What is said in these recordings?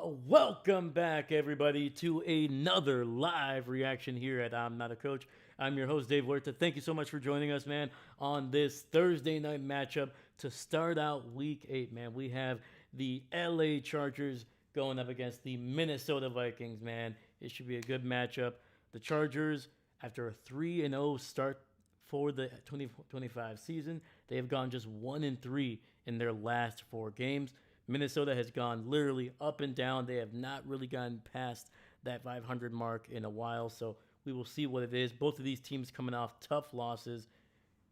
Welcome back, everybody, to another live reaction here at I'm Not a Coach. I'm your host, Dave Huerta. Thank you so much for joining us, man, on this Thursday night matchup to start out Week 8, man. We have the LA Chargers going up against the Minnesota Vikings, man. It should be a good matchup. The Chargers, after a 3-0 start for the 2025 season, they have gone just 1-3 in their last 4 games. Minnesota has gone literally up and down. They have not really gotten past that 500 mark in a while, so we will see what it is. Both of these teams coming off tough losses.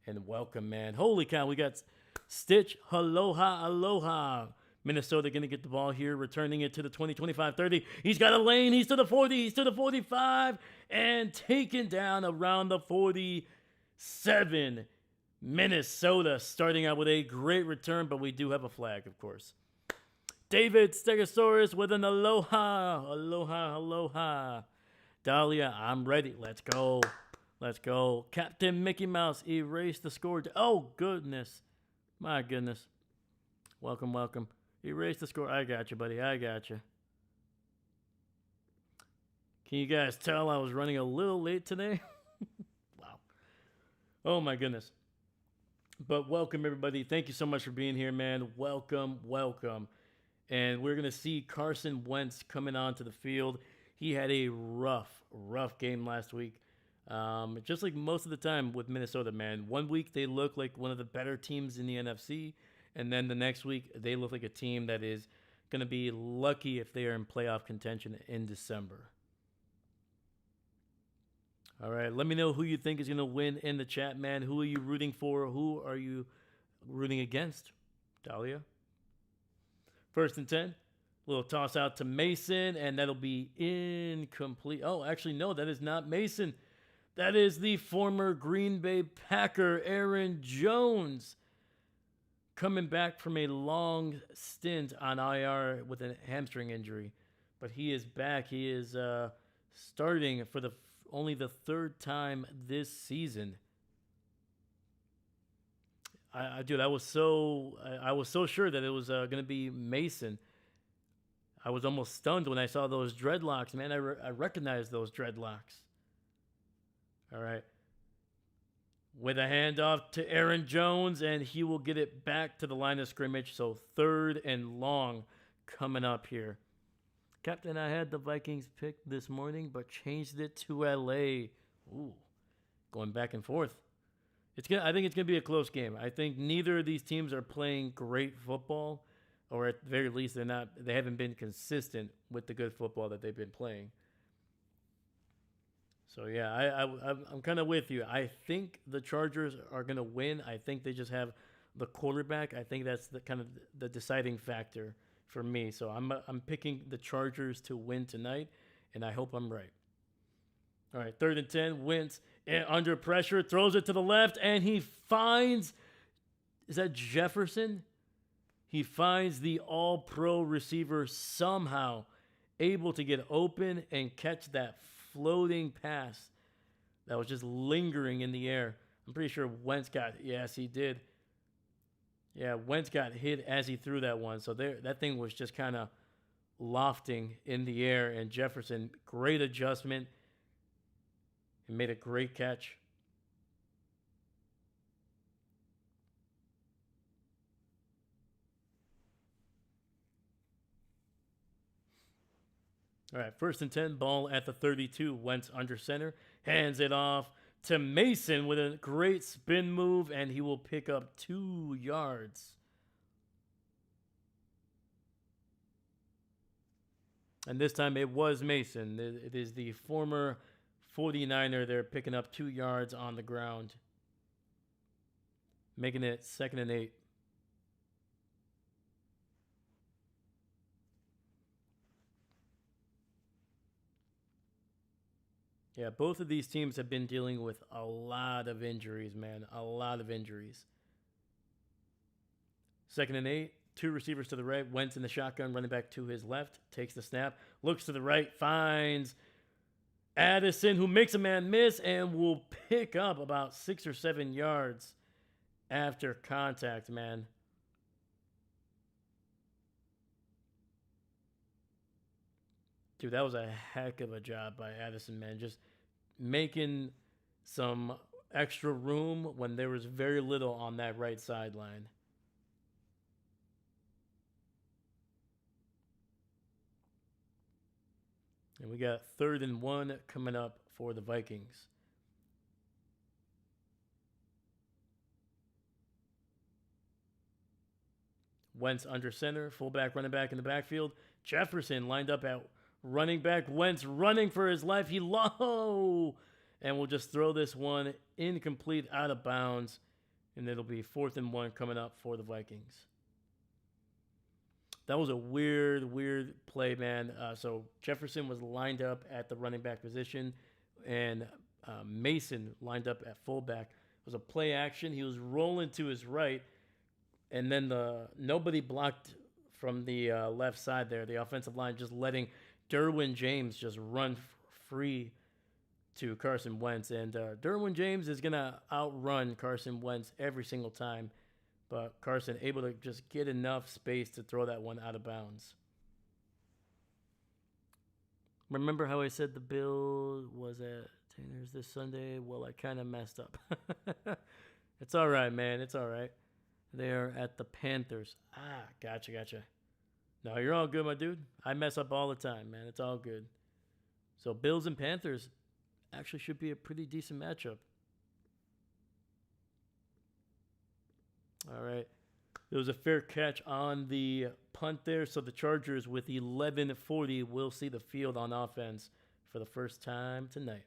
And welcome, man. Holy cow, we got Stitch. Aloha, aloha. Minnesota going to get the ball here, returning it to the 20-25-30. He's got a lane. He's to the 40. He's to the 45. And taken down around the 47. Minnesota starting out with a great return, but we do have a flag, of course. David Stegosaurus with an aloha. Aloha, aloha. Dahlia, I'm ready. Let's go. Let's go. Captain Mickey Mouse, erase the score. Oh, goodness. My goodness. Welcome, welcome. Erase the score. I got you, buddy. I got you. Can you guys tell I was running a little late today? Wow. Oh, my goodness. But welcome, everybody. Thank you so much for being here, man. Welcome, welcome. And we're going to see Carson Wentz coming onto the field. He had a rough game last week. Just like most of the time with Minnesota, man. One week they look like one of the better teams in the NFC. And then the next week they look like a team that is going to be lucky if they are in playoff contention in December. All right, let me know who you think is going to win in the chat, man. Who are you rooting for? Who are you rooting against? Dahlia? 1st and 10. Little toss out to Mason, and that'll be incomplete. Oh, actually, no, that is not Mason. That is the former Green Bay Packer, Aaron Jones, coming back from a long stint on IR with a hamstring injury. But he is back. He is starting for only the 3rd time this season. Dude, I was so sure that it was going to be Mason. I was almost stunned when I saw those dreadlocks, man. I recognized those dreadlocks. All right. With a handoff to Aaron Jones, and he will get it back to the line of scrimmage. So 3rd and long coming up here. Captain, I had the Vikings picked this morning, but changed it to LA. Ooh, going back and forth. I think it's gonna be a close game. I think neither of these teams are playing great football, or at the very least, they haven't been consistent with the good football that they've been playing. So yeah, I'm kind of with you. I think the Chargers are gonna win. I think they just have the quarterback. I think that's the deciding factor for me. So I'm picking the Chargers to win tonight, and I hope I'm right. All right, 3rd and 10. Wentz under pressure, throws it to the left, and he finds, is that Jefferson? He finds the all-pro receiver somehow able to get open and catch that floating pass that was just lingering in the air. I'm pretty sure Wentz yes, he did. Yeah, Wentz got hit as he threw that one. So that thing was just kind of lofting in the air, and Jefferson, great adjustment. He made a great catch. All right, 1st and 10, ball at the 32. Wentz under center, hands it off to Mason with a great spin move, and he will pick up 2 yards. And this time it was Mason. It is the former 49er. They're picking up 2 yards on the ground, making it 2nd and 8. Yeah, both of these teams have been dealing with a lot of injuries, man. A lot of injuries. 2nd and 8. 2 receivers to the right. Wentz in the shotgun, running back to his left. Takes the snap. Looks to the right. Finds Addison, who makes a man miss and will pick up about 6 or 7 yards after contact, man. Dude, that was a heck of a job by Addison, man. Just making some extra room when there was very little on that right sideline. And we got 3rd and 1 coming up for the Vikings. Wentz under center, fullback, running back in the backfield. Jefferson lined up at running back. Wentz running for his life. He low. And we'll just throw this one incomplete, out of bounds. And it'll be 4th and 1 coming up for the Vikings. That was a weird play, man. So Jefferson was lined up at the running back position, and Mason lined up at fullback. It was a play action. He was rolling to his right, and then nobody blocked from the left side there. The offensive line just letting Derwin James just run free to Carson Wentz. And Derwin James is going to outrun Carson Wentz every single time. But Carson able to just get enough space to throw that one out of bounds. Remember how I said the Bill was at Tanner's this Sunday? Well, I kind of messed up. It's all right, man. It's all right. They are at the Panthers. Gotcha. No, you're all good, my dude. I mess up all the time, man. It's all good. So Bills and Panthers actually should be a pretty decent matchup. All right. It was a fair catch on the punt there. So the Chargers with 11:40 will see the field on offense for the first time tonight.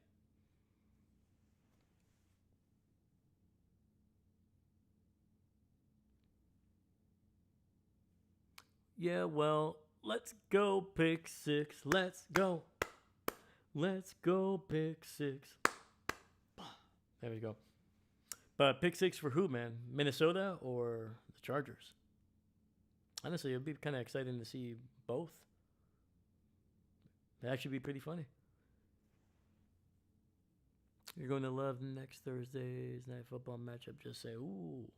Yeah, well, let's go pick six. Let's go. Let's go pick six. There we go. But pick six for who, man? Minnesota or the Chargers? Honestly, it would be kind of exciting to see both. It'd actually be pretty funny. You're going to love next Thursday's night football matchup. Just say, ooh.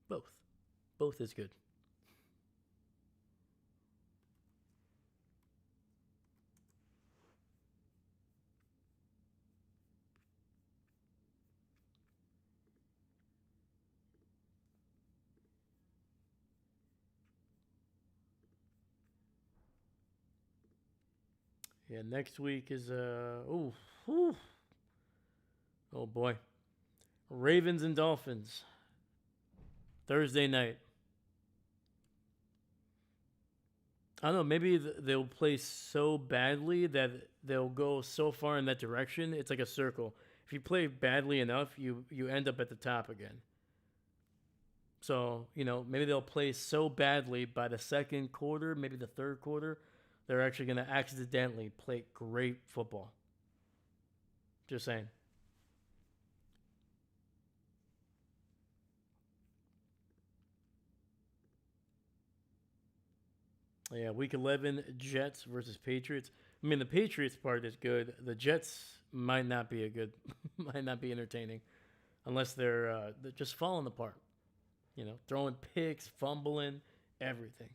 Both. Both is good. Yeah, next week is oh boy, Ravens and Dolphins, Thursday night. I don't know. Maybe they'll play so badly that they'll go so far in that direction. It's like a circle. If you play badly enough, you end up at the top again. So maybe they'll play so badly by the second quarter, maybe the third quarter, they're actually going to accidentally play great football. Just saying. Yeah, week 11, Jets versus Patriots. I mean, the Patriots part is good. The Jets might not be might not be entertaining, unless they're just falling apart. Throwing picks, fumbling, everything.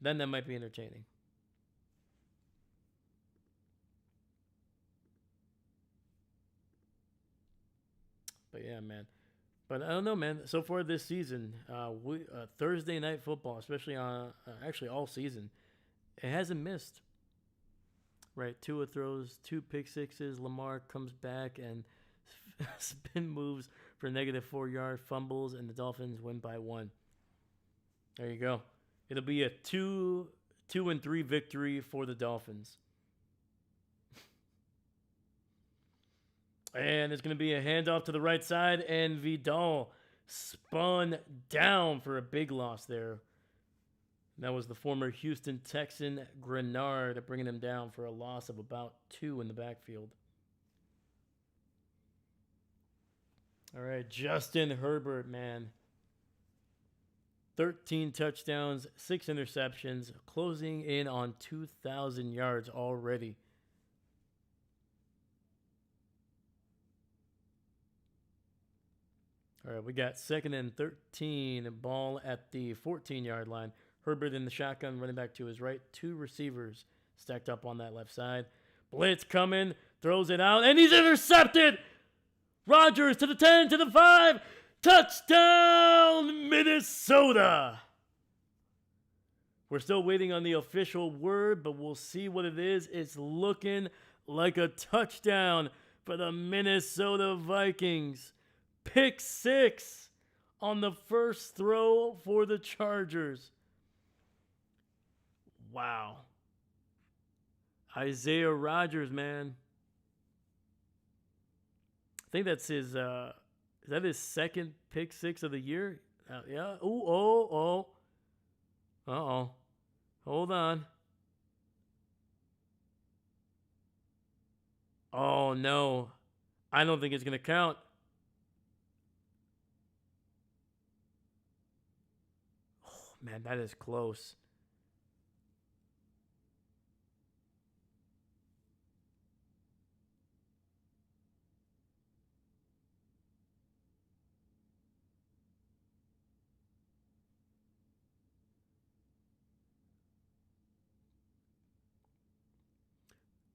Then that might be entertaining. But yeah, man. But I don't know, man. So far this season, Thursday night football, especially on actually all season, it hasn't missed. Right, Tua throws 2 pick sixes. Lamar comes back and spin moves for -4 yard fumbles, and the Dolphins win by 1. There you go. It'll be a 2-3 victory for the Dolphins. And it's going to be a handoff to the right side, and Vidal spun down for a big loss there. That was the former Houston Texan Grenard bringing him down for a loss of about 2 in the backfield. All right, Justin Herbert, man. 13 touchdowns, 6 interceptions, closing in on 2,000 yards already. All right, we got 2nd and 13, ball at the 14-yard line. Herbert in the shotgun, running back to his right. 2 receivers stacked up on that left side. Blitz coming, throws it out, and he's intercepted! Rodgers to the 10, to the 5. Touchdown, Minnesota! We're still waiting on the official word, but we'll see what it is. It's looking like a touchdown for the Minnesota Vikings. Pick 6 on the first throw for the Chargers. Wow. Isaiah Rodgers, man. I think that's his, is that his 2nd pick 6 of the year? Yeah. Ooh, oh. Uh-oh. Hold on. Oh, no. I don't think it's going to count. Oh, man, that is close.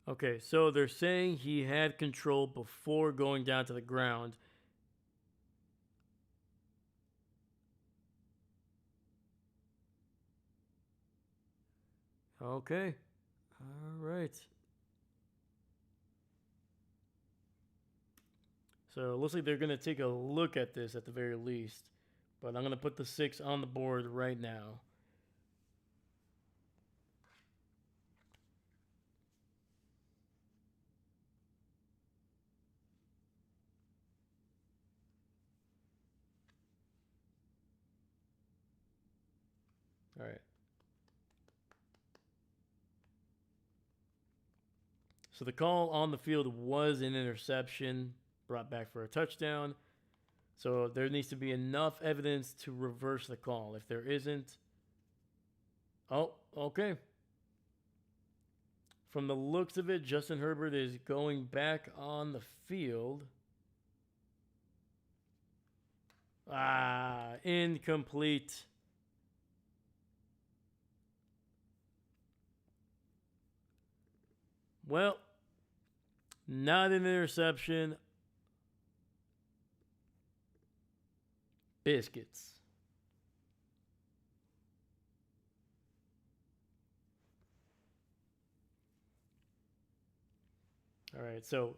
Okay, so they're saying he had control before going down to the ground. Okay. All right. So it looks like they're going to take a look at this at the very least. But I'm going to put the 6 on the board right now. All right. So the call on the field was an interception, brought back for a touchdown. So there needs to be enough evidence to reverse the call. If there isn't, oh, okay. From the looks of it, Justin Herbert is going back on the field. Incomplete. Well, not an interception. Biscuits. All right, so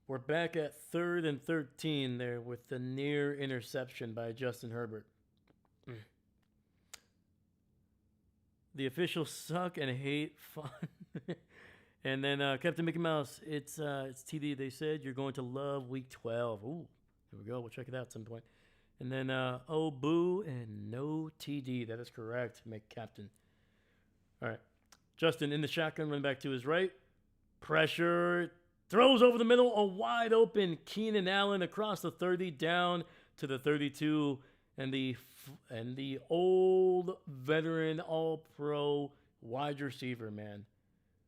we're back at 3rd and 13 there with the near interception by Justin Herbert. The officials suck and hate fun. And then Captain Mickey Mouse, it's TD. They said you're going to love Week 12. Ooh, there we go. We'll check it out at some point. And then oh boo and no TD. That is correct, Captain. All right, Justin in the shotgun, run back to his right. Pressure, throws over the middle, a wide open Keenan Allen across the 30 down to the 32, and the old veteran all-pro wide receiver, man,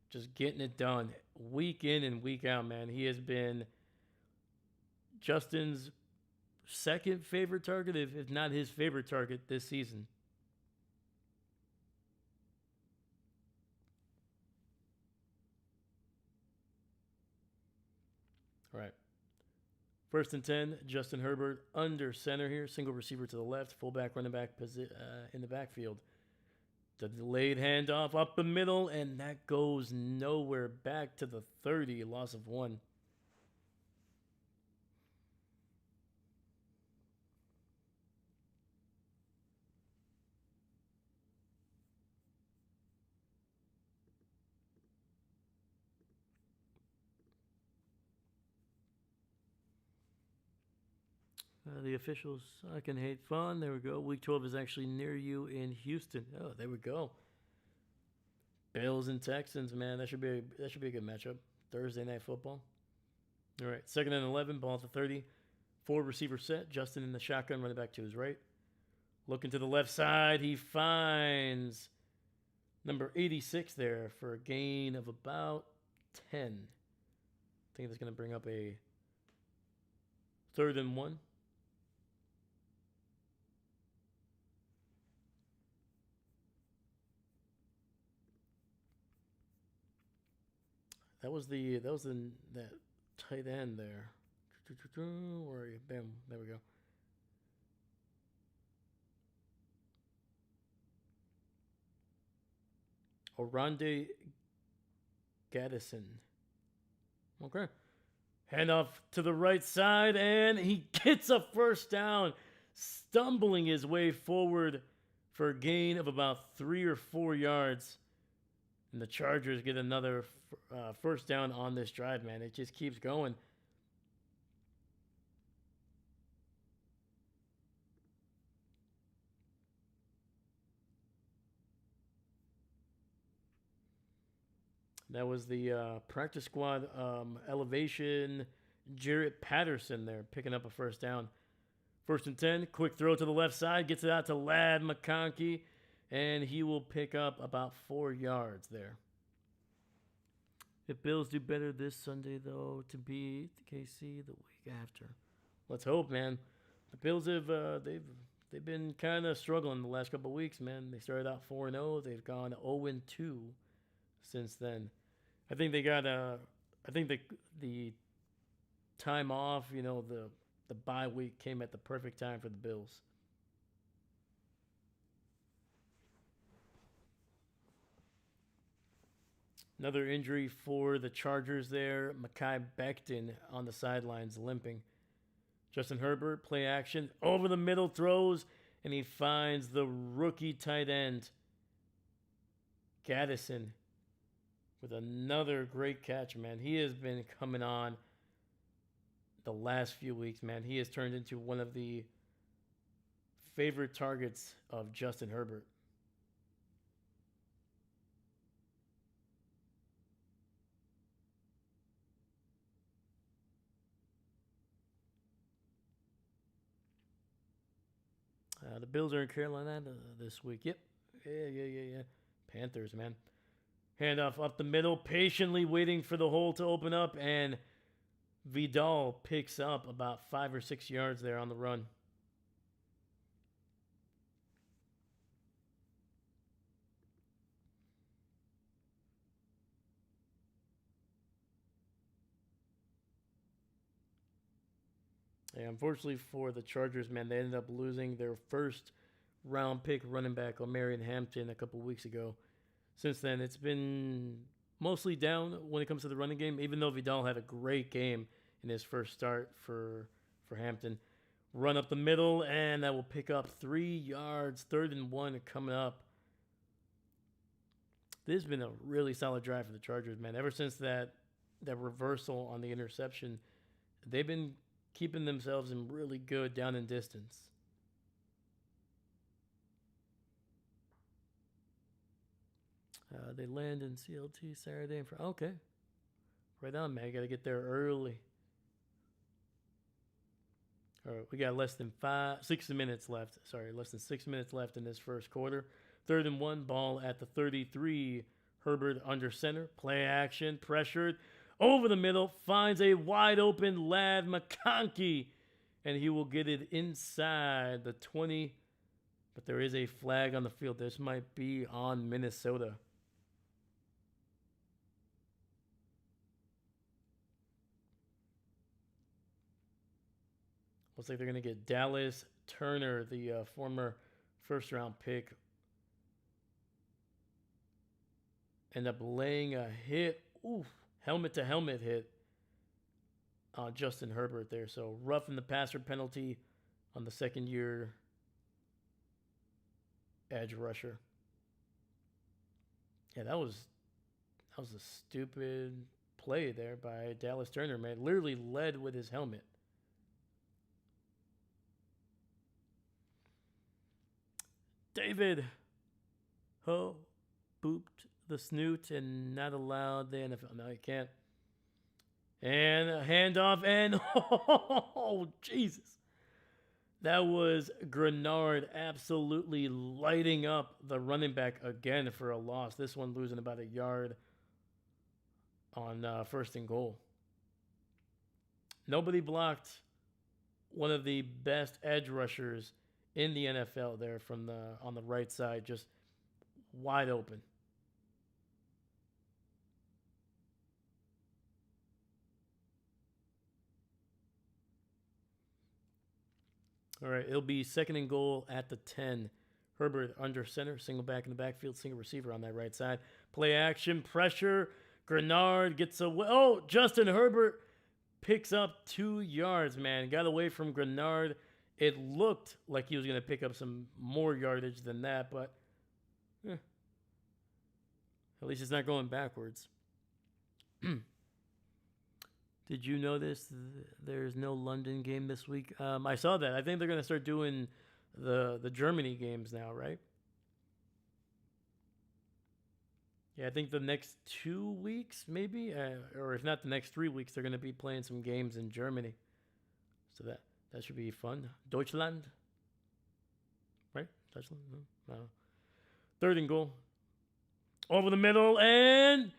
just getting it done week in and week out, man. He has been Justin's 2nd favorite target, if not his favorite target this season. All right. 1st and 10, Justin Herbert under center here. Single receiver to the left, fullback, running back in the backfield. The delayed handoff up the middle, and that goes nowhere. Back to the 30, loss of 1. The officials suck and hate fun. There we go. Week 12 is actually near you in Houston. Oh, there we go. Bills and Texans, man. That should be a good matchup. Thursday Night Football. All right. 2nd and 11, ball at the 30. 4 receiver set. Justin in the shotgun, running back to his right. Looking to the left side. He finds number 86 there for a gain of about 10. I think that's going to bring up a Third and 1. That tight end there. Where are you? Bam. There we go. Oronde Gaddison. Okay. Hand off to the right side, and he gets a first down, stumbling his way forward for a gain of about 3 or 4 yards. And the Chargers get another first down on this drive, man. It just keeps going. That was the practice squad elevation. Jarrett Patterson there picking up a first down. First and 10. Quick throw to the left side. Gets it out to Ladd McConkey. And he will pick up about 4 yards there. If Bills do better this Sunday, though, to beat KC the week after. Let's hope, man. The Bills have they've been kind of struggling the last couple of weeks, man. They started out 4-0. They've gone 0-2 since then. I think they got I think the time off, the bye week came at the perfect time for the Bills. Another injury for the Chargers there. Mekhi Becton on the sidelines limping. Justin Herbert, play action. Over the middle throws, and he finds the rookie tight end, Gaddison, with another great catch, man. He has been coming on the last few weeks, man. He has turned into one of the favorite targets of Justin Herbert. The Bills are in Carolina this week. Yep. Yeah. Panthers, man. Handoff up the middle, patiently waiting for the hole to open up, and Vidal picks up about 5 or 6 yards there on the run. Yeah, unfortunately for the Chargers, man, they ended up losing their first round pick running back, Omarion Hampton, a couple weeks ago. Since then, it's been mostly down when it comes to the running game, even though Vidal had a great game in his first start for Hampton. Run up the middle, and that will pick up 3 yards. 3rd and 1 coming up. This has been a really solid drive for the Chargers, man. Ever since that reversal on the interception, they've been keeping themselves in really good down and distance. They land in CLT Saturday. Okay. Right on, man. Got to get there early. All right, we got less than 6 minutes left. Less than 6 minutes left in this first quarter. 3rd and 1, ball at the 33. Herbert under center. Play action. Pressured. Over the middle. Finds a wide open Ladd McConkey. And he will get it inside the 20. But there is a flag on the field. This might be on Minnesota. Looks like they're going to get Dallas Turner, the former first-round pick. End up laying a hit. Oof. Helmet-to-helmet hit on Justin Herbert there. So roughing the passer penalty on the second-year edge rusher. Yeah, that was a stupid play there by Dallas Turner, man. Literally led with his helmet. David booped the snoot and not allowed the NFL. No, you can't. And a handoff, and oh, Jesus. That was Grenard absolutely lighting up the running back again for a loss. This one losing about a yard on 1st and goal. Nobody blocked one of the best edge rushers in the NFL there from the on the right side, just wide open. All right, it'll be second and goal at the 10. Herbert under center, single back in the backfield, single receiver on that right side. Play action, pressure. Grenard gets away. Oh, Justin Herbert picks up 2 yards, man. Got away from Grenard. It looked like he was going to pick up some more yardage than that, but at least it's not going backwards. Did you notice there's no London game this week? I saw that. I think they're going to start doing the Germany games now, right? Yeah, I think the next 2 weeks, maybe, or if not the next 3 weeks, they're going to be playing some games in Germany. So that should be fun. Deutschland, right? Deutschland. No. Third and goal, over the middle, and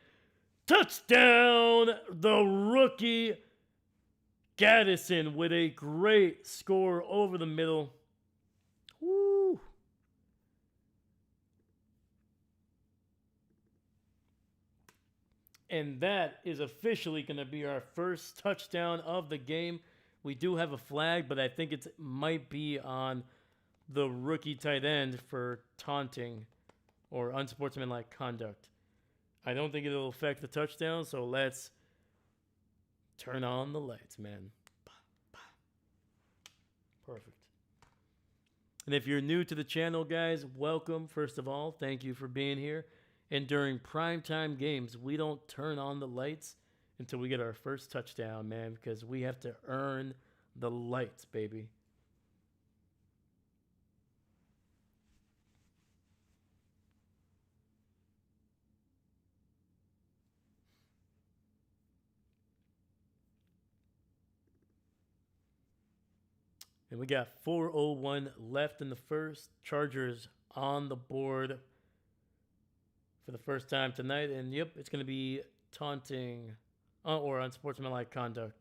touchdown! The rookie Gaddison with a great score over the middle. Woo! And that is officially going to be our first touchdown of the game. We do have a flag, but I think it might be on the rookie tight end for taunting or unsportsmanlike conduct. I don't think it'll affect the touchdown, so let's turn on the lights, man. Perfect. And if you're new to the channel, guys, welcome. First of all, thank you for being here. And during primetime games, we don't turn on the lights until we get our first touchdown, man, because we have to earn the lights, baby. And we got 4:01 left in the first. Chargers on the board for the first time tonight. And, yep, it's going to be taunting or unsportsmanlike conduct.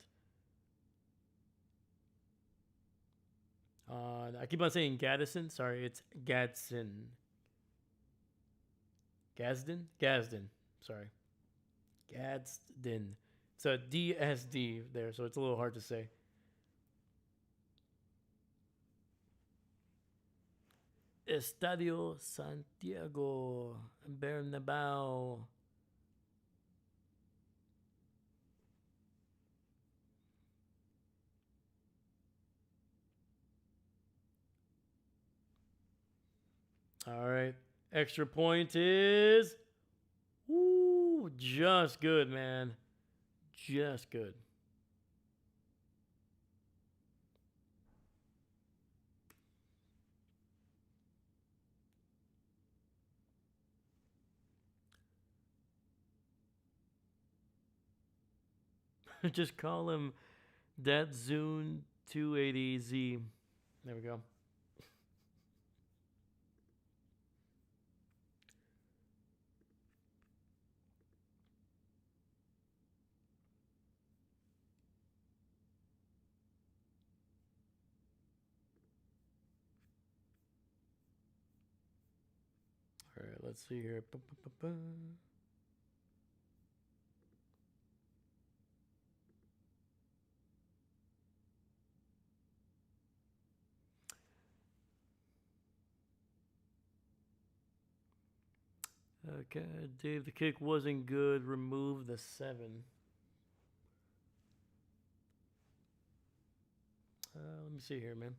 I keep on saying Gaddison. Sorry, it's Gadsden. Gadsden. Sorry. Gadsden. It's a DSD there, so it's a little hard to say. Estadio Santiago Bernabéu. All right. Extra point is just good, man. Just good. Just call him Datzune 280Z. There we go. All right, let's see here. Okay, Dave, the kick wasn't good. Remove the 7. Let me see here, man.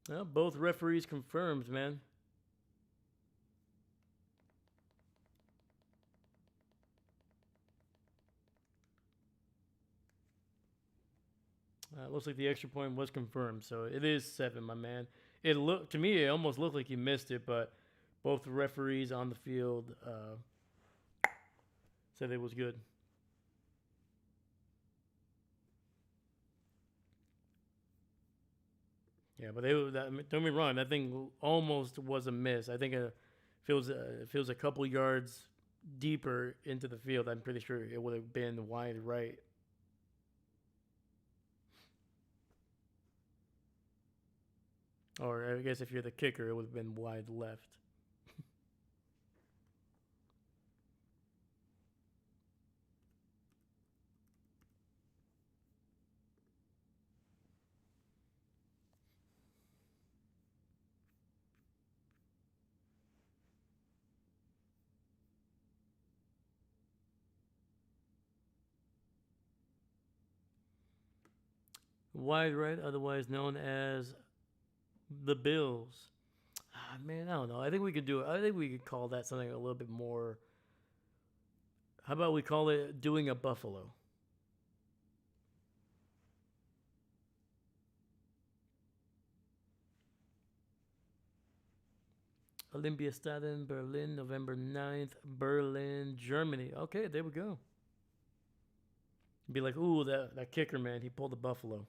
Well, both referees confirmed, man. Looks like the extra point was confirmed, so it is 7, my man. It looked to me, it almost looked like he missed it, but both referees on the field Said it was good. Yeah, but don't get me wrong. That thing almost was a miss. I think if it was a couple yards deeper into the field, I'm pretty sure it would have been wide right. Or I guess if you're the kicker, it would have been wide left. Wide right, otherwise known as the Bills. Ah, man, I don't know. I think we could do it. I think we could call that something a little bit more. How about we call it doing a Buffalo? Olympiastadion, Berlin, November 9th, Berlin, Germany. Okay, there we go. Be like, ooh, that kicker, man, he pulled the Buffalo.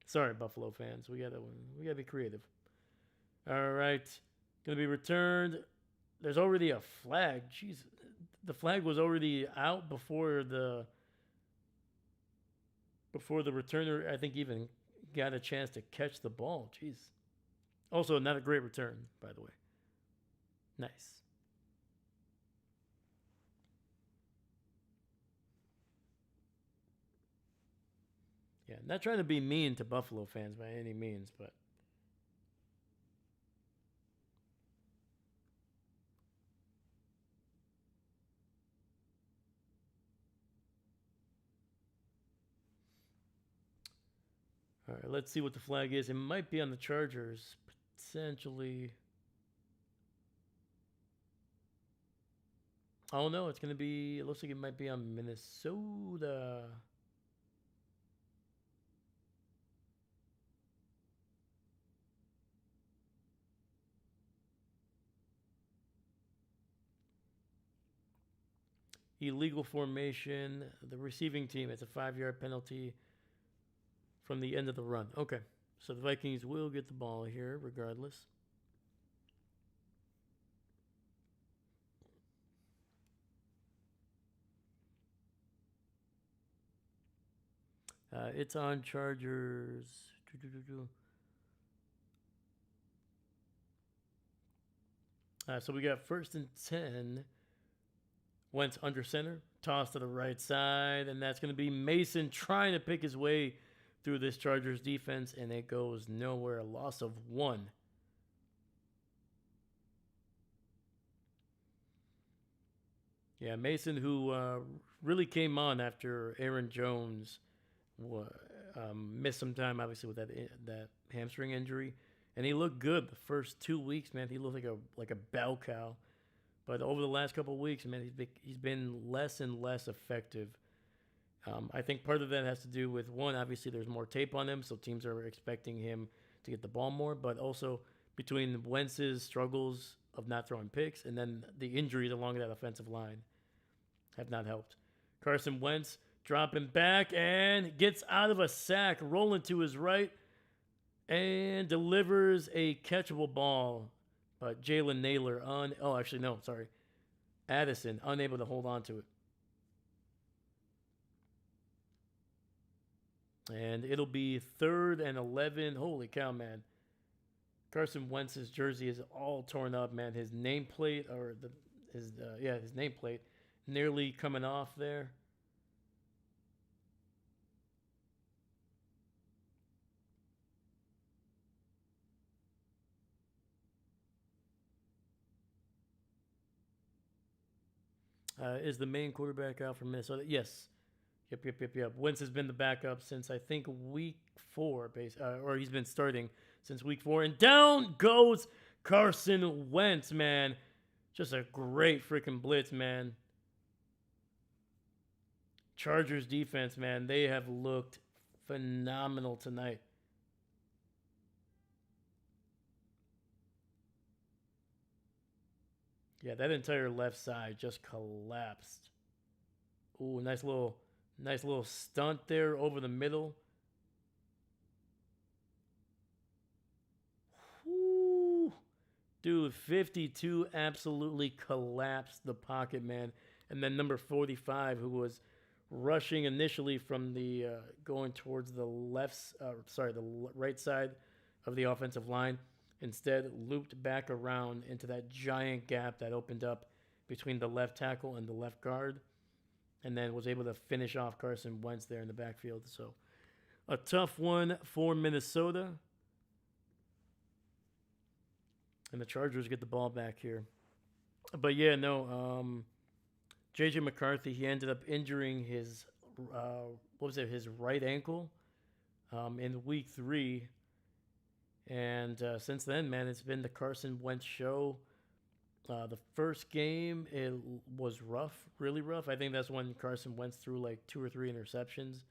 Sorry, Buffalo fans. We gotta be creative. All right. Gonna be returned. There's already a flag. Jeez. The flag was already out before the returner, I think, even got a chance to catch the ball. Jeez. Also, not a great return, by the way. Nice. Yeah, not trying to be mean to Buffalo fans by any means, but all right, let's see what the flag is. It might be on the Chargers, potentially. Oh no, it's gonna be. It looks like it might be on Minnesota. Illegal formation. The receiving team. It's a 5-yard penalty from the end of the run. Okay, so the Vikings will get the ball here, regardless. It's on Chargers. So we got 1st and 10. Wentz under center, toss to the right side, and that's going to be Mason trying to pick his way through this Chargers defense, and it goes nowhere. A loss of 1. Yeah, Mason, who really came on after Aaron Jones missed some time, obviously with that hamstring injury, and he looked good the first 2 weeks. Man, he looked like a bell cow. But over the last couple of weeks, man, he's been less and less effective. I think part of that has to do with, one, obviously there's more tape on him, so teams are expecting him to get the ball more. But also between Wentz's struggles of not throwing picks and then the injuries along that offensive line have not helped. Carson Wentz dropping back and gets out of a sack, rolling to his right, and delivers a catchable ball. But Jalen Naylor Addison unable to hold on to it. And it'll be 3rd and 11. Holy cow, man. Carson Wentz's jersey is all torn up, man. His nameplate, his nameplate nearly coming off there. Is the main quarterback out for Minnesota? Yes. Yep. Wentz has been the backup since I think week 4, or he's been starting since week 4. And down goes Carson Wentz, man. Just a great freaking blitz, man. Chargers defense, man, they have looked phenomenal tonight. Yeah, that entire left side just collapsed. Ooh, nice little stunt there over the middle. Whoo. Dude, 52 absolutely collapsed the pocket, man. And then number 45, who was rushing initially from the going towards the right side of the offensive line, instead looped back around into that giant gap that opened up between the left tackle and the left guard, and then was able to finish off Carson Wentz there in the backfield. So a tough one for Minnesota. And the Chargers get the ball back here. But yeah, no, JJ McCarthy, he ended up injuring his his right ankle in week 3. And since then, man, it's been the Carson Wentz show. The first game, it was rough, really rough. I think that's when Carson Wentz threw like 2 or 3 interceptions.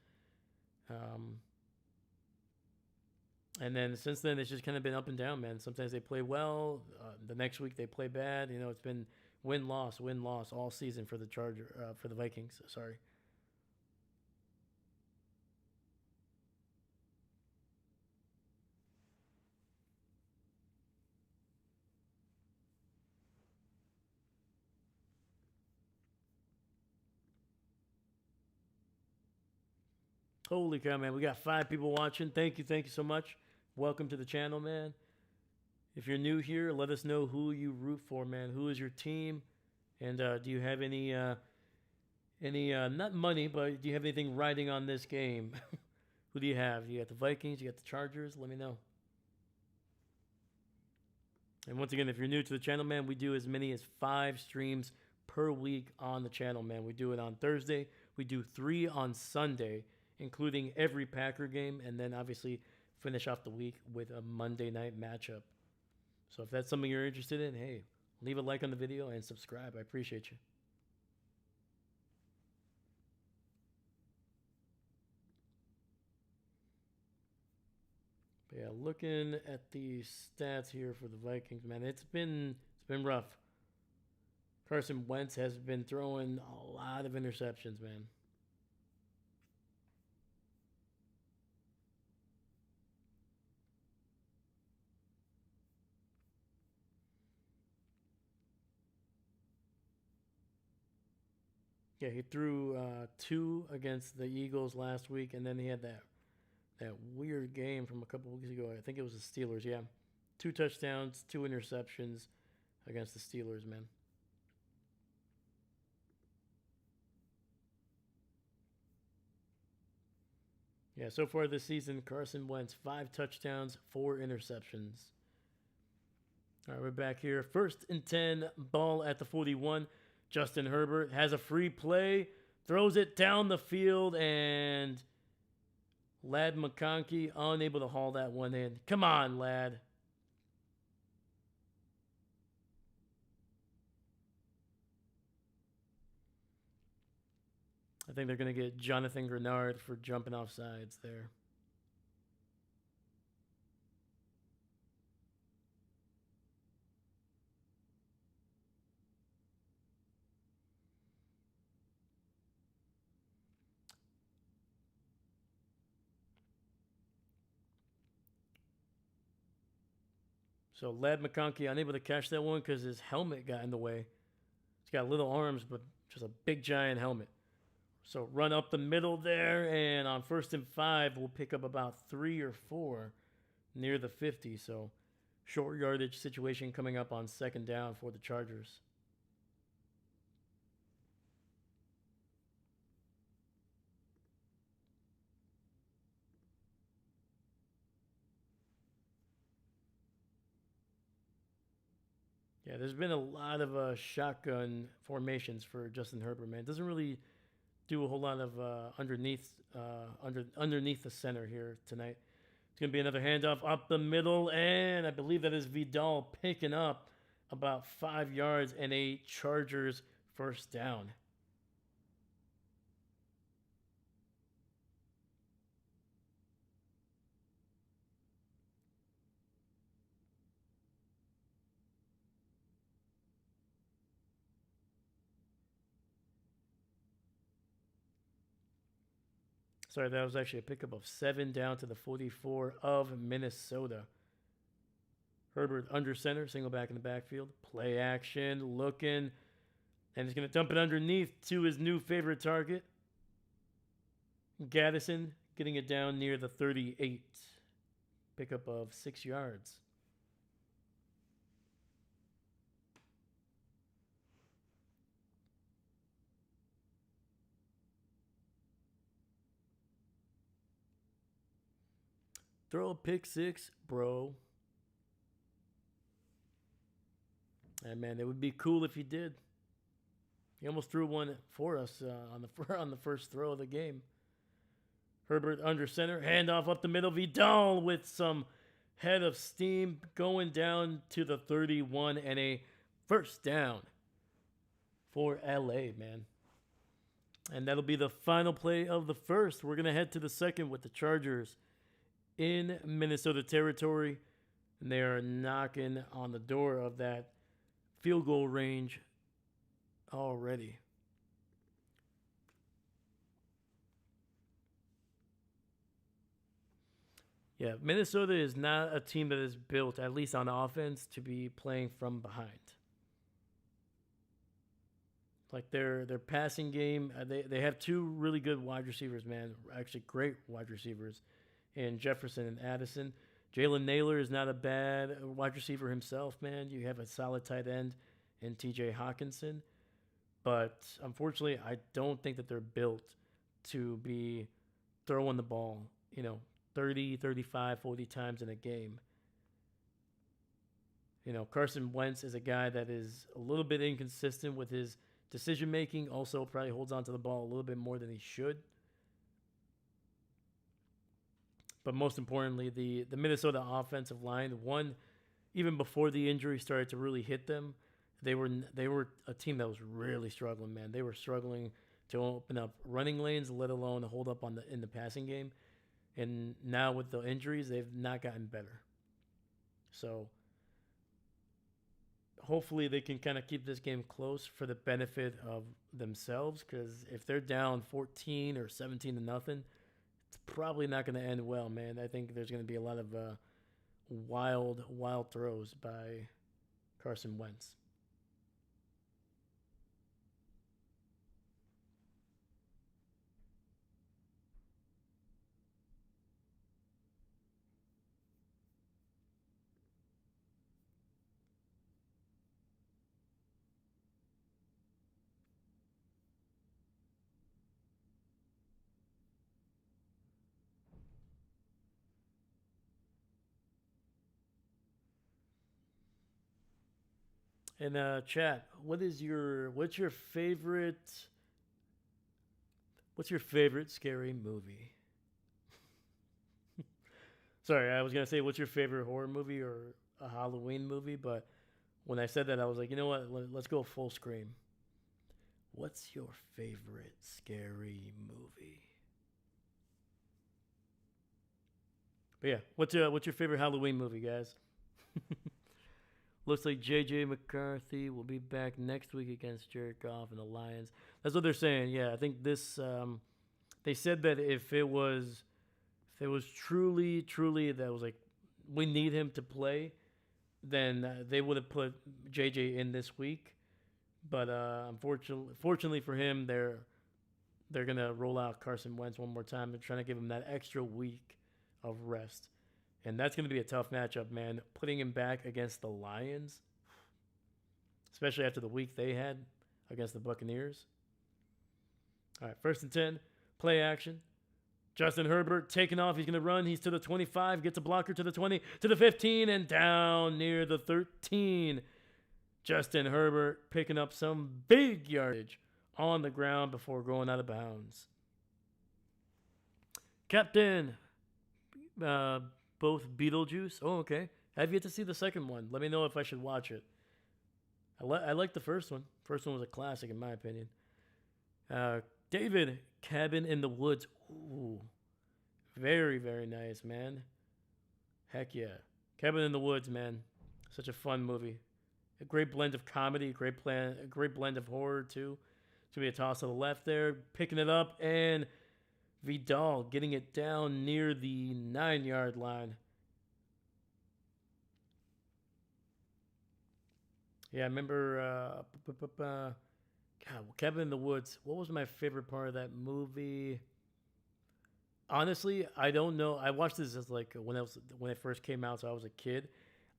And then since then, it's just kind of been up and down, man. Sometimes they play well. The next week they play bad. You know, it's been win loss all season for the for the Vikings. Sorry. Holy cow, man! We got 5 people watching. Thank you so much. Welcome to the channel, man. If you're new here, let us know who you root for, man. Who is your team? And do you have any not money, but do you have anything riding on this game? Who do you have? You got the Vikings, you got the Chargers. Let me know. And once again, if you're new to the channel, man, we do as many as 5 streams per week on the channel, man. We do it on Thursday. We do 3 on Sunday, including every Packer game, and then obviously finish off the week with a Monday night matchup. So if that's something you're interested in, hey, leave a like on the video and subscribe. I appreciate you. But yeah, looking at the stats here for the Vikings, man, it's been rough. Carson Wentz has been throwing a lot of interceptions, man. Yeah, he threw 2 against the Eagles last week, and then he had that weird game from a couple weeks ago. I think it was the Steelers. Yeah, 2 touchdowns, 2 interceptions against the Steelers, man. Yeah, so far this season, Carson Wentz 5 touchdowns, 4 interceptions. All right, we're back here. 1st and 10, ball at the 41. Justin Herbert has a free play, throws it down the field, and Ladd McConkey unable to haul that one in. Come on, Ladd. I think they're going to get Jonathan Grenard for jumping off sides there. So Ladd McConkey unable to catch that one because his helmet got in the way. He's got little arms, but just a big giant helmet. So run up the middle there, and on 1st and 5, we'll pick up about 3 or 4 near the 50. So short yardage situation coming up on 2nd down for the Chargers. Yeah, there's been a lot of shotgun formations for Justin Herbert, man. Doesn't really do a whole lot of underneath the center here tonight. It's going to be another handoff up the middle, and I believe that is Vidal picking up about 5 yards and a Chargers 1st down. Sorry, that was actually a pickup of 7 down to the 44 of Minnesota. Herbert under center, single back in the backfield. Play action, looking, and he's going to dump it underneath to his new favorite target. Gaddison getting it down near the 38. Pickup of 6 yards. Throw a pick six, bro. And man, it would be cool if he did. He almost threw one for us on the first throw of the game. Herbert under center, handoff up the middle. Vidal with some head of steam going down to the 31 and a first down for LA, man. And that'll be the final play of the first. We're going to head to the second with the Chargers in Minnesota territory. And they are knocking on the door of that field goal range already. Yeah, Minnesota is not a team that is built, at least on offense, to be playing from behind. Like their passing game, they have 2 really good wide receivers, man. Actually, great wide receivers in Jefferson and Addison. Jalen Naylor is not a bad wide receiver himself, man. You have a solid tight end in T.J. Hawkinson. But unfortunately, I don't think that they're built to be throwing the ball, 30, 35, 40 times in a game. Carson Wentz is a guy that is a little bit inconsistent with his decision making. Also, probably holds on to the ball a little bit more than he should. But most importantly, the Minnesota offensive line, even before the injury started to really hit them, they were a team that was really struggling, man. They were struggling to open up running lanes, let alone hold up in the passing game. And now with the injuries, they've not gotten better. So hopefully they can kind of keep this game close for the benefit of themselves, because if they're down 14 or 17 to nothing, it's probably not going to end well, man. I think there's going to be a lot of wild throws by Carson Wentz. And chat, what's your favorite scary movie? Sorry, I was gonna say what's your favorite horror movie or a Halloween movie, but when I said that, I was like, you know what? Let's go full scream. What's your favorite scary movie? But yeah, what's your favorite Halloween movie, guys? Looks like J.J. McCarthy will be back next week against Jared Goff and the Lions. That's what they're saying. Yeah, I think this. They said that if it was truly that was like we need him to play, then they would have put J.J. in this week. But fortunately for him, they're gonna roll out Carson Wentz one more time. They're trying to give him that extra week of rest. And that's going to be a tough matchup, man. Putting him back against the Lions, especially after the week they had against the Buccaneers. All right, 1st and 10, play action. Justin Herbert taking off. He's going to run. He's to the 25, gets a blocker to the 20, to the 15, and down near the 13. Justin Herbert picking up some big yardage on the ground before going out of bounds. Captain, both Beetlejuice. Oh, okay. I've yet to see the second one. Let me know if I should watch it. I like the first one. First one was a classic, in my opinion. David, Cabin in the Woods. Ooh. Very, very nice, man. Heck yeah. Cabin in the Woods, man. Such a fun movie. A great blend of comedy, a great blend of horror, too. It's going to be a toss to the left there. Picking it up, and Vidal getting it down near the 9-yard line. Yeah, I remember God, Cabin in the Woods. What was my favorite part of that movie? Honestly, I don't know. I watched this as like when it first came out, so I was a kid.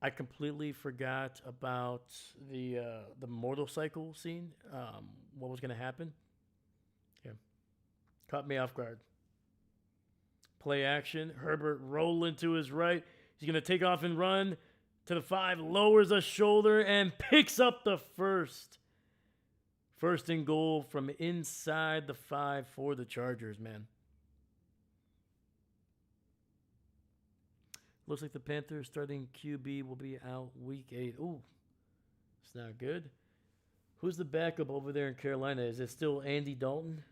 I completely forgot about the motorcycle scene. What was gonna happen? Yeah, caught me off guard. Play action. Herbert rolling to his right. He's gonna take off and run to the 5. Lowers a shoulder and picks up the first. First and goal from inside the 5 for the Chargers, man. Looks like the Panthers starting QB will be out week 8. Ooh, it's not good. Who's the backup over there in Carolina? Is it still Andy Dalton?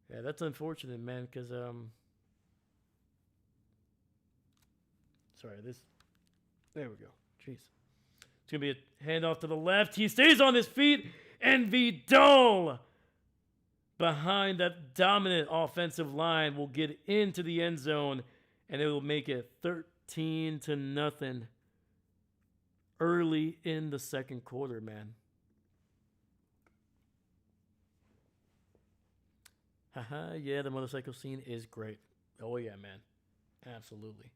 Yeah, that's unfortunate, man, because, sorry, there we go. Jeez. It's going to be a handoff to the left. He stays on his feet, and Vidal, behind that dominant offensive line, will get into the end zone, and it will make it 13-0 early in the second quarter, man. Haha, yeah, the motorcycle scene is great. Oh, yeah, man. Absolutely.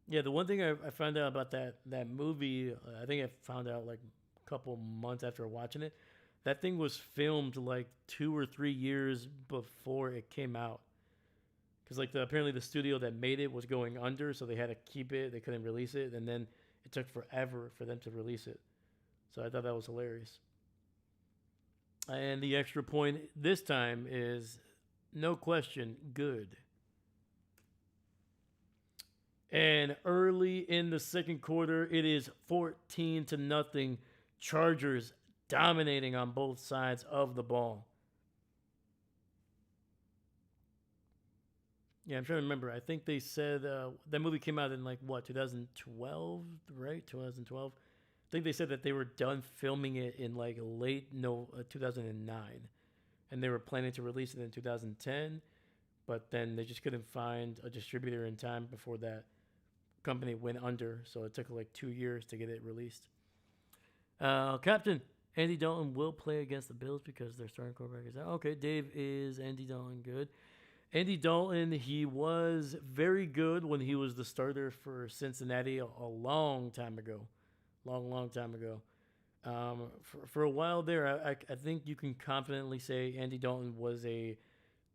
Yeah, the one thing I found out about that movie, I think I found out like a couple months after watching it. That thing was filmed like 2 or 3 years before it came out. Because like apparently the studio that made it was going under, so they had to keep it. They couldn't release it, and then it took forever for them to release it. So I thought that was hilarious. And the extra point this time is no question good. And early in the second quarter, it is 14-0. Chargers dominating on both sides of the ball. Yeah, I'm trying to remember. I think they said that movie came out in like what, 2012, right? 2012. I think they said that they were done filming it in like late 2009, and they were planning to release it in 2010, but then they just couldn't find a distributor in time before that company went under, so it took like 2 years to get it released. Captain Andy Dalton will play against the Bills because their starting quarterback is out. Okay, Dave, is Andy Dalton good? Andy Dalton, he was very good when he was the starter for Cincinnati a long time ago. Long time ago. For a while there, I think you can confidently say Andy Dalton was a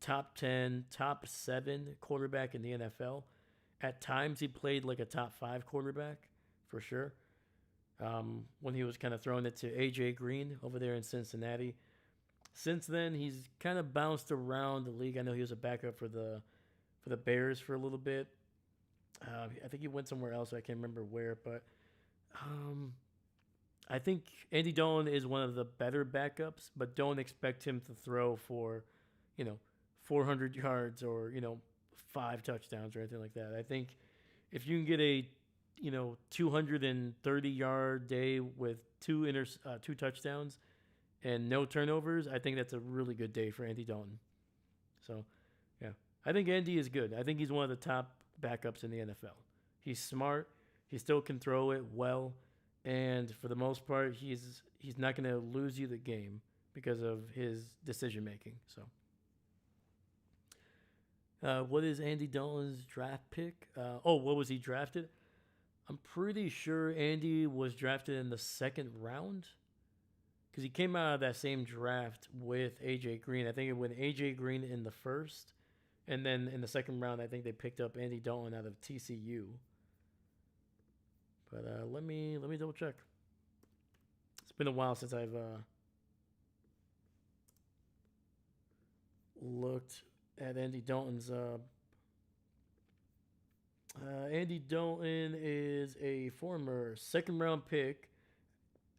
top 10, top 7 quarterback in the NFL. At times, he played like a top 5 quarterback, for sure. When he was kind of throwing it to A.J. Green over there in Cincinnati. Since then, he's kind of bounced around the league. I know he was a backup for the Bears for a little bit. I think he went somewhere else. I can't remember where, but I think Andy Dalton is one of the better backups, but don't expect him to throw for, 400 yards or, 5 touchdowns or anything like that. I think if you can get a, 230-yard day with two touchdowns and no turnovers, I think that's a really good day for Andy Dalton. So, yeah. I think Andy is good. I think he's one of the top backups in the NFL. He's smart. He still can throw it well. And for the most part, he's not going to lose you the game because of his decision making. So, what is Andy Dalton's draft pick? What was he drafted? I'm pretty sure Andy was drafted in the second round because he came out of that same draft with A.J. Green. I think it went A.J. Green in the first, and then in the second round, I think they picked up Andy Dalton out of TCU. But let me double check. It's been a while since I've looked at Andy Dalton's. Andy Dalton is a former second-round pick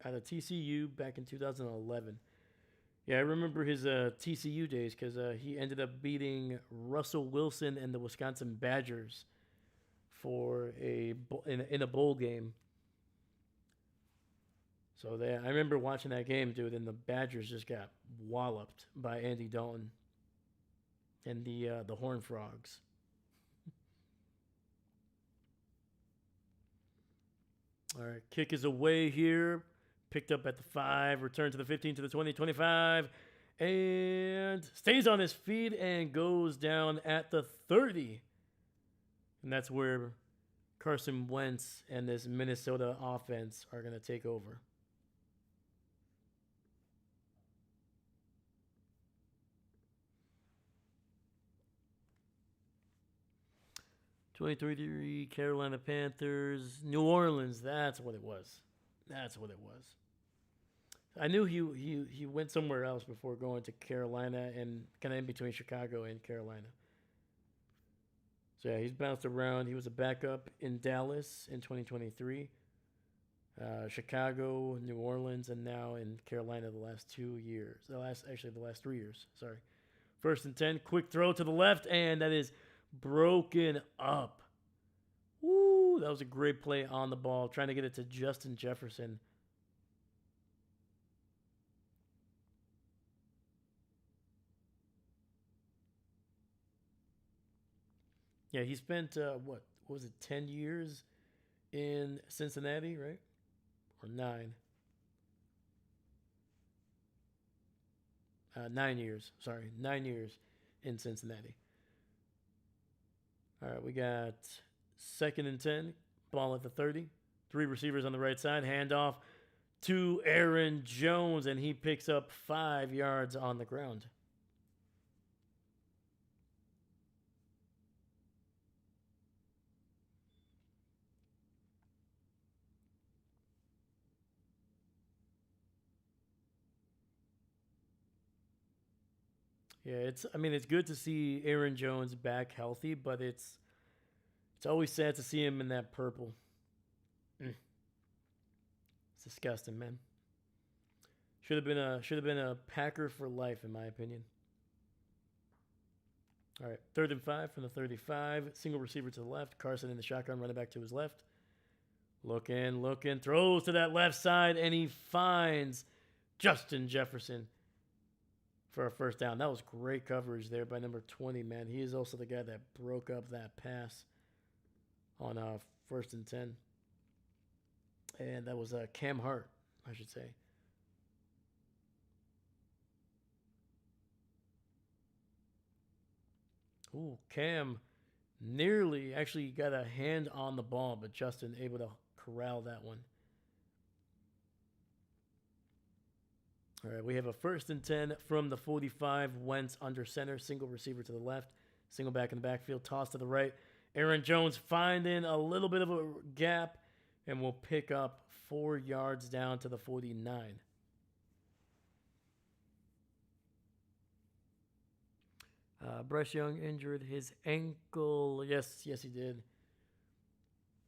out of TCU back in 2011. Yeah, I remember his TCU days because he ended up beating Russell Wilson and the Wisconsin Badgers for in a bowl game. So I remember watching that game, dude, and the Badgers just got walloped by Andy Dalton and the Horned Frogs. All right, kick is away here. Picked up at the 5, return to the 15, to the 20, 25, and stays on his feet and goes down at the 30. And that's where Carson Wentz and this Minnesota offense are going to take over. '23 Carolina Panthers, New Orleans. That's what it was. That's what it was. I knew he went somewhere else before going to Carolina and kind of in between Chicago and Carolina. So yeah, he's bounced around. He was a backup in Dallas in 2023, Chicago, New Orleans, and now in Carolina the last 2 years. The last 3 years. Sorry. 1st and 10, quick throw to the left, and that is broken up. Woo! That was a great play on the ball, trying to get it to Justin Jefferson. Yeah, he spent what was it, 10 years in Cincinnati, right? Or 9? 9 years. Sorry, 9 years in Cincinnati. All right, we got 2nd and 10, ball at the 30. 3 receivers on the right side, handoff to Aaron Jones, and he picks up 5 yards on the ground. Yeah, it's good to see Aaron Jones back healthy, but it's always sad to see him in that purple. It's disgusting, man. Should have been a Packer for life, in my opinion. All right, 3rd and 5 from the 35. Single receiver to the left. Carson in the shotgun, running back to his left. Looking, throws to that left side, and he finds Justin Jefferson for a 1st down. That was great coverage there by number 20, man. He is also the guy that broke up that pass on 1st and 10. And that was Cam Hart, I should say. Ooh, Cam nearly actually got a hand on the ball, but Justin able to corral that one. All right, we have a 1st and 10 from the 45. Wentz under center, single receiver to the left, single back in the backfield, toss to the right. Aaron Jones finding a little bit of a gap and will pick up 4 yards down to the 49. Bryce Young injured his ankle. Yes, he did.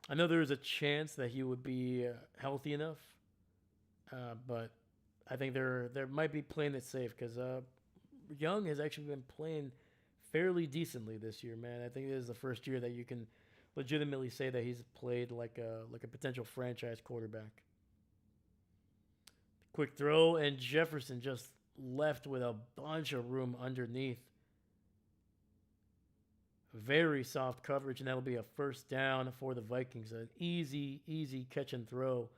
I know there was a chance that he would be healthy enough, but I think they're might be playing it safe because Young has actually been playing fairly decently this year, man. I think this is the first year that you can legitimately say that he's played like a potential franchise quarterback. Quick throw, and Jefferson just left with a bunch of room underneath. Very soft coverage, and that'll be a 1st down for the Vikings. An easy catch and throw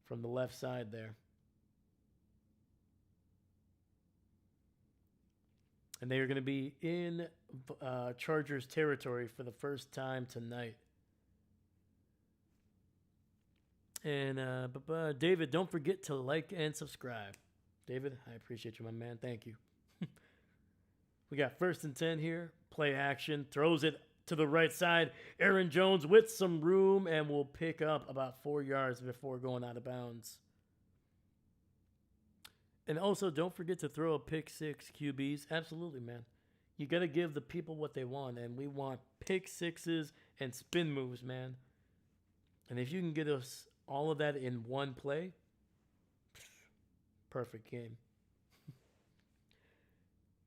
from the left side there. And they are going to be in Chargers territory for the first time tonight. And David, don't forget to like and subscribe. David, I appreciate you, my man. Thank you. We got 1st and 10 here. Play action. Throws it to the right side. Aaron Jones with some room and will pick up about 4 yards before going out of bounds. And also, don't forget to throw a pick 6, QBs. Absolutely, man. You got to give the people what they want, and we want pick 6s and spin moves, man. And if you can get us all of that in one play, perfect game.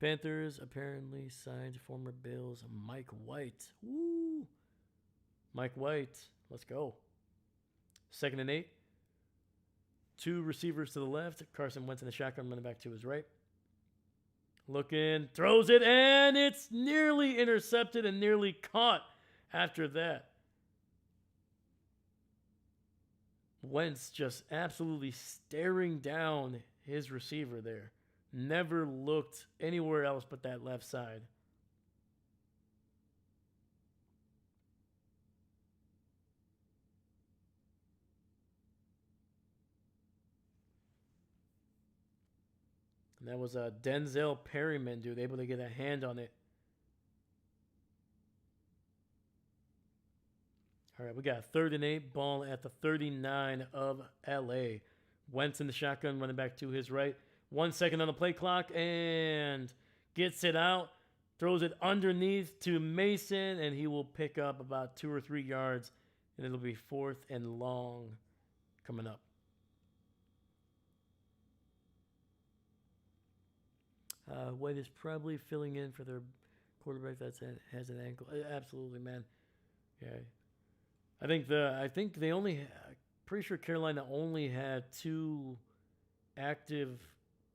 Panthers apparently signed former Bills Mike White. Woo! Mike White, let's go. 2nd and 8. Two receivers to the left. Carson Wentz in the shotgun, running back to his right. Looking, throws it, and it's nearly intercepted and nearly caught after that. Wentz just absolutely staring down his receiver there. Never looked anywhere else but that left side. And that was a Denzel Perryman, dude, able to get a hand on it. All right, we got 3rd and 8, ball at the 39 of LA. Wentz in the shotgun, running back to his right. 1 second on the play clock, and gets it out. Throws it underneath to Mason, and he will pick up about 2 or 3 yards, and it'll be 4th and long coming up. White is probably filling in for their quarterback that has an ankle. Absolutely, man. Yeah, I think they only. Pretty sure Carolina only had 2 active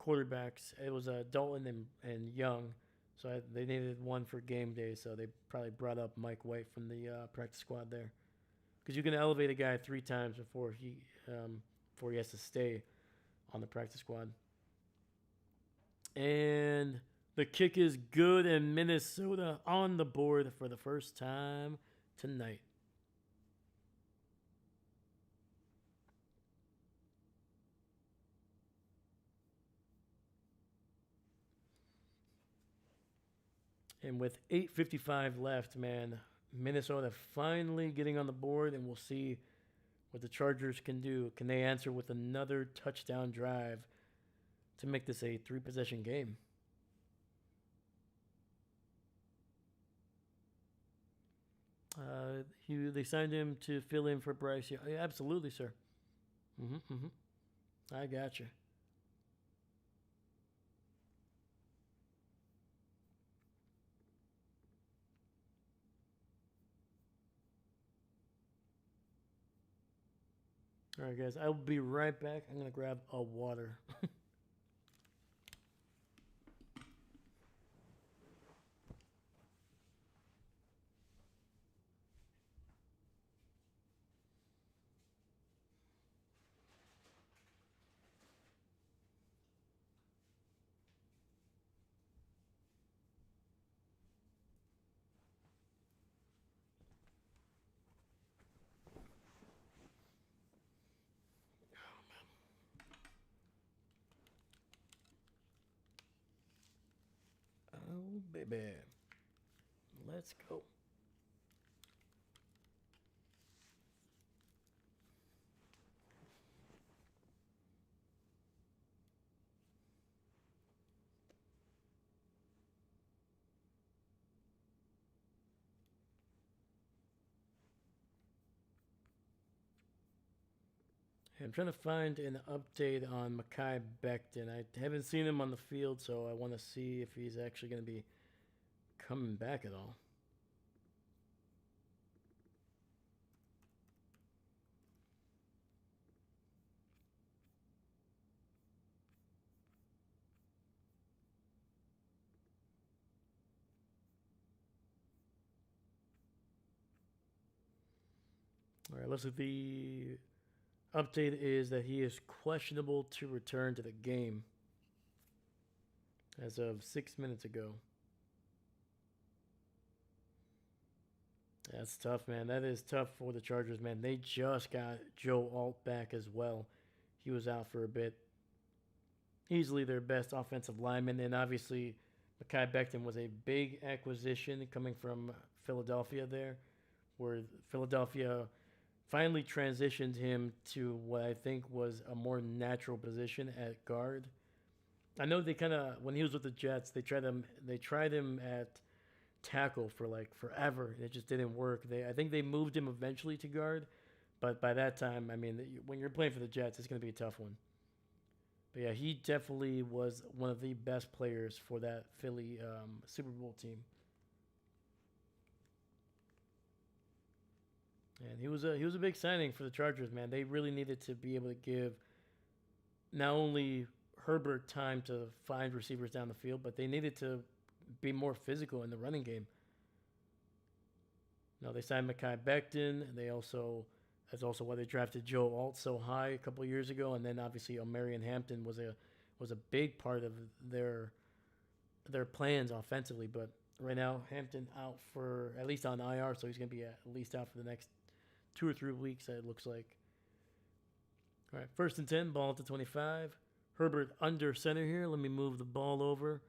quarterbacks. It was Dalton and Young, so they needed one for game day. So they probably brought up Mike White from the practice squad there, because you can elevate a guy 3 times before he has to stay on the practice squad. And the kick is good, and Minnesota on the board for the first time tonight. And with 8:55 left, man, Minnesota finally getting on the board, and we'll see what the Chargers can do. Can they answer with another touchdown drive to make this a 3-possession game? They signed him to fill in for Bryce. Yeah, absolutely, sir. I got you. All right, guys. I'll be right back. I'm gonna grab a water. Oh, baby. Let's go. I'm trying to find an update on Mekhi Becton. I haven't seen him on the field, so I want to see if he's actually going to be coming back at all. All right, looks like the update is that he is questionable to return to the game as of 6 minutes ago. That's tough, man. That is tough for the Chargers, man. They just got Joe Alt back as well. He was out for a bit. Easily their best offensive lineman, and obviously Mekhi Becton was a big acquisition coming from Philadelphia there, where Philadelphia finally transitioned him to what I think was a more natural position at guard. I know they kind of, when he was with the Jets, they tried him at tackle for like forever. It just didn't work. I think they moved him eventually to guard, but by that time, I mean, when you're playing for the Jets, it's going to be a tough one. But yeah, he definitely was one of the best players for that Philly Super Bowl team. And he was a big signing for the Chargers, man. They really needed to be able to give not only Herbert time to find receivers down the field, but they needed to be more physical in the running game. Now they signed Mekhi Becton, and that's also why they drafted Joe Alt so high a couple of years ago, and then obviously Omarion Hampton was a big part of their plans offensively. But right now Hampton out for at least on IR, so he's going to be at least out for the next 2 or 3 weeks. It looks like. All right, 1st and 10, ball at the 25. Herbert under center here. Let me move the ball over.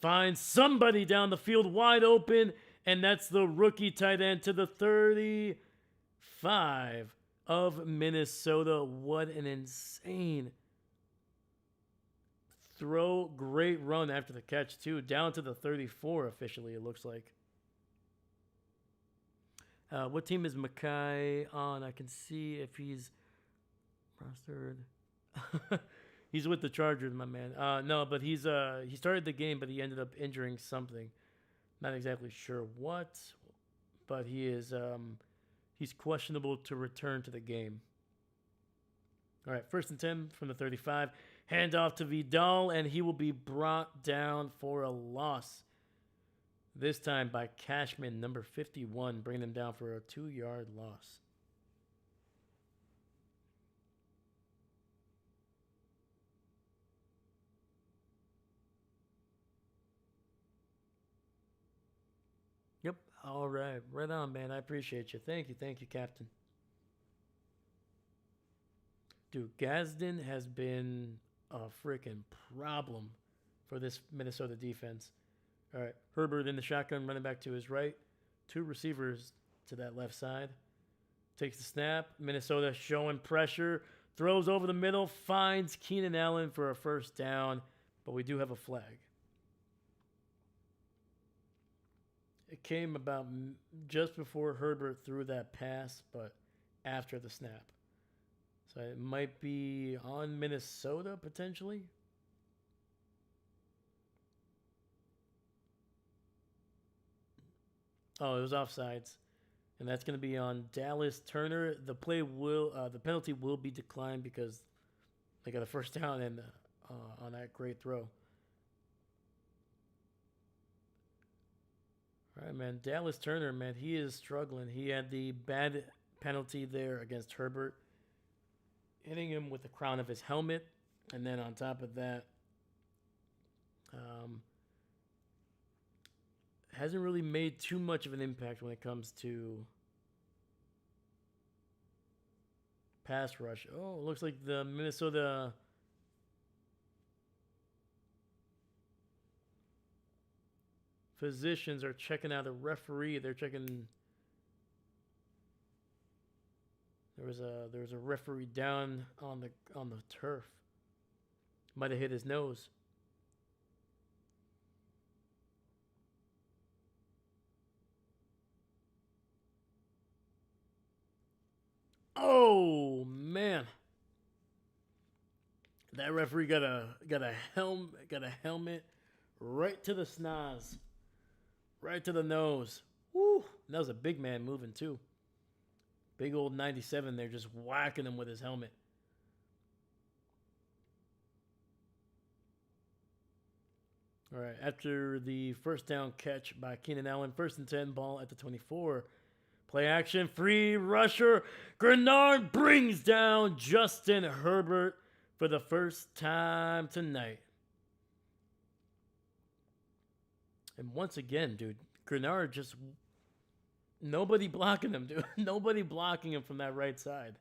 Finds somebody down the field wide open, and that's the rookie tight end to the 35 of Minnesota. What an insane throw. Great run after the catch, too. Down to the 34 officially, it looks like. What team is Mekhi on? I can see if he's rostered. He's with the Chargers, my man. No, but he started the game, but he ended up injuring something. Not exactly sure what, but he's questionable to return to the game. All right, 1st and 10 from the 35. Hand off to Vidal, and he will be brought down for a loss. This time by Cashman, number 51, bringing him down for a 2-yard loss. Yep. All right. Right on, man. I appreciate you. Thank you, Captain. Dude, Gadsden has been a freaking problem for this Minnesota defense. All right. Herbert in the shotgun, running back to his right. 2 receivers to that left side. Takes the snap. Minnesota showing pressure. Throws over the middle. Finds Keenan Allen for a 1st down. But we do have a flag. It came about just before Herbert threw that pass, but after the snap. So it might be on Minnesota, potentially. Oh, it was offsides. And that's going to be on Dallas Turner. The penalty will be declined because they got a 1st down and on that great throw. All right, man. Dallas Turner, man, he is struggling. He had the bad penalty there against Herbert, hitting him with the crown of his helmet. And then on top of that, hasn't really made too much of an impact when it comes to pass rush. Oh, it looks like the Minnesota physicians are checking out a referee. They're checking. There was a referee down on the turf. Might have hit his nose. Oh man, that referee got a helmet right to the snaz, right to the nose. Woo! That was a big man moving too. Big old 97 there, just whacking him with his helmet. All right, after the 1st down catch by Keenan Allen, 1st and 10, ball at the 24. Play action, free rusher. Grenard brings down Justin Herbert for the 1st time tonight. And once again, dude, Grenard just... Nobody blocking him, dude. Nobody blocking him from that right side.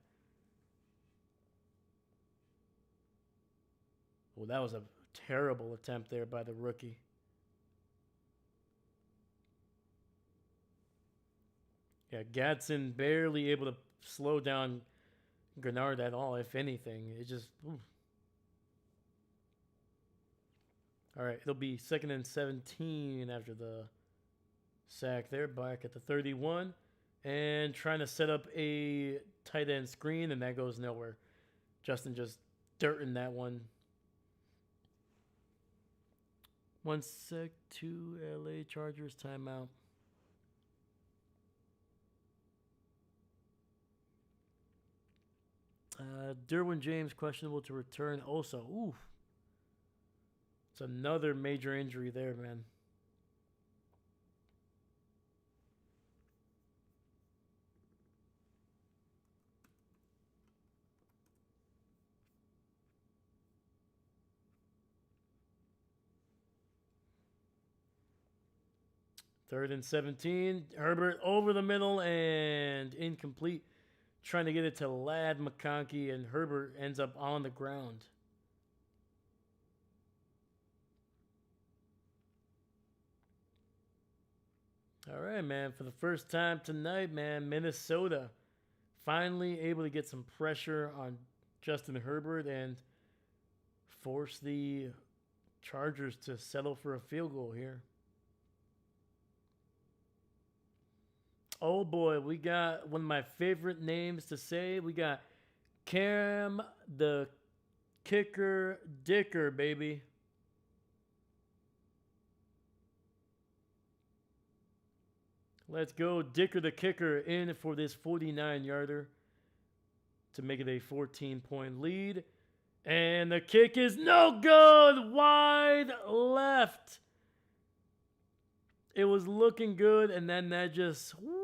Well, that was a terrible attempt there by the rookie. Yeah, Gadsden barely able to slow down Grenard at all, if anything. It just... Oof. All right, it'll be 2nd and 17 after the sack there. Back at the 31. And trying to set up a tight end screen, and that goes nowhere. Justin just dirting that one. 1 sec, 2 LA Chargers timeout. Derwin James questionable to return also. Ooh. It's another major injury there, man. Third and 17. Herbert over the middle and incomplete. Trying to get it to Ladd McConkey, and Herbert ends up on the ground. All right, man. For the first time tonight, man, Minnesota finally able to get some pressure on Justin Herbert and force the Chargers to settle for a field goal here. Oh boy, we got one of my favorite names to say. We got Cam the Kicker Dicker, baby. Let's go. Dicker the Kicker in for this 49-yarder to make it a 14-point lead. And the kick is no good. Wide left. It was looking good, and then that just whoop.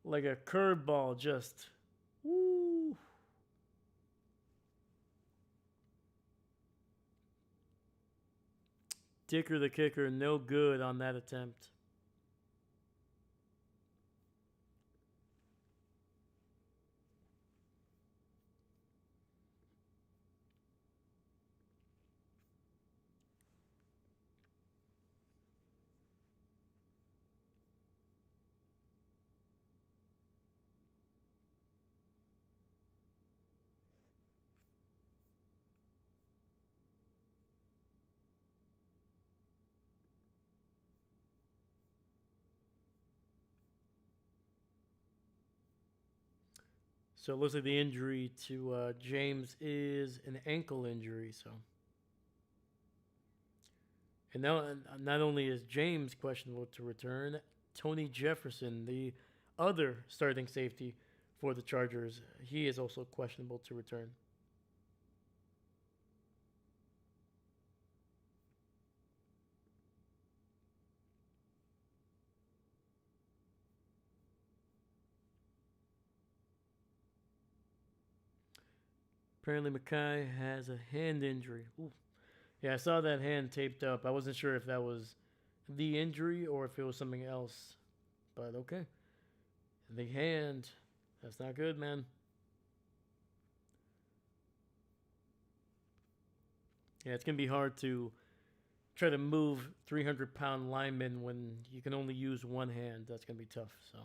Like a curveball, just woo. Dicker the Kicker, no good on that attempt. So it looks like the injury to James is an ankle injury. So, and now not only is James questionable to return, Tony Jefferson, the other starting safety for the Chargers, he is also questionable to return. Apparently, Mackay has a hand injury. Ooh. Yeah, I saw that hand taped up. I wasn't sure if that was the injury or if it was something else. But okay. The hand, that's not good, man. Yeah, it's going to be hard to try to move 300-pound linemen when you can only use one hand. That's going to be tough, so.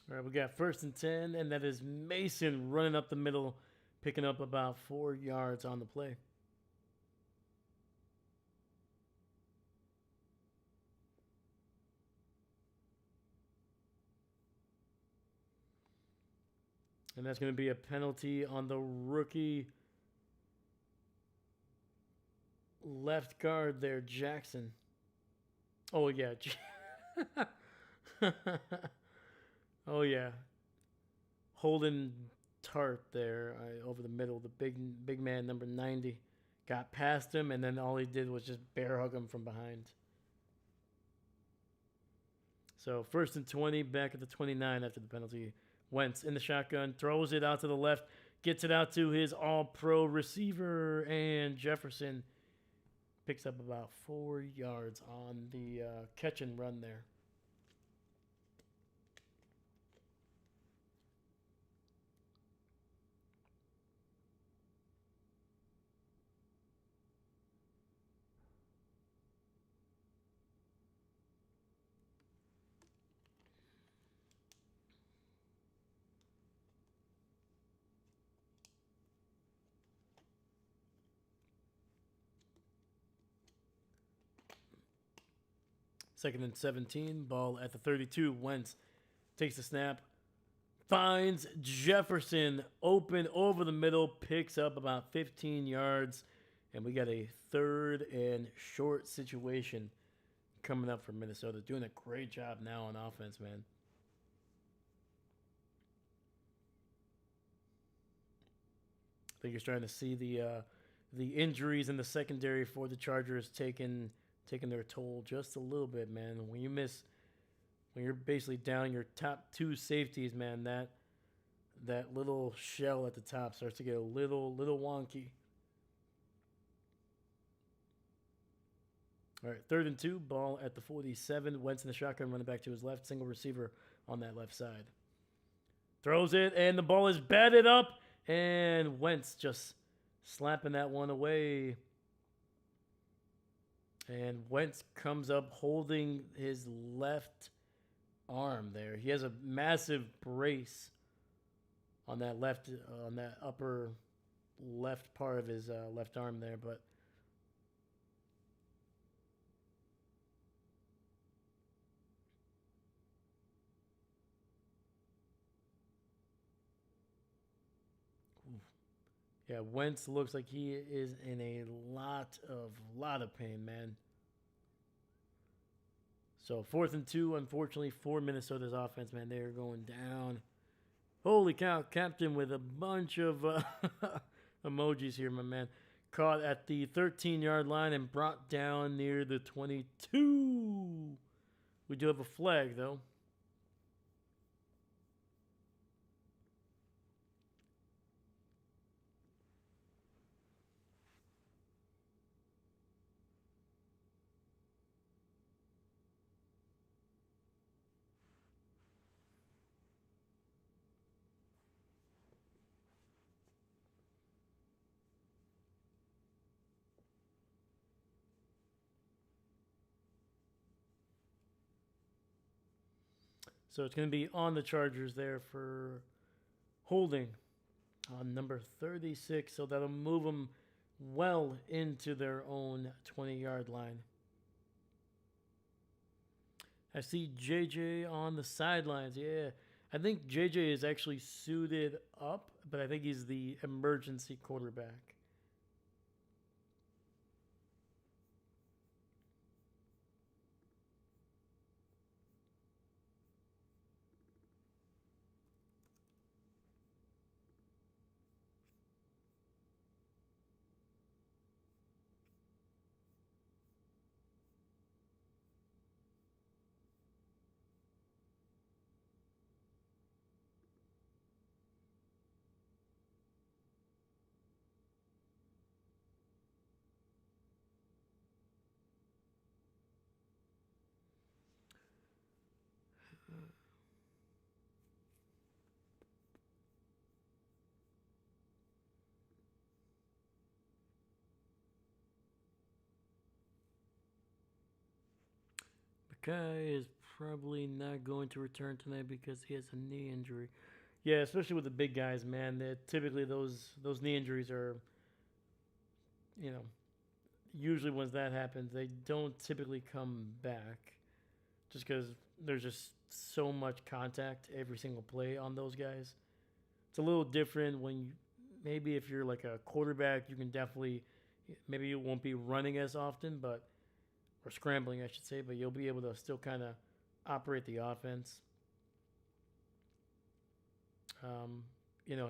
All right, we got 1st and 10, and that is Mason running up the middle, picking up about 4 yards on the play. And that's going to be a penalty on the rookie left guard there, Jackson. Oh, yeah. Oh, yeah. Holden Tart there over the middle. The big man, number 90, got past him, and then all he did was just bear hug him from behind. So 1st and 20, back at the 29 after the penalty. Wentz in the shotgun, throws it out to the left, gets it out to his all-pro receiver, and Jefferson picks up about 4 yards on the catch and run there. Second and 17, ball at the 32. Wentz takes the snap, finds Jefferson open over the middle, picks up about 15 yards, and we got a 3rd and short situation coming up for Minnesota. Doing a great job now on offense, man. I think you're starting to see the injuries in the secondary for the Chargers taking their toll just a little bit, man. When you're basically down your top 2 safeties, man, that little shell at the top starts to get a little wonky. All right, 3rd and 2, ball at the 47. Wentz in the shotgun, running back to his left, single receiver on that left side. Throws it, and the ball is batted up, and Wentz just slapping that one away. And Wentz comes up holding his left arm there. He has a massive brace on that upper left part of his left arm there, but yeah, Wentz looks like he is in a lot of pain, man. So 4th and 2, unfortunately, for Minnesota's offense, man. They are going down. Holy cow, Captain with a bunch of emojis here, my man. Caught at the 13-yard line and brought down near the 22. We do have a flag, though. So it's going to be on the Chargers there for holding on number 36. So that'll move them well into their own 20-yard line. I see JJ on the sidelines. Yeah, I think JJ is actually suited up, but I think he's the emergency quarterback. Mackay is probably not going to return tonight because he has a knee injury. Yeah, especially with the big guys, man. Typically those knee injuries are, you know, usually when that happens, they don't typically come back, just because there's just so much contact every single play on those guys. It's a little different when maybe if you're like a quarterback, you can definitely maybe you won't be running as often, but or scrambling, I should say, but you'll be able to still kind of operate the offense.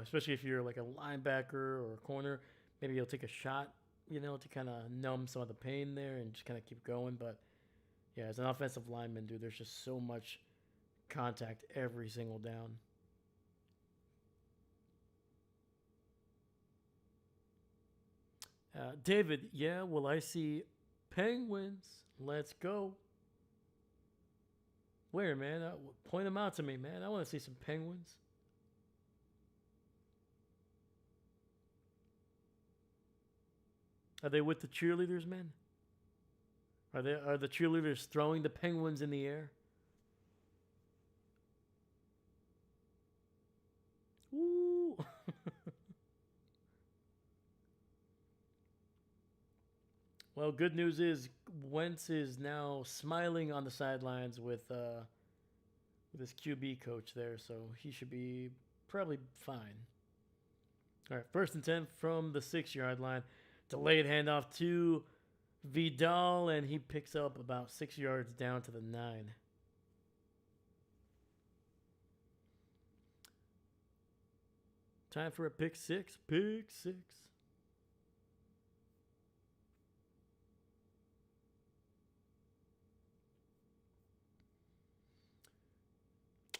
Especially if you're like a linebacker or a corner, maybe you'll take a shot, to kind of numb some of the pain there and just kind of keep going. But Yeah, as an offensive lineman, dude, there's just so much contact every single down. David, yeah, well, I see penguins. Let's go. Where, man? Point them out to me, man. I want to see some penguins. Are they with the cheerleaders, man? Are the cheerleaders throwing the penguins in the air? Woo! Well, good news is Wentz is now smiling on the sidelines with his QB coach there, so he should be probably fine. All right, 1st and 10 from the 6 yard line. Delayed handoff to Vidal, and he picks up about 6 yards down to the 9. Time for a pick six. Pick six.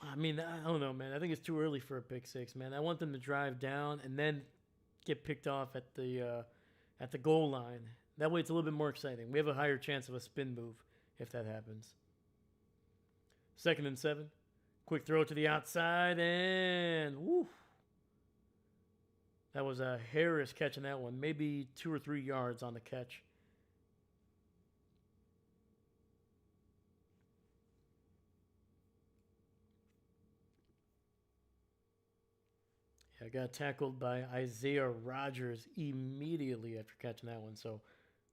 I mean, I don't know, man. I think it's too early for a pick six, man. I want them to drive down and then get picked off at the goal line. That way, it's a little bit more exciting. We have a higher chance of a spin move if that happens. 2nd and 7. Quick throw to the outside, and woo. That was a Harris catching that one. Maybe 2 or 3 yards on the catch. I got tackled by Isaiah Rodgers immediately after catching that one. So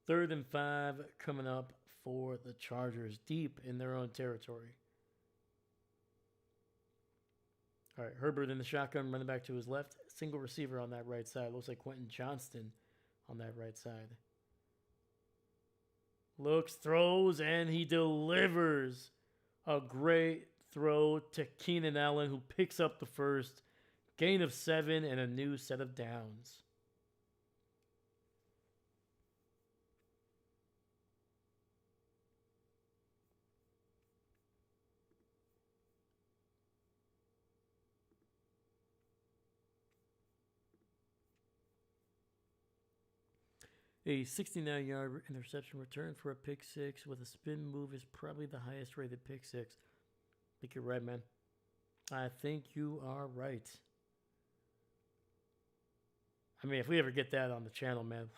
3rd and 5 coming up for the Chargers deep in their own territory. All right, Herbert in the shotgun, running back to his left. Single receiver on that right side. Looks like Quentin Johnston on that right side. Looks, throws, and he delivers a great throw to Keenan Allen, who picks up the first. Gain of 7 and a new set of downs. A 69-yard interception return for a pick six with a spin move is probably the highest rated pick six. I think you're right, man. I think you are right. I mean, if we ever get that on the channel, man.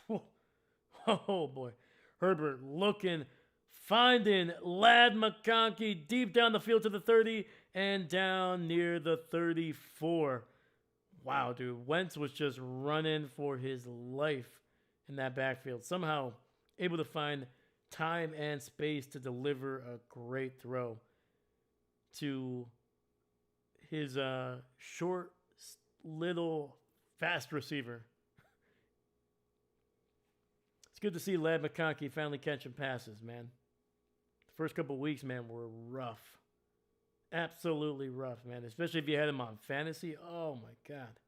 Oh, boy. Herbert looking, finding Ladd McConkey deep down the field to the 30 and down near the 34. Wow, dude. Wentz was just running for his life in that backfield. Somehow able to find time and space to deliver a great throw to his short, little, fast receiver. It's good to see Ladd McConkey finally catching passes, man. The first couple weeks, man, were rough. Absolutely rough, man. Especially if you had him on fantasy. Oh, my God.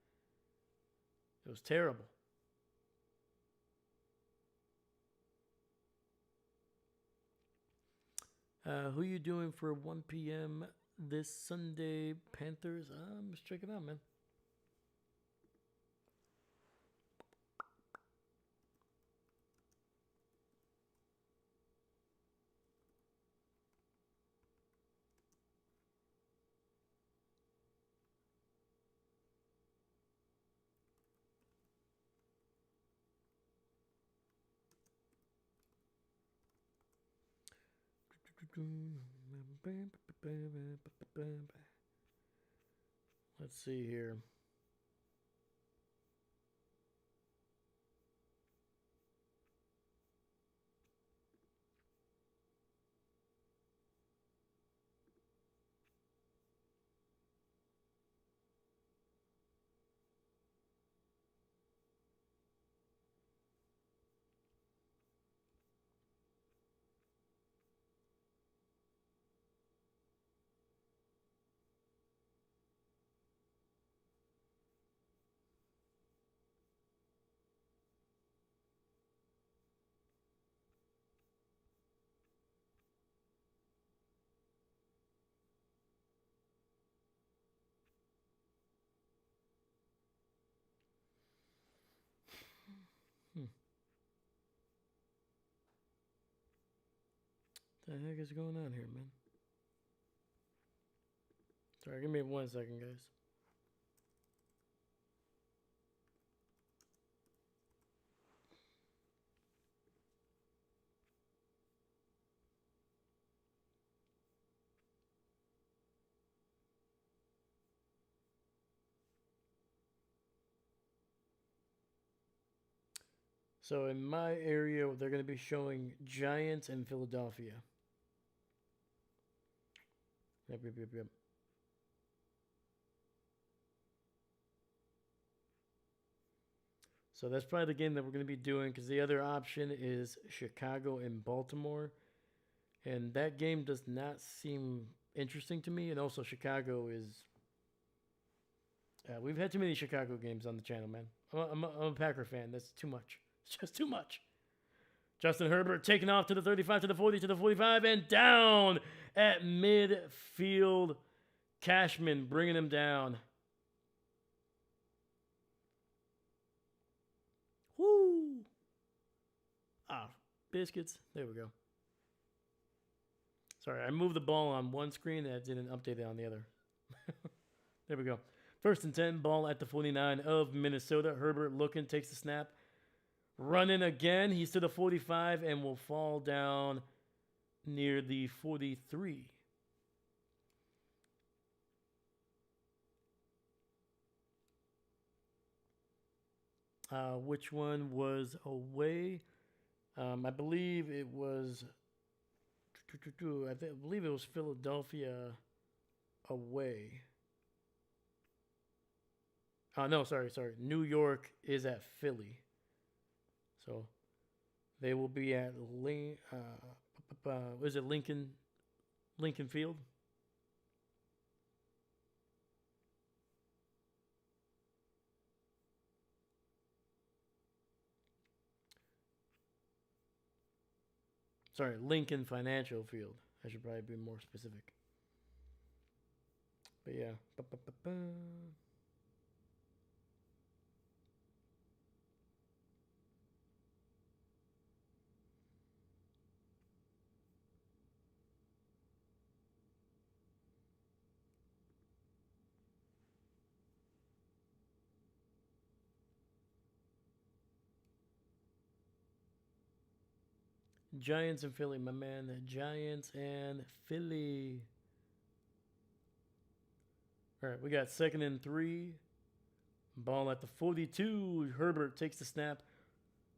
It was terrible. Who you doing for 1 p.m. this Sunday, Panthers? Let's check it out, man. Let's see here. heck is going on here, man? Sorry, give me 1 second, guys. So in my area, they're going to be showing Giants and Philadelphia. Yep. So that's probably the game that we're going to be doing because the other option is Chicago and Baltimore. And that game does not seem interesting to me. And also, Chicago is. We've had too many Chicago games on the channel, man. I'm a Packer fan. That's too much. It's just too much. Justin Herbert taking off to the 35, to the 40, to the 45, and down at midfield. Cashman bringing him down. Woo! Ah, biscuits. There we go. Sorry, I moved the ball on one screen and I didn't update it on the other. There we go. 1st and 10, ball at the 49 of Minnesota. Herbert looking, takes the snap. Running again. He's to the 45 and will fall down near the 43. Which one was away? I believe it was. I believe it was Philadelphia away. No, sorry. New York is at Philly. So they will be at is it Lincoln Field? Sorry, Lincoln Financial Field. I should probably be more specific. But yeah. 'Giants and Philly, my man. The Giants and Philly. All right, we got 2nd and 3. Ball at the 42. Herbert takes the snap.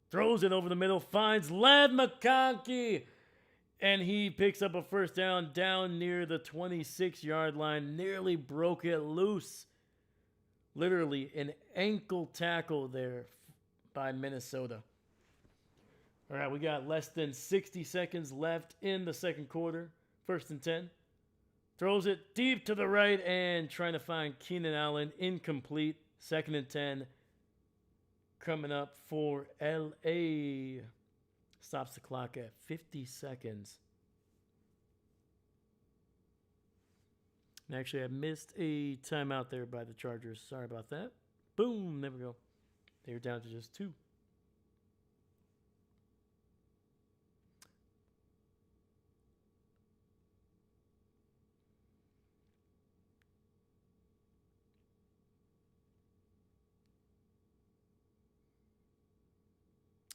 Throws it over the middle. Finds Ladd McConkey. And he picks up a 1st down near the 26-yard line. Nearly broke it loose. Literally an ankle tackle there by Minnesota. All right, we got less than 60 seconds left in the 2nd quarter. 1st and 10. Throws it deep to the right and trying to find Keenan Allen. Incomplete. 2nd and 10. Coming up for LA. Stops the clock at 50 seconds. And actually, I missed a timeout there by the Chargers. Sorry about that. Boom. There we go. They were down to just 2.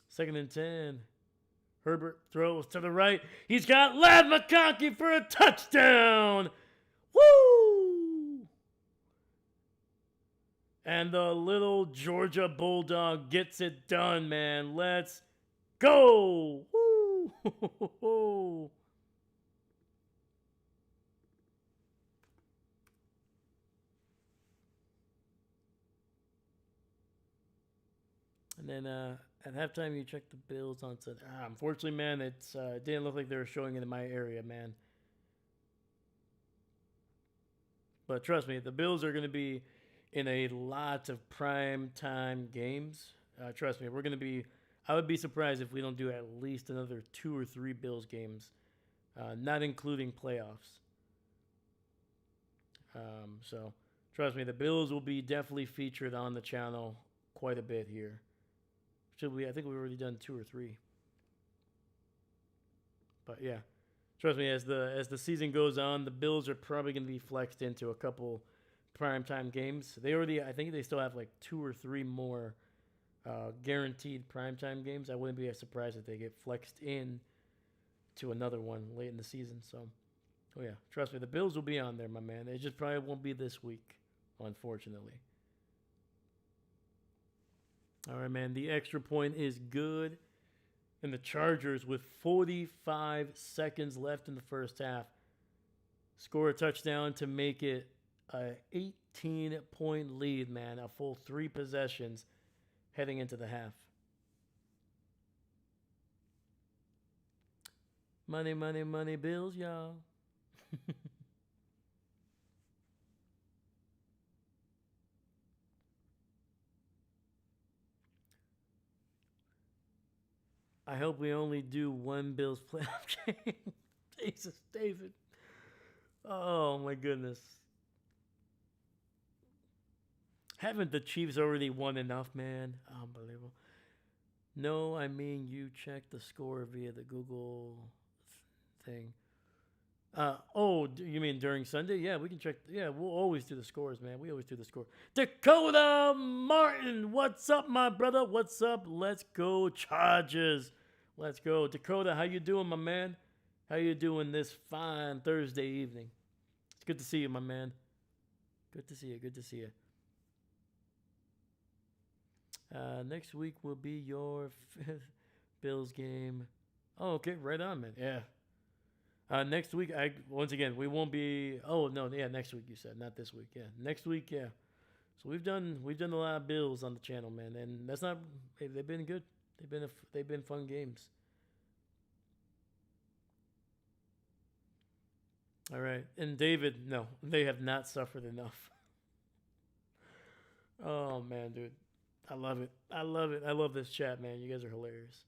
Second and 10. Herbert throws to the right. He's got Ladd McConkey for a touchdown. Woo! And the little Georgia Bulldog gets it done, man. Let's go. Woo! And then at halftime, you check the Bills on set. Unfortunately, man, it didn't look like they were showing it in my area, man. But trust me, the Bills are going to be in a lot of prime time games. Trust me, we're going to be. I would be surprised if we don't do at least another 2 or 3 Bills games, not including playoffs. So trust me, the Bills will be definitely featured on the channel quite a bit here. Should we? I think we've already done 2 or 3. But yeah, Trust me, as the season goes on, the Bills are probably going to be flexed into a couple primetime games. I think they still have like 2 or 3 more guaranteed primetime games. I wouldn't be surprised if they get flexed in to another one late in the season. So, oh yeah, trust me, the Bills will be on there, my man. It just probably won't be this week, unfortunately. All right, man. The extra point is good. And the Chargers, with 45 seconds left in the first half, score a touchdown to make it a 18-point lead, man. A full 3 possessions heading into the half. Money, money, money, Bills, y'all. I hope we only do one Bills playoff game. Jesus, David. Oh, my goodness. Haven't the Chiefs already won enough, man? Unbelievable. No, I mean you check the score via the Google thing. You mean during Sunday? Yeah, we can check. Yeah, we'll always do the scores, man. We always do the score. Dakota Martin, what's up, my brother? What's up? Let's go, Chargers. Let's go, Dakota. How you doing, my man? How you doing this fine Thursday evening? It's good to see you, my man. Good to see you. Good to see you. Next week will be your Bills game. Oh, okay, right on, man. Yeah. Next week, once again, we won't be. Oh no, yeah, next week you said, not this week. Yeah, next week, yeah. So we've done a lot of Bills on the channel, man, and that's not. They've been good. They've been fun games. All right, and David, no, they have not suffered enough. Oh man, dude, I love it. I love it. I love this chat, man. You guys are hilarious.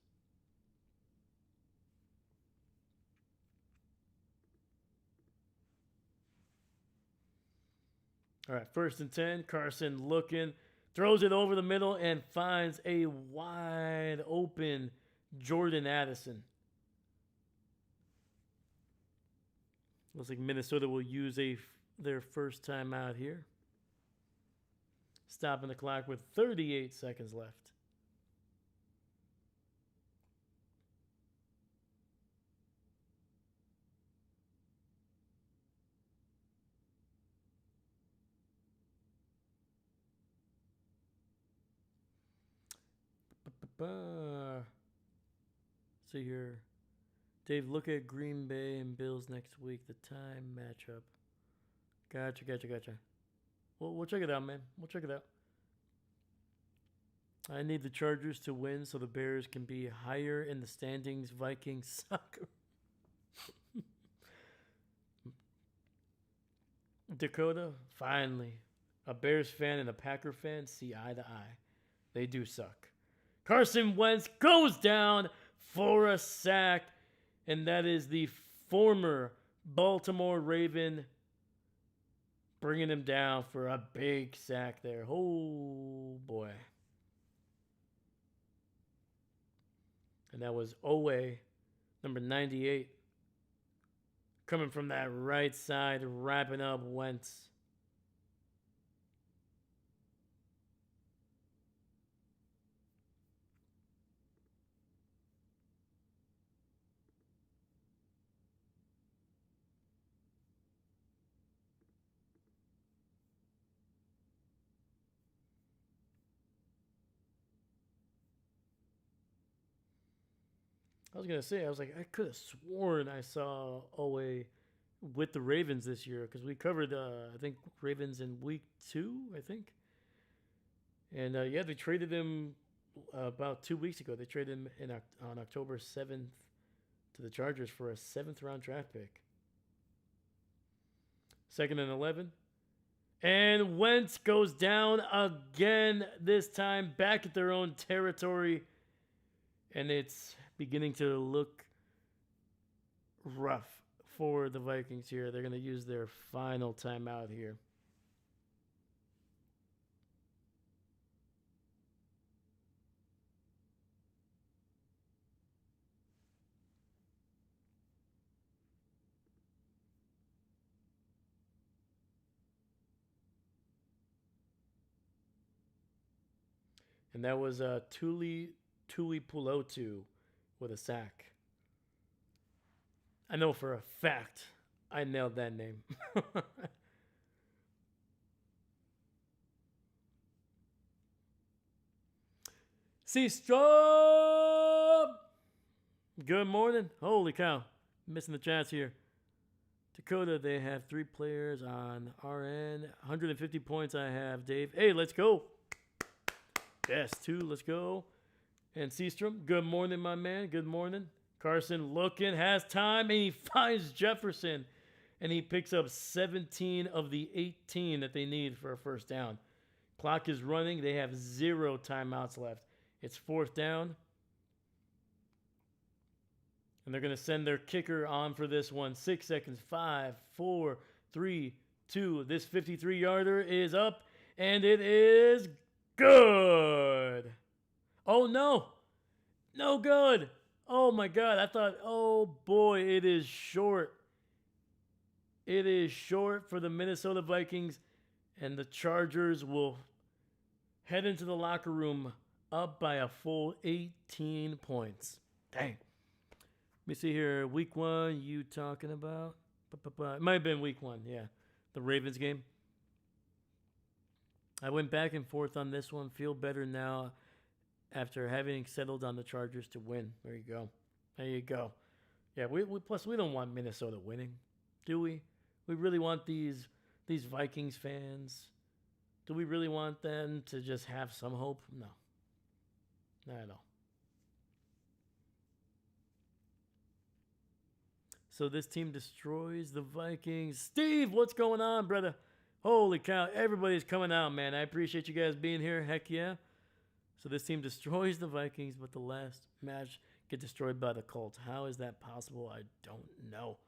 All right, 1st and 10. Carson looking, throws it over the middle and finds a wide open Jordan Addison. Looks like Minnesota will use their first time out here. Stopping the clock with 38 seconds left. See here. Dave, look at Green Bay and Bills next week. The time matchup. Gotcha. We'll check it out, man. We'll check it out. I need the Chargers to win so the Bears can be higher in the standings. Vikings soccer. Dakota, finally. A Bears fan and a Packer fan see eye to eye. They do suck. Carson Wentz goes down for a sack, and that is the former Baltimore Raven bringing him down for a big sack there. Oh, boy. And that was Owe, number 98, coming from that right side, wrapping up Wentz. I was going to say, I could have sworn I saw Owe with the Ravens this year because we covered, I think, Ravens in week 2, I think. And yeah, they traded him about 2 weeks ago. They traded him on October 7th to the Chargers for a 7th round draft pick. 2nd and 11. And Wentz goes down again, this time back at their own territory. And it's beginning to look rough for the Vikings here. They're going to use their final timeout here. And that was Tuli Pulotu with a sack. I know for a fact I nailed that name. C-Strobe! Good morning. Holy cow. Missing the chats here. Dakota, they have 3 players on RN. 150 points I have, Dave. Hey, let's go. Yes, 2, let's go. And Seastrom, good morning, my man. Good morning. Carson looking, has time, and he finds Jefferson. And he picks up 17 of the 18 that they need for a first down. Clock is running. They have 0 timeouts left. It's 4th down. And they're going to send their kicker on for this one. 6 seconds. 5, 4, 3, 2. This 53-yarder is up, and it is good. Oh, no. No good. Oh, my God. I thought, oh, boy, it is short. It is short for the Minnesota Vikings, and the Chargers will head into the locker room up by a full 18 points. Dang. Let me see here. Week 1, you talking about? It might have been week 1, yeah. The Ravens game. I went back and forth on this one. Feel better now after having settled on the Chargers to win. There you go. There you go. Yeah, plus we don't want Minnesota winning, do we? We really want these Vikings fans. Do we really want them to just have some hope? No. Not at all. So this team destroys the Vikings. Steve, what's going on, brother? Holy cow. Everybody's coming out, man. I appreciate you guys being here. Heck yeah. So this team destroys the Vikings, but the last match get destroyed by the Colts. How is that possible? I don't know.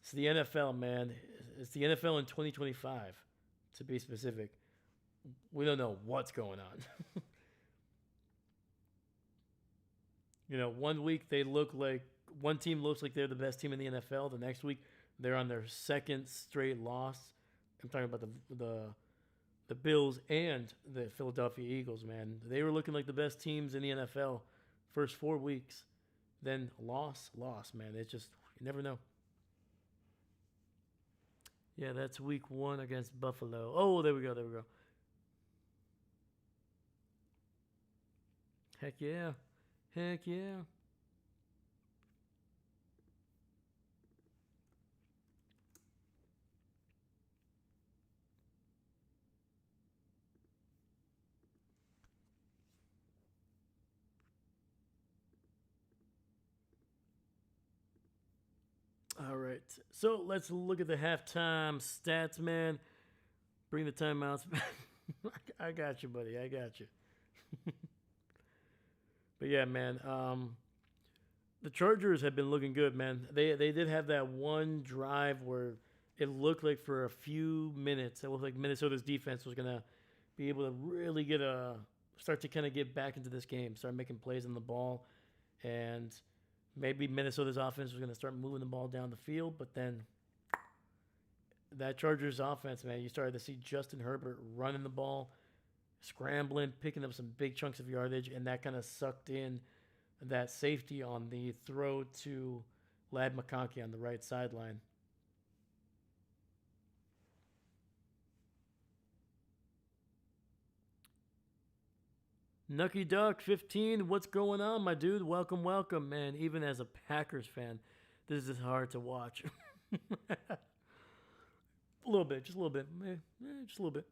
It's the NFL, man. It's the NFL in 2025, to be specific. We don't know what's going on. You know, one week they look like one team looks like they're the best team in the NFL. The next week they're on their 2nd straight loss. I'm talking about the Bills and the Philadelphia Eagles, man. They were looking like the best teams in the NFL first 4 weeks. Then loss, man. It's just, you never know. Yeah, that's week 1 against Buffalo. Oh, there we go. Heck yeah. Heck yeah. All right. So let's look at the halftime stats, man. Bring the timeouts back. I got you, buddy. I got you. But yeah, man. The Chargers have been looking good, man. They did have that one drive where it looked like for a few minutes, it looked like Minnesota's defense was gonna be able to really start to kind of get back into this game, start making plays on the ball, and maybe Minnesota's offense was gonna start moving the ball down the field. But then that Chargers offense, man, you started to see Justin Herbert running the ball, scrambling, picking up some big chunks of yardage, and that kind of sucked in that safety on the throw to Ladd McConkey on the right sideline. Nucky Duck 15, what's going on, my dude? Welcome, man. Even as a Packers fan, this is hard to watch. A little bit, just a little bit. Just a little bit.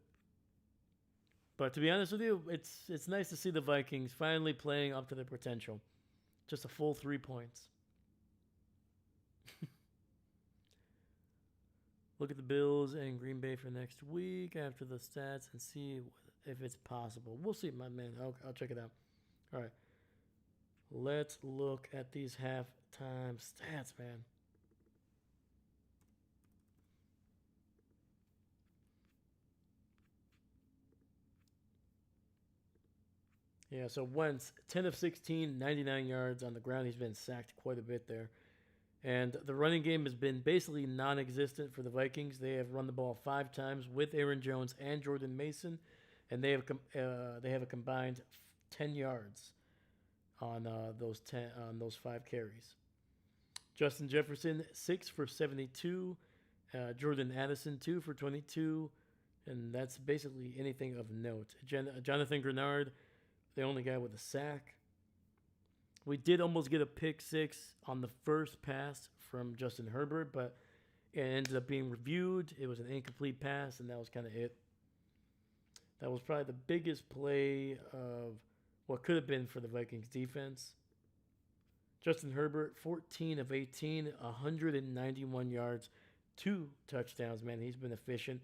But to be honest with you, it's nice to see the Vikings finally playing up to their potential. Just a full 3 points. Look at the Bills and Green Bay for next week after the stats and see if it's possible. We'll see, my man. I'll check it out. All right. Let's look at these halftime stats, man. Yeah, so Wentz, 10 of 16, 99 yards on the ground. He's been sacked quite a bit there. And the running game has been basically non-existent for the Vikings. They have run the ball 5 times with Aaron Jones and Jordan Mason. and they have a combined 10 yards on those 5 carries. Justin Jefferson 6 for 72. Jordan Addison 2 for 22, and that's basically anything of note. Jonathan Grenard, the only guy with a sack. We did almost get a pick six on the first pass from Justin Herbert, but it ended up being reviewed. It was an incomplete pass, and that was kind of it. That was probably the biggest play of what could have been for the Vikings defense. Justin Herbert, 14 of 18, 191 yards, 2 touchdowns, man. He's been efficient.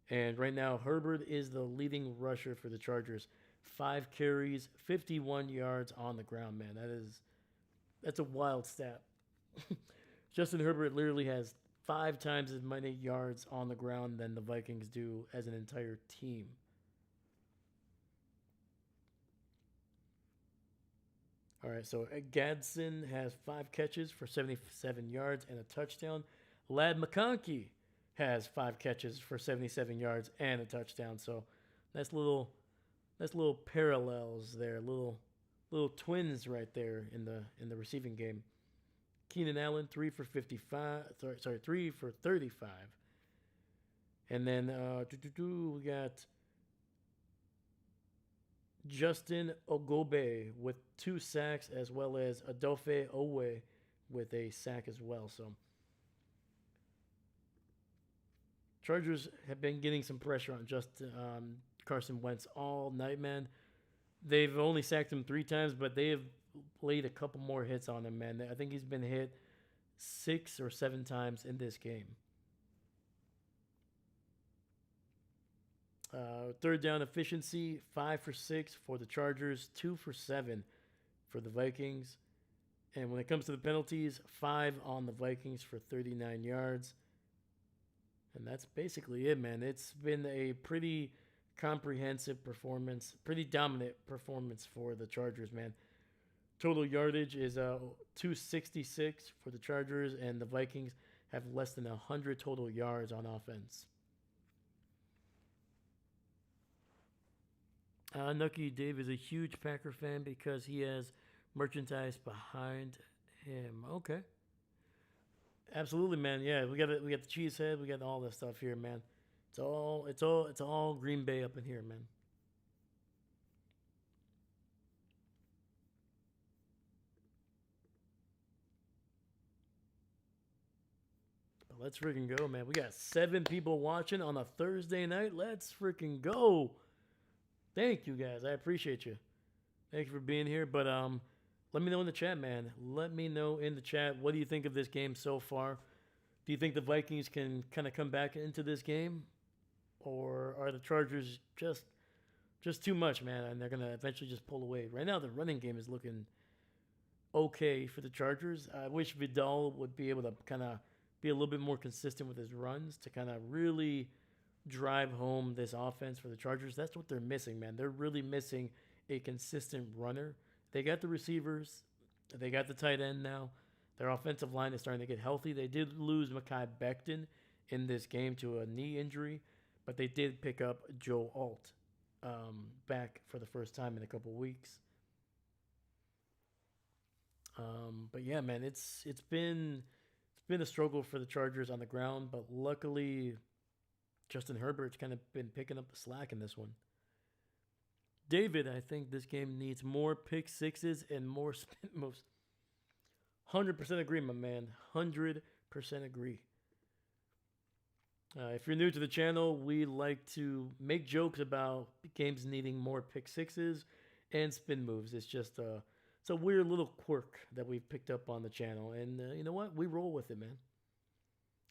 And right now, Herbert is the leading rusher for the Chargers. 5 carries, 51 yards on the ground, man. That's a wild stat. Justin Herbert literally has 5 times as many yards on the ground than the Vikings do as an entire team. All right, so Gadsden has 5 catches for 77 yards and a touchdown. Lad McConkey has 5 catches for 77 yards and a touchdown. So that's little parallels there, little twins right there in the receiving game. Keenan Allen 3 for 55, 3 for 35, and then we got Justin Ogobe with 2 sacks, as well as Adofe Owe with a sack as well. So Chargers have been getting some pressure on Carson Wentz all night, man. They've only sacked him 3 times, but they have laid a couple more hits on him, man. I think he's been hit 6 or 7 times in this game. Third down efficiency, 5 for 6 for the Chargers, 2 for 7 for the Vikings. And when it comes to the penalties, 5 on the Vikings for 39 yards. And that's basically it, man. It's been a pretty comprehensive performance, pretty dominant performance for the Chargers, man. Total yardage is 266 for the Chargers, and the Vikings have less than 100 total yards on offense. Nucky Dave is a huge Packer fan because he has merchandise behind him. Okay. Absolutely, man. Yeah, we got the cheese head. We got all this stuff here, man. It's all Green Bay up in here, man. But let's freaking go, man. We got 7 people watching on a Thursday night. Let's freaking go. Thank you, guys. I appreciate you. Thank you for being here. But let me know in the chat, man. Let me know in the chat. What do you think of this game so far? Do you think the Vikings can kind of come back into this game? Or are the Chargers just too much, man, and they're going to eventually just pull away? Right now, the running game is looking okay for the Chargers. I wish Vidal would be able to kind of be a little bit more consistent with his runs to kind of really drive home this offense for the Chargers. That's what they're missing, man. They're really missing a consistent runner. They got the receivers. They got the tight end now. Their offensive line is starting to get healthy. They did lose Mekhi Becton in this game to a knee injury, but they did pick up Joe Alt back for the first time in a couple weeks. But yeah, man, it's been a struggle for the Chargers on the ground, but luckily Justin Herbert's kind of been picking up the slack in this one. David, I think this game needs more pick sixes and more spin moves. 100% agree, my man. 100% agree. If you're new to the channel, we like to make jokes about games needing more pick sixes and spin moves. It's just it's a weird little quirk that we've picked up on the channel, and you know what? We roll with it, man.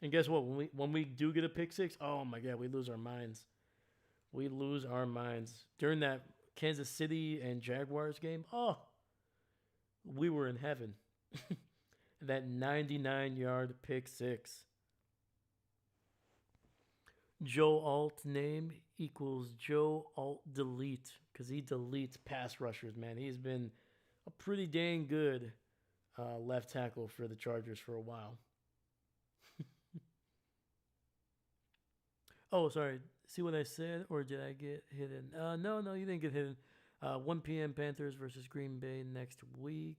And guess what? When we do get a pick six, oh my God, we lose our minds. We lose our minds. During that Kansas City and Jaguars game, oh, we were in heaven. That 99-yard pick six. Joe Alt name equals Joe Alt delete, because he deletes pass rushers, man. He's been a pretty dang good left tackle for the Chargers for a while. Oh, sorry. see what I said, or did I get hidden? No, no, you didn't get hidden. 1 p.m. Panthers versus Green Bay next week.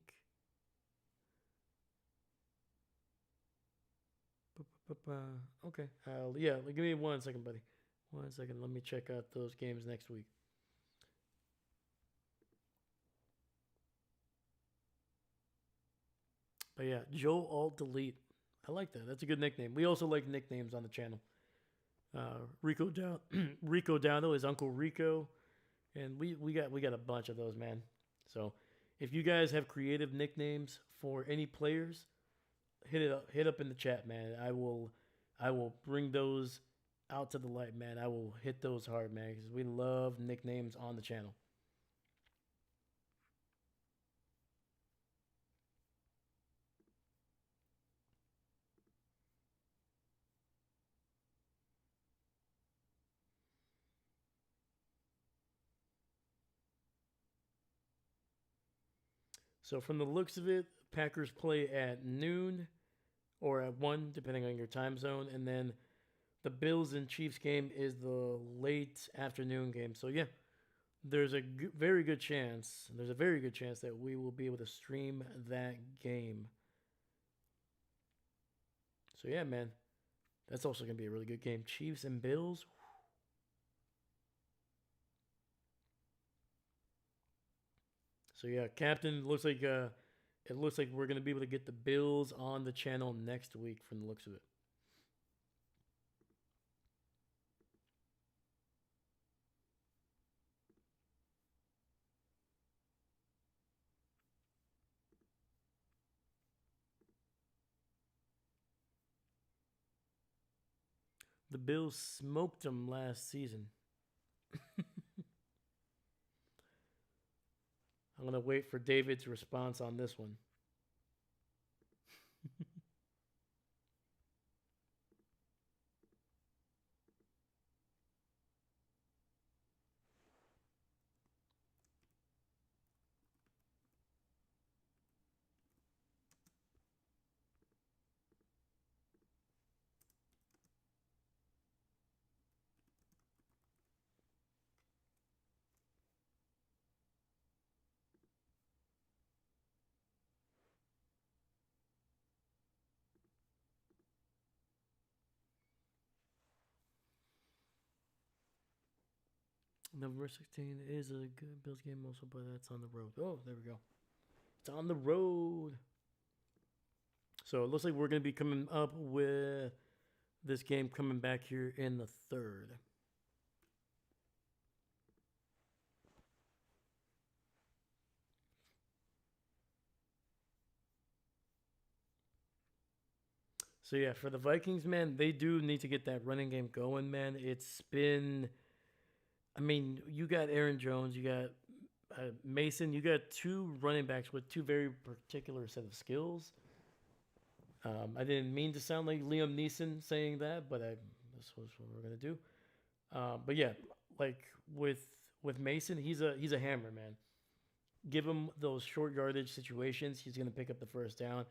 Okay. Yeah, give me 1 second, buddy. 1 second. Let me check out those games next week. But yeah, Joe Alt Delete. I like that. That's a good nickname. We also like nicknames on the channel. Rico Down Rico Dowdo is Uncle Rico, and we got a bunch of those, man. So if you guys have creative nicknames for any players, hit up in the chat, man. I will bring those out to the light, man. I will hit those hard, man, because we love nicknames on the channel. So from the looks of it, Packers play at noon or at 1, depending on your time zone, and then the Bills and Chiefs game is the late afternoon game. So yeah, there's a very good chance. There's a very good chance that we will be able to stream that game. So yeah, man, that's also gonna be a really good game. Chiefs and Bills. So yeah, Captain, it looks like we're gonna be able to get the Bills on the channel next week from the looks of it. The Bills smoked them last season. I'm gonna wait for David's response on this one. November 16 is a good Bills game also, but that's on the road. Oh, there we go. It's on the road. So it looks like we're going to be coming up with this game coming back here in the third. So yeah, for the Vikings, man, they do need to get that running game going, man. It's been, I mean, you got Aaron Jones, you got Mason, you got two running backs with two very particular set of skills. I didn't mean to sound like Liam Neeson saying that, but this was what we're gonna do. But yeah, like with Mason, he's a hammer, man. Give him those short yardage situations, he's gonna pick up the first down.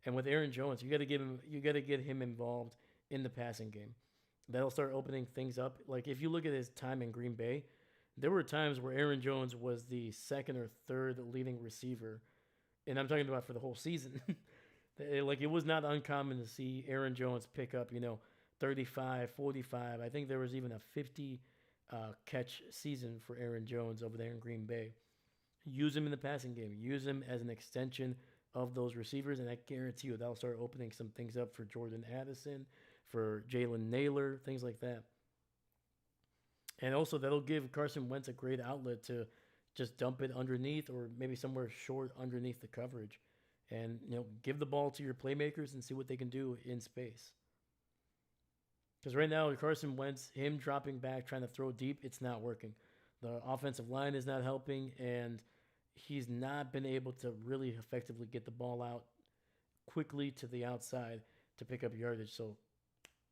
And with Aaron Jones, you got to get him involved in the passing game. That'll start opening things up. Like if you look at his time in Green Bay, there were times where Aaron Jones was the second or third leading receiver, and I'm talking about for the whole season. Like it was not uncommon to see Aaron Jones pick up, 35, 45. I think there was even a 50 catch season for Aaron Jones over there in Green Bay. Use him in the passing game. Use him as an extension of those receivers, and I guarantee you that'll start opening some things up for Jordan Addison, for Jalen Naylor, things like that. And also that'll give Carson Wentz a great outlet to just dump it underneath or maybe somewhere short underneath the coverage. And give the ball to your playmakers and see what they can do in space. Because right now, Carson Wentz, him dropping back, trying to throw deep, it's not working. The offensive line is not helping, and he's not been able to really effectively get the ball out quickly to the outside to pick up yardage. So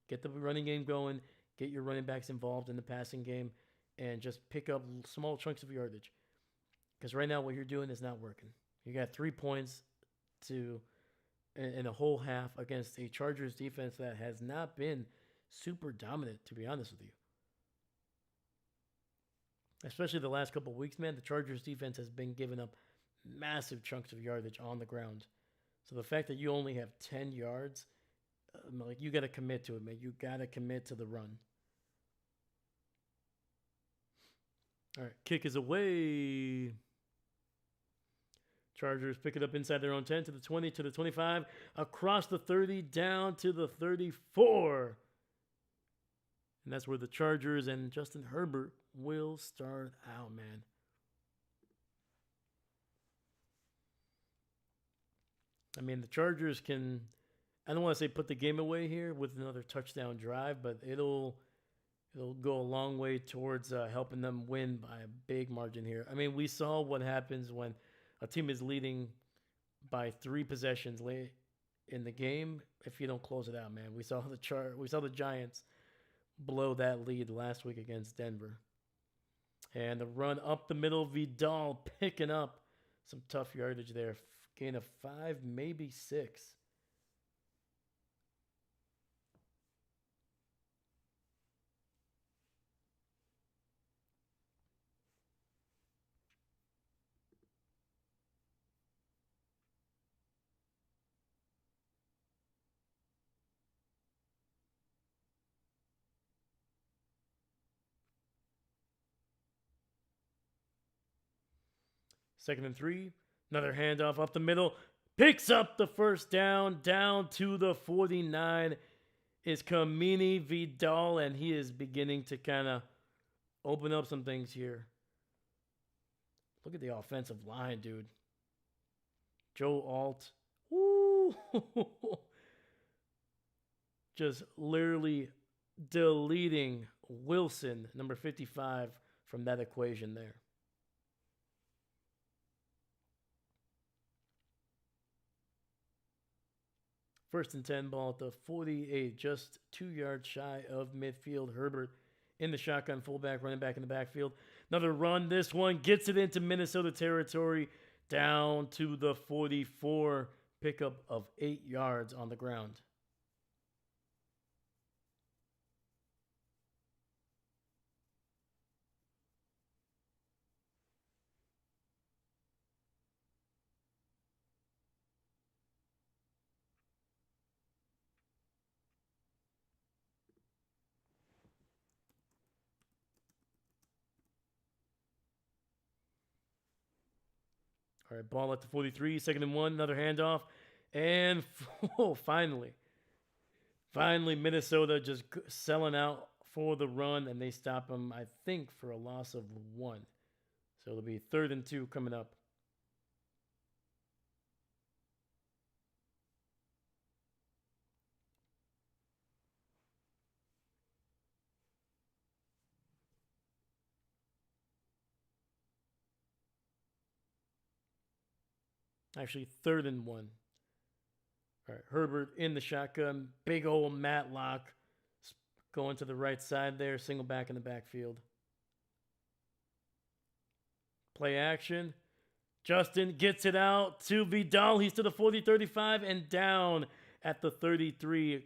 get the running game going, get your running backs involved in the passing game, and just pick up small chunks of yardage. Because right now, what you're doing is not working. You got 3 points in a whole half against a Chargers defense that has not been super dominant, to be honest with you. Especially the last couple of weeks, man, the Chargers defense has been giving up massive chunks of yardage on the ground. So the fact that you only have 10 yards, like you got to commit to it, man. You got to commit to the run. All right, kick is away. Chargers pick it up inside their own 10 to the 20 to the 25, across the 30, down to the 34. And that's where the Chargers and Justin Herbert will start out, man. I mean, the Chargers can, I don't want to say put the game away here with another touchdown drive, but it'll go a long way towards helping them win by a big margin here. I mean, we saw what happens when a team is leading by 3 possessions late in the game if you don't close it out, man. We saw the Giants blow that lead last week against Denver. And the run up the middle, Vidal picking up some tough yardage there. Gain of 5, maybe 6. Second and 3. Another handoff up the middle. Picks up the first down. Down to the 49 is Kamini Vidal, and he is beginning to kind of open up some things here. Look at the offensive line, dude. Joe Alt. Woo! Just literally deleting Wilson, number 55, from that equation there. First and 10, ball at the 48, just 2 yards shy of midfield. Herbert in the shotgun, fullback, running back in the backfield. Another run. This one gets it into Minnesota territory, down to the 44. Pickup of 8 yards on the ground. All right, ball at the 43, second and 1, another handoff. And finally, Minnesota just selling out for the run, and they stop them, I think, for a loss of 1. So it'll be 3rd and 2 coming up. Actually, 3rd and 1. All right, Herbert in the shotgun. Big old Matlock going to the right side there. Single back in the backfield. Play action. Justin gets it out to Vidal. He's to the 40-35 and down at the 33.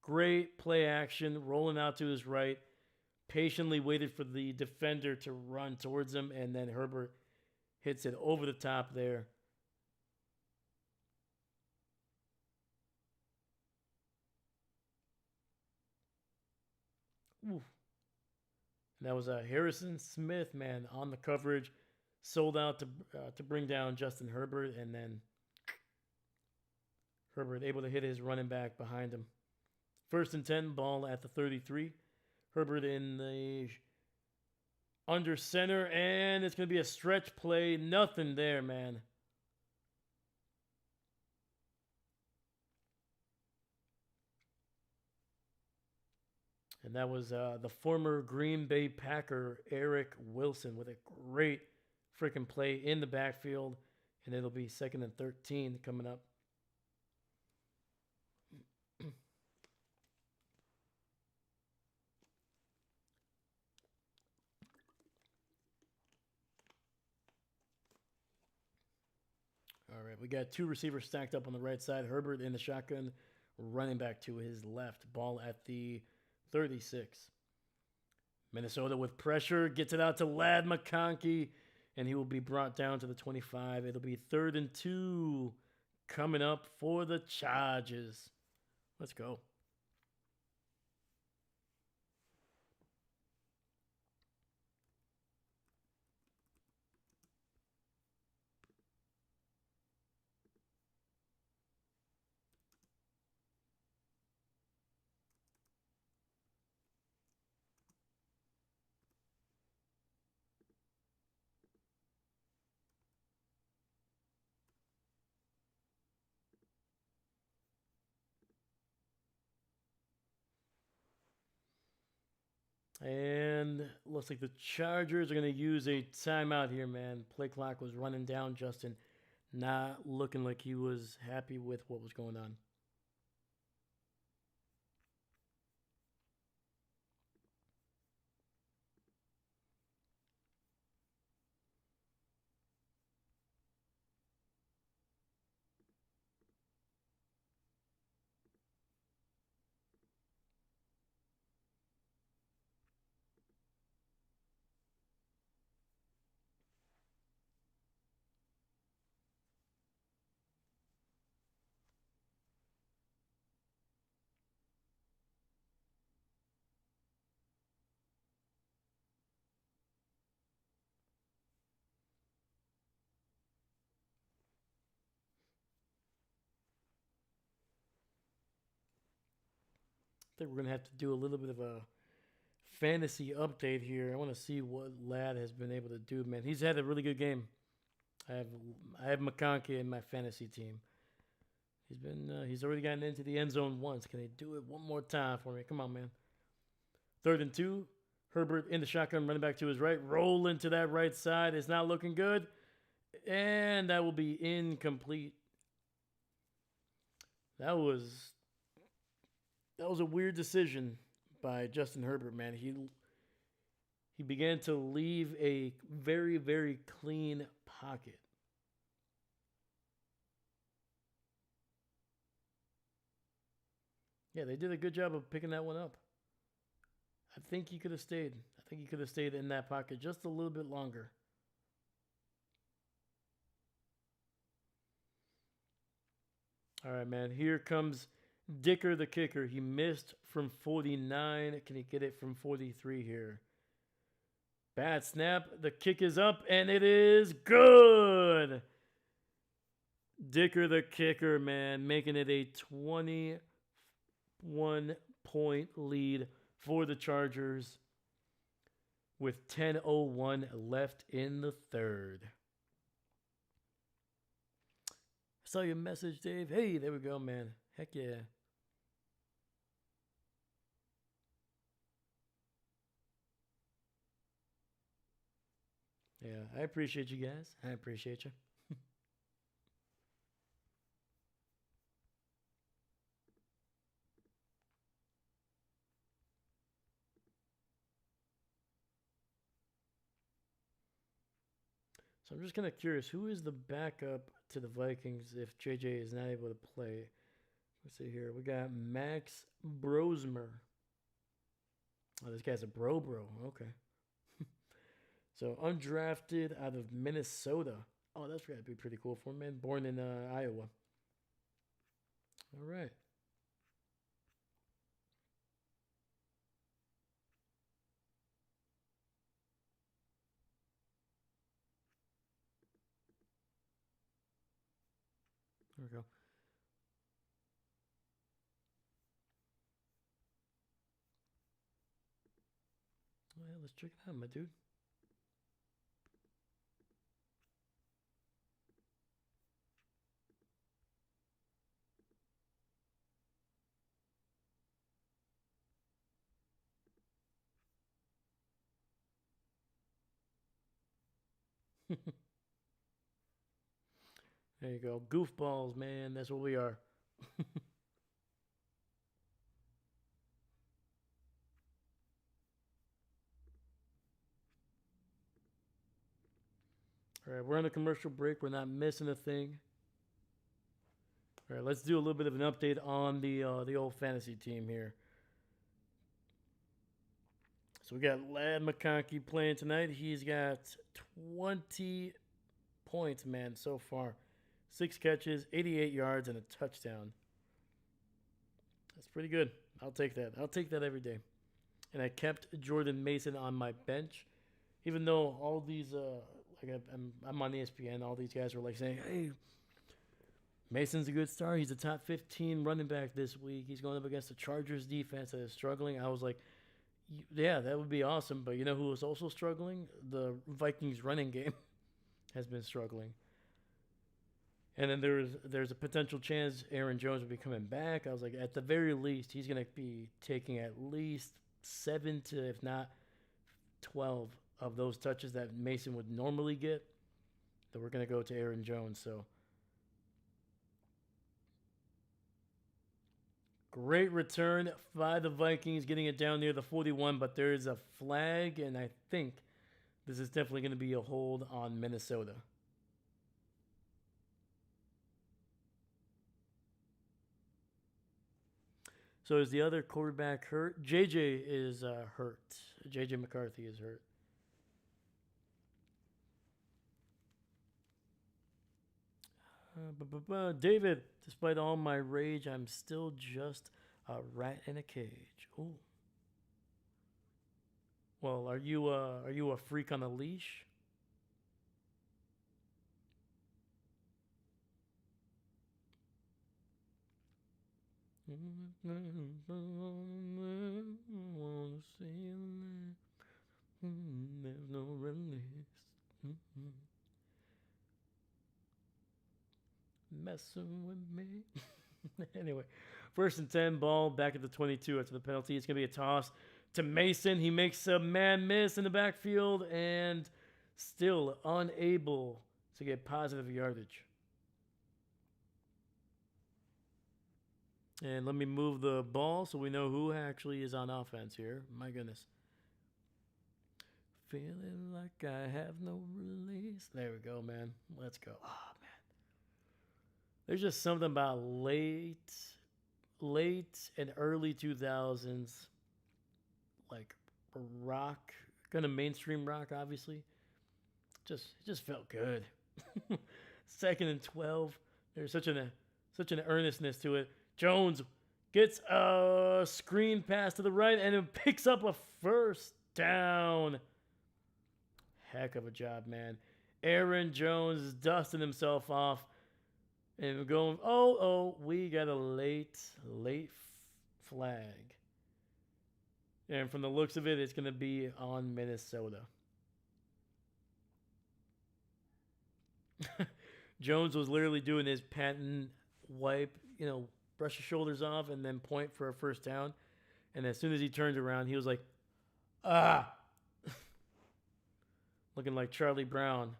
Great play action. Rolling out to his right. Patiently waited for the defender to run towards him, and then Herbert hits it over the top there. Ooh. And that was Harrison Smith, man, on the coverage. Sold out to bring down Justin Herbert, and then Herbert able to hit his running back behind him. 1st and 10, ball at the 33. Herbert in the under center, and it's going to be a stretch play. Nothing there, man. And that was the former Green Bay Packer, Eric Wilson, with a great freaking play in the backfield. And it'll be 2nd and 13 coming up. All right, we got 2 receivers stacked up on the right side. Herbert in the shotgun, running back to his left. Ball at the 36. Minnesota with pressure gets it out to Lad McConkey, and he will be brought down to the 25. It'll be 3rd and 2 coming up for the Chargers. Let's go. And looks like the Chargers are going to use a timeout here, man. Play clock was running down. Justin not looking like he was happy with what was going on. I think we're going to have to do a little bit of a fantasy update here. I want to see what Lad has been able to do, man. He's had a really good game. I have McConkey in my fantasy team. He's already gotten into the end zone once. Can he do it one more time for me? Come on, man. 3rd and 2. Herbert in the shotgun, running back to his right. Roll into that right side. It's not looking good. And that will be incomplete. That was a weird decision by Justin Herbert, man. He began to leave a very, very clean pocket. Yeah, they did a good job of picking that one up. I think he could have stayed. I think he could have stayed in that pocket just a little bit longer. All right, man. Here comes Dicker the kicker. He missed from 49. Can he get it from 43 here? Bad snap. The kick is up, and it is good. Dicker the kicker, man, making it a 21-point lead for the Chargers with 10:01 left in the third. I saw your message, Dave. Hey, there we go, man. Heck yeah. Yeah, I appreciate you guys. I appreciate you. So I'm just kind of curious, who is the backup to the Vikings if JJ is not able to play? Let's see here. We got Max Brosmer. Oh, this guy's a bro. Okay. So undrafted out of Minnesota. Oh, that's got to be pretty cool for him, man. Born in Iowa. All right. There we go. Well, let's check it out, my dude. There you go. Goofballs, man. That's what we are. All right, we're on a commercial break. We're not missing a thing. All right, let's do a little bit of an update on the old fantasy team here. So we got Lad McConkey playing tonight. He's got 20 points, man, so far. 6 catches, 88 yards, and a touchdown. That's pretty good. I'll take that. I'll take that every day. And I kept Jordan Mason on my bench, even though all these, I'm on ESPN. All these guys were like saying, "Hey, Mason's a good star. He's a top 15 running back this week. He's going up against the Chargers defense that is struggling." I was like, "Yeah, that would be awesome." But you know who is also struggling? The Vikings running game has been struggling. And then there's a potential chance Aaron Jones will be coming back. I was like, at the very least, he's going to be taking at least 7 to, if not 12 of those touches that Mason would normally get. That we're going to go to Aaron Jones. So great return by the Vikings, getting it down near the 41, but there is a flag, and I think this is definitely going to be a hold on Minnesota. So is the other quarterback hurt? JJ is hurt. JJ McCarthy is hurt. David, despite all my rage, I'm still just a rat in a cage. Ooh. Well, are you a freak on a leash? There's no release. Messing with me. Anyway, 1st and 10, ball back at the 22 after the penalty. It's going to be a toss to Mason. He makes a man miss in the backfield and still unable to get positive yardage. And let me move the ball so we know who actually is on offense here. My goodness. Feeling like I have no release. There we go, man. Let's go. Oh, man. There's just something about late and early 2000s, like rock, kind of mainstream rock, obviously. It just felt good. 2nd and 12. There's such an earnestness to it. Jones gets a screen pass to the right and it picks up a first down. Heck of a job, man. Aaron Jones is dusting himself off. And we're going, we got a late flag. And from the looks of it, it's going to be on Minnesota. Jones was literally doing his patent wipe, brush his shoulders off and then point for a first down. And as soon as he turned around, he was like, looking like Charlie Brown.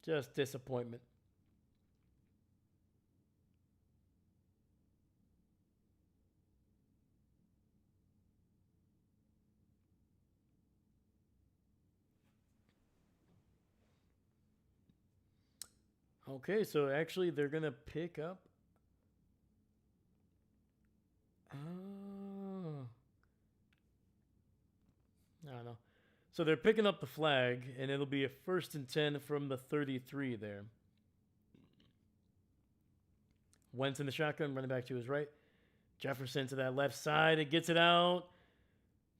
Just disappointment. Okay, so actually they're going to pick up. I don't know. So they're picking up the flag, and it'll be a 1st and 10 from the 33 there. Wentz in the shotgun, running back to his right. Jefferson to that left side. It gets it out.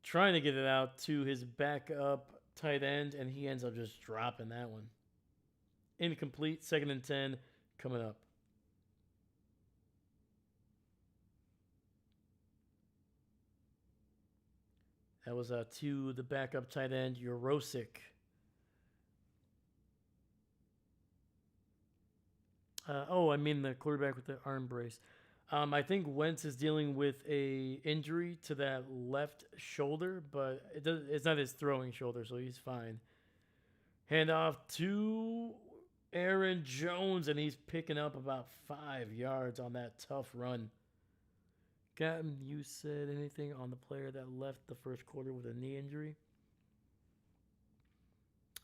Trying to get it out to his backup tight end, and he ends up just dropping that one. Incomplete. 2nd and 10 coming up. That was to the backup tight end, Urosic. The quarterback with the arm brace. I think Wentz is dealing with a injury to that left shoulder, but it's not his throwing shoulder, so he's fine. Handoff to Aaron Jones, and he's picking up about 5 yards on that tough run. Captain, you said anything on the player that left the first quarter with a knee injury?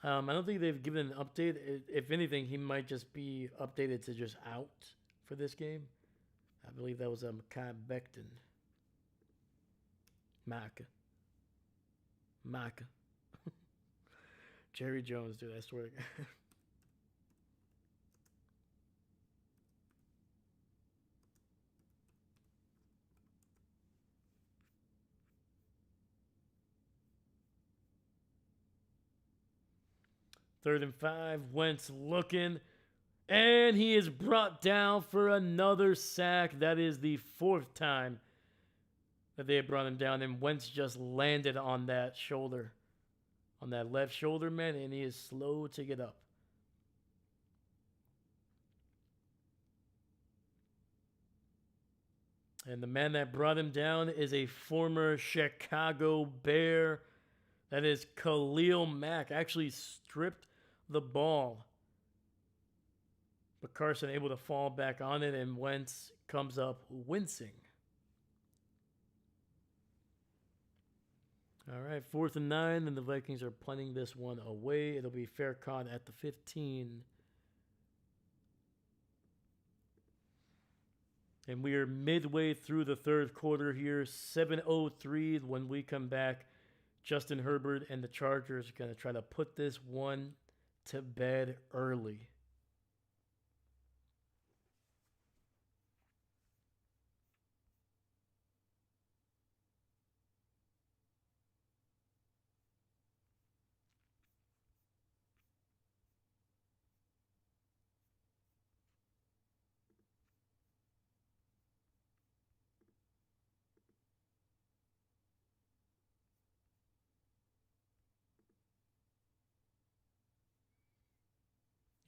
I don't think they've given an update. If anything, he might just be updated to just out for this game. I believe that was Mekhi Becton. Micah. Jerry Jones, dude, I swear to God. Third and 5. Wentz looking. And he is brought down for another sack. That is the 4th time that they have brought him down. And Wentz just landed on that shoulder. On that left shoulder, man. And he is slow to get up. And the man that brought him down is a former Chicago Bear. That is Khalil Mack. Actually stripped the ball. But Carson able to fall back on it, and Wentz comes up wincing. All right, 4th and 9, and the Vikings are punting this one away. It'll be fair caught at the 15. And we are midway through the 3rd quarter here. 7:03 when we come back. Justin Herbert and the Chargers are going to try to put this one to bed early.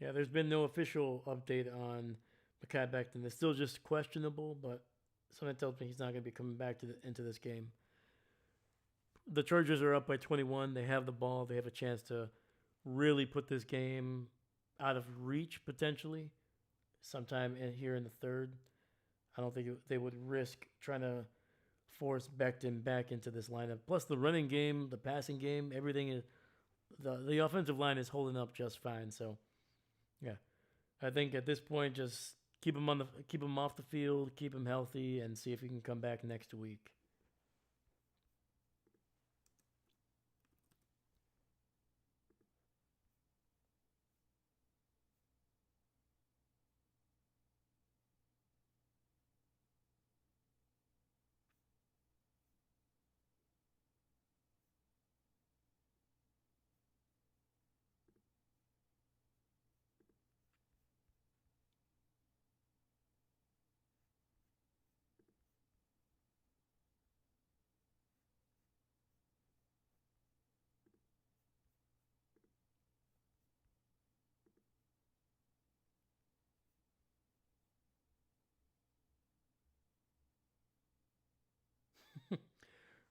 Yeah, there's been no official update on Mekhi Becton. It's still just questionable, but something tells me he's not going to be coming back into this game. The Chargers are up by 21. They have the ball. They have a chance to really put this game out of reach potentially sometime here in the 3rd. I don't think they would risk trying to force Becton back into this lineup. Plus the running game, the passing game, everything is the offensive line is holding up just fine. So, yeah, I think at this point just keep him off the field, keep him healthy, and see if he can come back next week.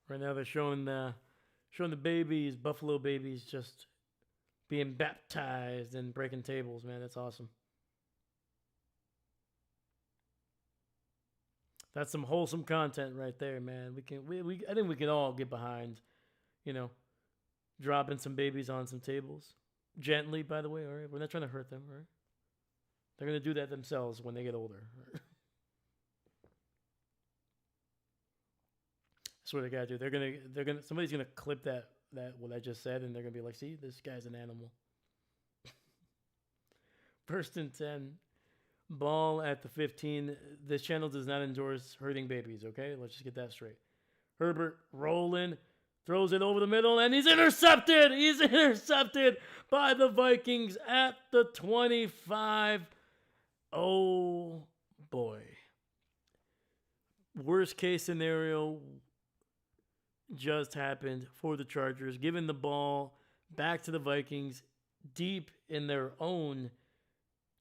Right now they're showing the babies, Buffalo babies, just being baptized and breaking tables. Man, that's awesome. That's some wholesome content right there, man. I think we can all get behind, you know, dropping some babies on some tables gently. By the way, all right, we're not trying to hurt them, all right? They're gonna do that themselves when they get older. Right? That's what they gotta do. Somebody's gonna clip that what I just said, and they're gonna be like, "See, this guy's an animal." 1st and 10, ball at the 15. This channel does not endorse hurting babies. Okay, let's just get that straight. Herbert rolling, throws it over the middle, and he's intercepted. He's intercepted by the Vikings at the 25. Oh boy. Worst case scenario just happened for the Chargers, giving the ball back to the Vikings deep in their own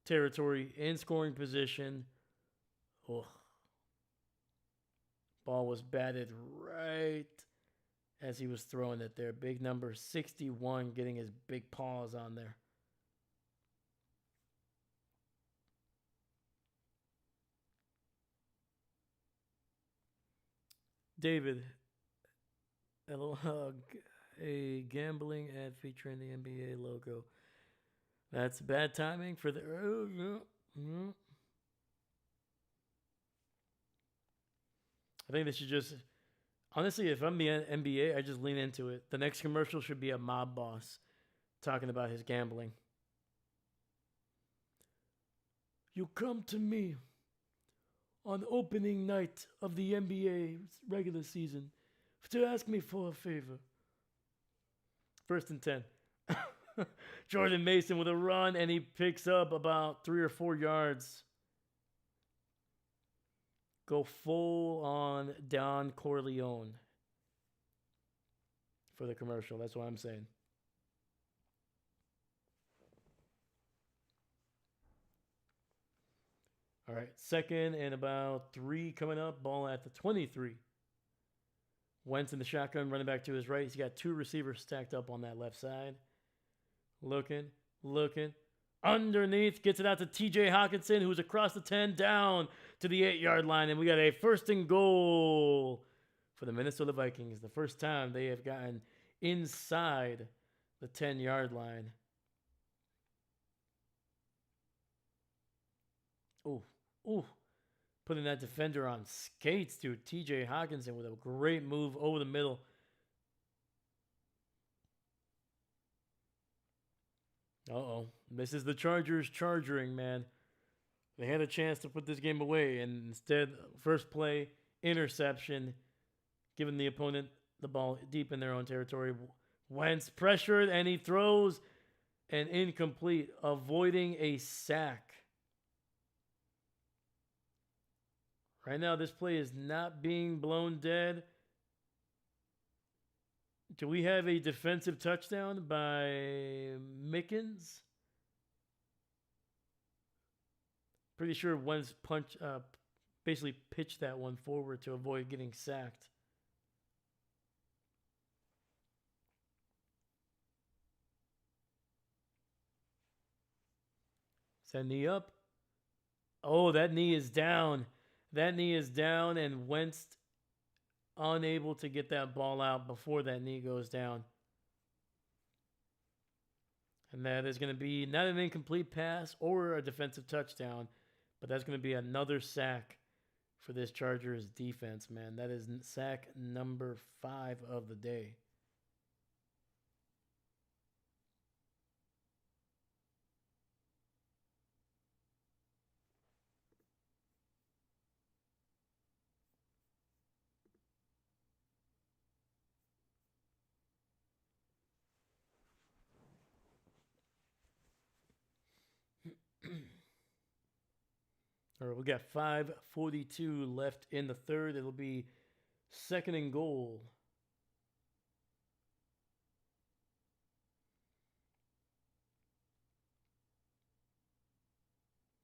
territory in scoring position. Oh. Ball was batted right as he was throwing it there. Big number 61 getting his big paws on there. David, a gambling ad featuring the NBA logo. That's bad timing for the. I think they should just, honestly, if I'm the NBA, I just lean into it. The next commercial should be a mob boss talking about his gambling. You come to me on opening night of the NBA regular season to ask me for a favor. 1st and 10. Jordan Mason with a run, and he picks up about 3 or 4 yards. Go full on Don Corleone for the commercial. That's what I'm saying. All right, 2nd and about 3 coming up. Ball at the 23. Wentz in the shotgun, running back to his right. He's got 2 receivers stacked up on that left side. Looking. Underneath, gets it out to TJ Hawkinson, who's across the 10, down to the 8-yard line. And we got a 1st and goal for the Minnesota Vikings. The first time they have gotten inside the 10-yard line. Ooh. Putting that defender on skates, dude. TJ Hawkinson with a great move over the middle. This is the Chargers charging, man. They had a chance to put this game away, and instead, first play, interception, giving the opponent the ball deep in their own territory. Wentz pressured, and he throws an incomplete, avoiding a sack. Right now, this play is not being blown dead. Do we have a defensive touchdown by Mickens? Pretty sure Wentz basically pitched that one forward to avoid getting sacked. Is that knee up? Oh, that knee is down. And Wentz unable to get that ball out before that knee goes down. And that is going to be not an incomplete pass or a defensive touchdown, but that's going to be another sack for this Chargers defense, man. That is sack number 5 of the day. All right, we got 5:42 left in the third. It'll be 2nd and goal.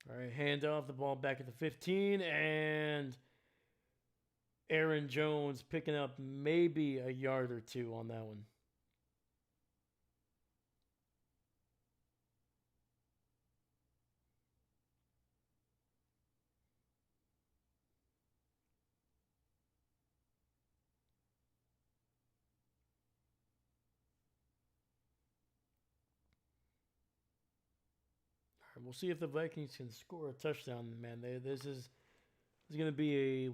All right, hand off the ball back at the 15, and Aaron Jones picking up maybe a yard or 2 on that one. We'll see if the Vikings can score a touchdown, man. This is going to be a,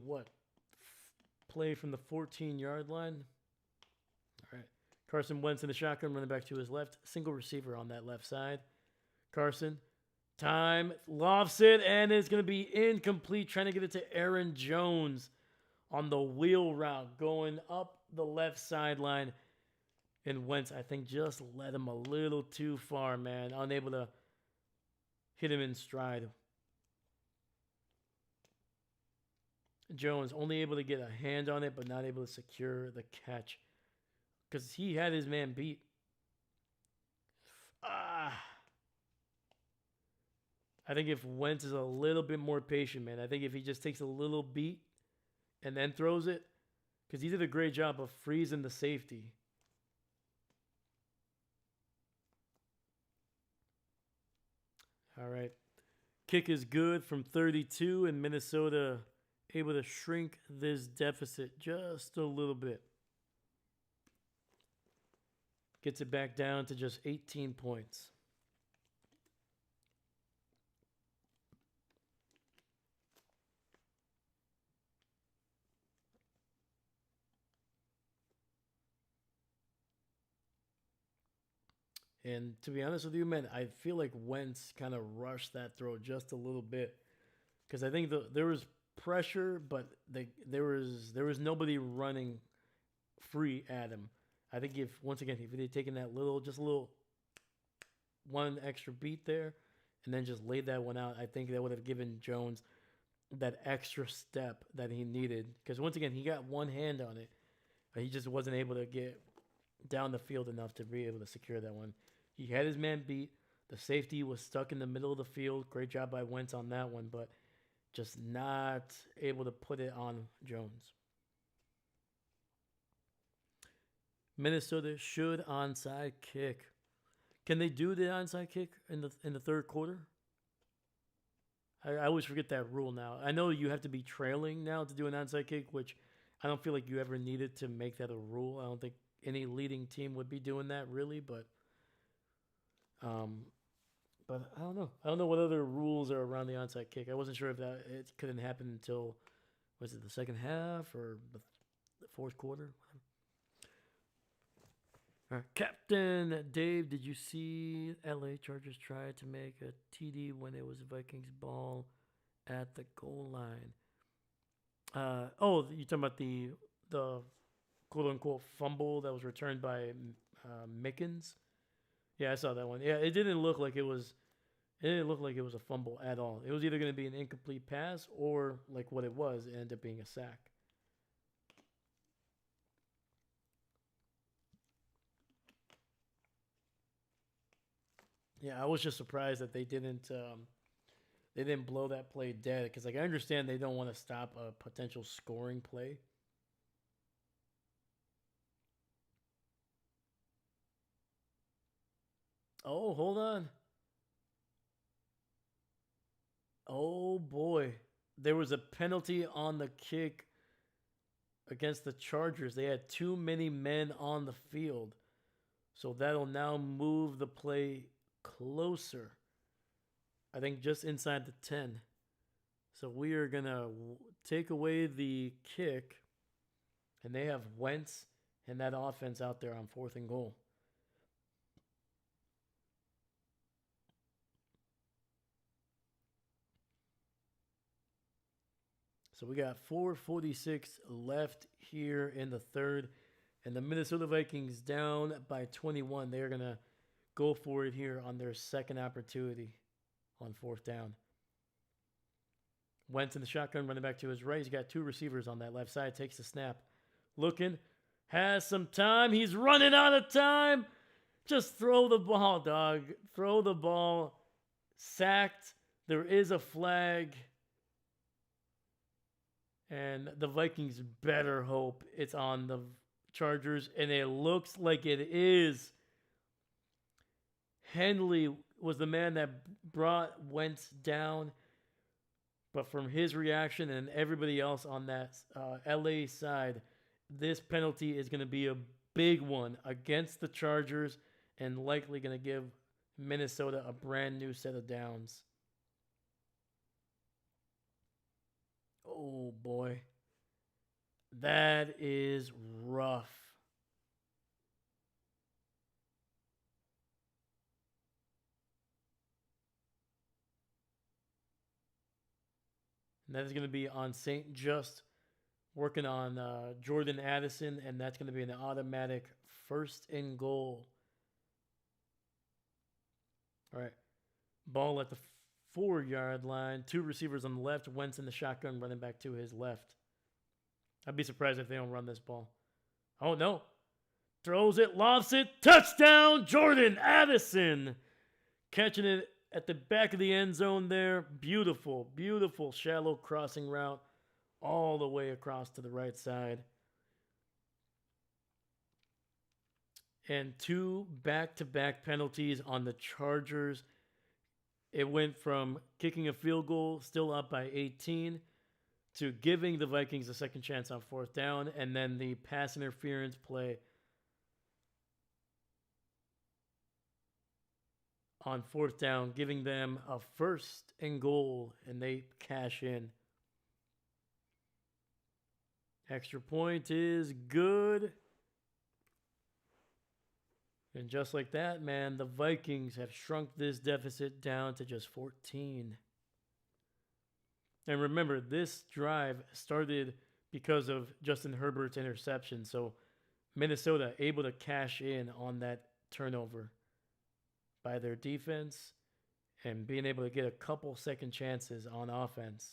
play from the 14-yard line. All right. Carson Wentz in the shotgun, running back to his left. Single receiver on that left side. Carson, lofts it, and it's going to be incomplete. Trying to get it to Aaron Jones on the wheel route, going up the left sideline. And Wentz, I think, just led him a little too far, man. Unable to hit him in stride. Jones only able to get a hand on it, but not able to secure the catch because he had his man beat. I think if Wentz is a little bit more patient, man, I think if he just takes a little beat and then throws it, because he did a great job of freezing the safety. All right. Kick is good from 32, and Minnesota able to shrink this deficit just a little bit. Gets it back down to just 18 points. And to be honest with you, man, I feel like Wentz kind of rushed that throw just a little bit because I think there was pressure, but there was nobody running free at him. I think if once again if they'd taken that little just a little one extra beat there, and then just laid that one out, I think that would have given Jones that extra step that he needed. Because once again, he got one hand on it, but he just wasn't able to get down the field enough to be able to secure that one. He had his man beat. The safety was stuck in the middle of the field. Great job by Wentz on that one, but just not able to put it on Jones. Minnesota should onside kick. Can they do the onside kick in the third quarter? I always forget that rule now. I know you have to be trailing now to do an onside kick, which I don't feel like you ever needed to make that a rule. I don't think any leading team would be doing that really, but I don't know. I don't know what other rules are around the onside kick. I wasn't sure if that it couldn't happen until was it the second half or the fourth quarter. All right. Captain Dave, did you see LA Chargers try to make a TD when it was Vikings ball at the goal line? You talking about the quote unquote fumble that was returned by Mickens? Yeah, I saw that one. Yeah, it didn't look like it was. It didn't look like it was a fumble at all. It was either going to be an incomplete pass or like what it was, it ended up being a sack. Yeah, I was just surprised that they didn't blow that play dead because like I understand they don't want to stop a potential scoring play. Oh, hold on. Oh boy. There was a penalty on the kick against the Chargers. They had too many men on the field. So that'll now move the play closer. I think just inside the 10. So we are going to take away the kick, and they have Wentz and that offense out there on fourth and goal. So we got 4:46 left here in the third, and the Minnesota Vikings down by 21. They're going to go for it here on their second opportunity on fourth down. Wentz in the shotgun, running back to his right. He's got two receivers on that left side. Takes the snap. Looking. Has some time. He's running out of time. Just throw the ball, dog. Throw the ball. Sacked. There is a flag. And the Vikings better hope it's on the Chargers. And it looks like it is. Henley was the man that brought Wentz down. But from his reaction and everybody else on that LA side, this penalty is going to be a big one against the Chargers and likely going to give Minnesota a brand new set of downs. Oh, boy. That is rough. And that is going to be on St. Just working on Jordan Addison, and that's going to be an automatic first and goal. All right. Ball at the 4-yard line. Two receivers on the left. Wentz in the shotgun, running back to his left. I'd be surprised if they don't run this ball. Oh, no. Throws it, lofts it. Touchdown, Jordan Addison. Catching it at the back of the end zone there. Beautiful, beautiful shallow crossing route all the way across to the right side. And two back-to-back penalties on the Chargers. It went from kicking a field goal, still up by 18, to giving the Vikings a second chance on fourth down, and then the pass interference play on fourth down, giving them a first and goal, and they cash in. Extra point is good. And just like that, man, the Vikings have shrunk this deficit down to just 14. And remember, this drive started because of Justin Herbert's interception. So Minnesota able to cash in on that turnover by their defense and being able to get a couple second chances on offense.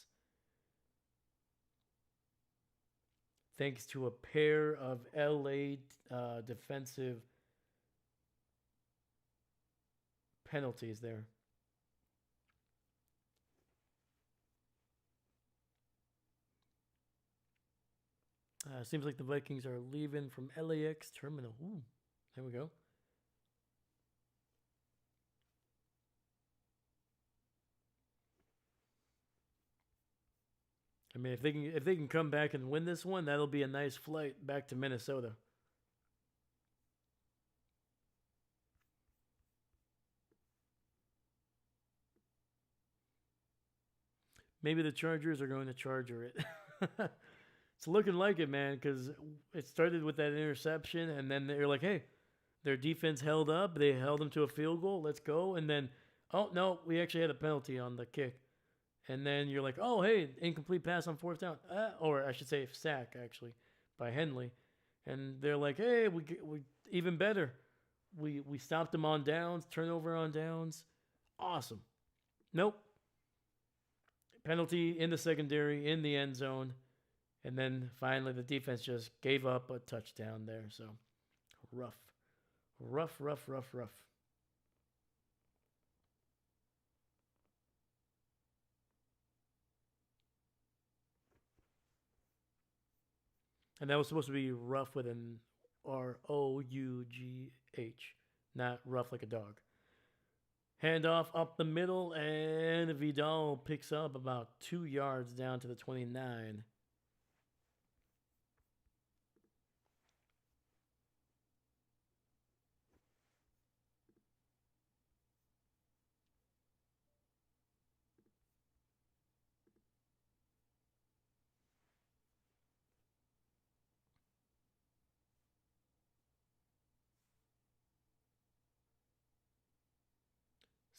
Thanks to a pair of LA defensive penalties there. Seems like the Vikings are leaving from LAX terminal. Ooh, there we go. I mean, if they can come back and win this one, that'll be a nice flight back to Minnesota. Maybe the Chargers are going to Charger it. It's looking like it, man, because it started with that interception, and then they're like, hey, their defense held up. They held them to a field goal. Let's go. And then, oh, no, we actually had a penalty on the kick. And then you're like, oh, hey, incomplete pass on fourth down. Or I should say sack, actually, by Henley. And they're like, hey, we even better. We stopped them on downs, turnover on downs. Awesome. Nope. Penalty in the secondary, in the end zone. And then finally the defense just gave up a touchdown there. So rough. And that was supposed to be rough with an ROUGH, not rough like a dog. Handoff up the middle, and Vidal picks up about 2 yards down to the 29.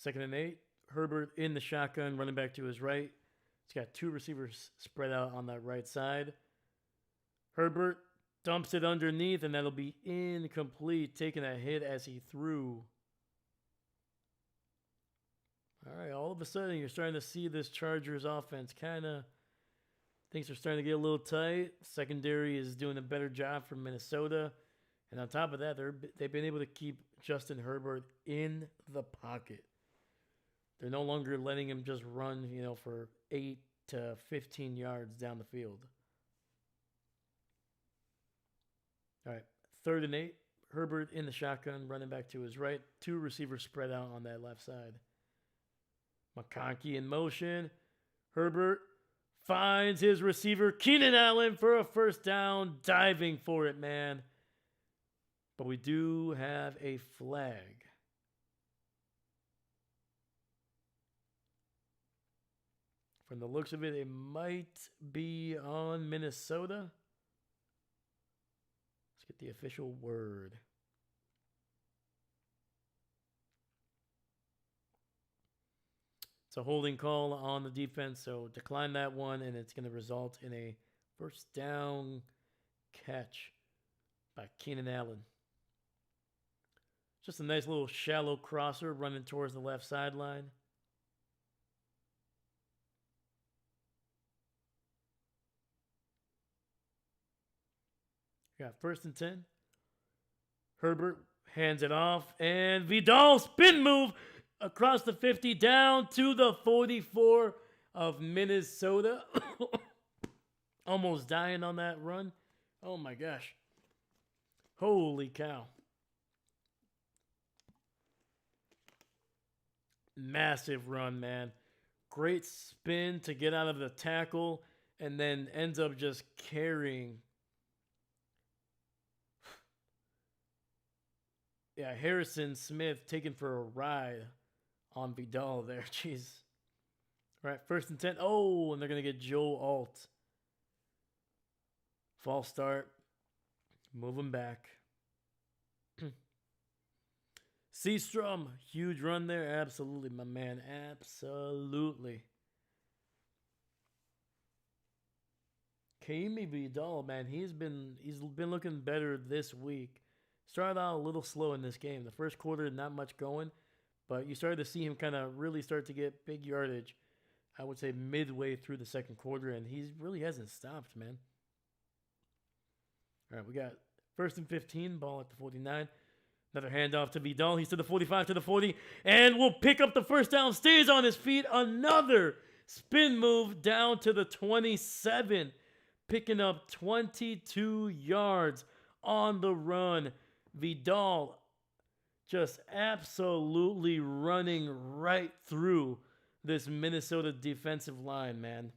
Second and 8. Herbert in the shotgun, running back to his right. He's got 2 receivers spread out on that right side. Herbert dumps it underneath, and that'll be incomplete, taking a hit as he threw. All right, all of a sudden, you're starting to see this Chargers offense kind of, things are starting to get a little tight. Secondary is doing a better job for Minnesota. And on top of that, they've been able to keep Justin Herbert in the pocket. They're no longer letting him just run, for 8 to 15 yards down the field. All right, third and 8. Herbert in the shotgun, running back to his right. 2 receivers spread out on that left side. McConkey in motion. Herbert finds his receiver, Keenan Allen, for a first down, diving for it, man. But we do have a flag. From the looks of it, it might be on Minnesota. Let's get the official word. It's a holding call on the defense, so decline that one, and it's going to result in a first down catch by Keenan Allen. Just a nice little shallow crosser running towards the left sideline. Got first and 10. Herbert hands it off, and Vidal spin move across the 50 down to the 44 of Minnesota. Almost dying on that run. Oh my gosh. Holy cow. Massive run, man. Great spin to get out of the tackle, and then ends up just carrying. Yeah, Harrison Smith taken for a ride on Vidal there. Jeez. All right, first and 10. Oh, and they're going to get Joe Alt. False start. Move him back. Seastrom, huge run there. Absolutely, my man. Absolutely. Kaimi Vidal, man, he's been looking better this week. Started out a little slow in this game. The first quarter, not much going, but you started to see him kind of really start to get big yardage. I would say midway through the second quarter, and he really hasn't stopped, man. All right, we got 1st and 15, ball at the 49. Another handoff to Vidal. He's to the 45, to the 40, and will pick up the first down. Stays on his feet. Another spin move down to the 27, picking up 22 yards on the run. Vidal just absolutely running right through this Minnesota defensive line, man.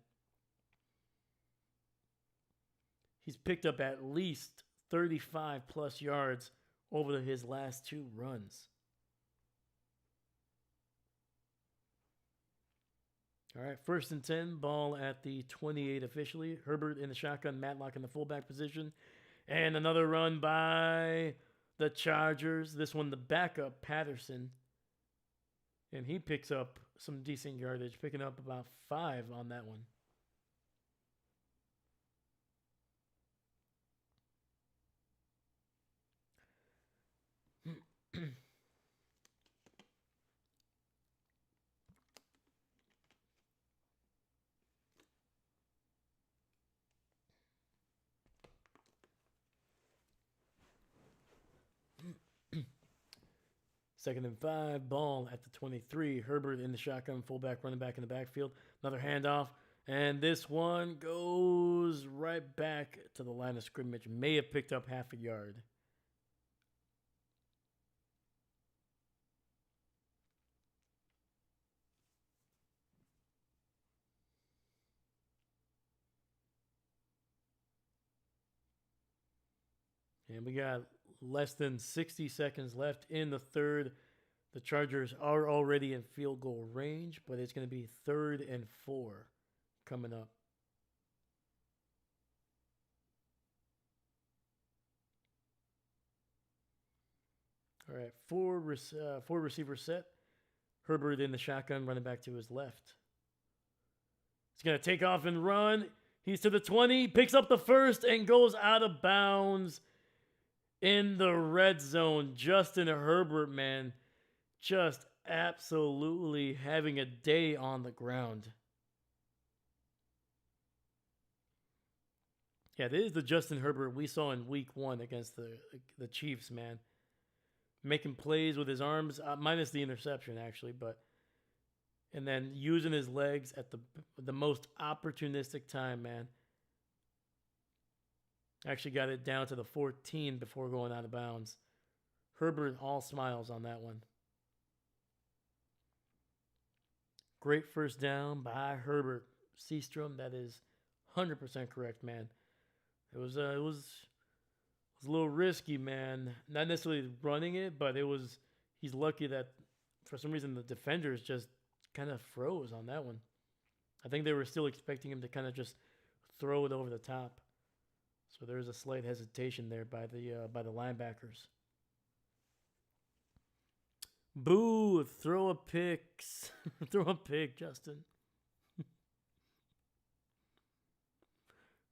He's picked up at least 35 plus yards over his last 2 runs. All right, 1st and 10, ball at the 28 officially. Herbert in the shotgun, Matlock in the fullback position. And another run by the Chargers. This one, the backup, Patterson. And he picks up some decent yardage, picking up about 5 on that one. Second and 5, ball at the 23. Herbert in the shotgun, fullback, running back in the backfield. Another handoff, and this one goes right back to the line of scrimmage. May have picked up half a yard. And we got less than 60 seconds left in the third. The Chargers are already in field goal range, but it's going to be 3rd and 4 coming up. All right, four receiver set. Herbert in the shotgun, running back to his left. He's going to take off and run. He's to the 20, picks up the first, and goes out of bounds in the red zone. Justin Herbert, man, just absolutely having a day on the ground. Yeah, this is the Justin Herbert we saw in week 1 against the Chiefs, man. Making plays with his arms, minus the interception, actually, and then using his legs at the most opportunistic time, man. Actually got it down to the 14 before going out of bounds. Herbert all smiles on that one. Great first down by Herbert. Seastrom, that is 100% correct, man. It was a little risky, man. Not necessarily running it, but he's lucky that for some reason the defenders just kind of froze on that one. I think they were still expecting him to kind of just throw it over the top. So there's a slight hesitation there by the linebackers. Boo! Throw a pick. Throw a pick, Justin.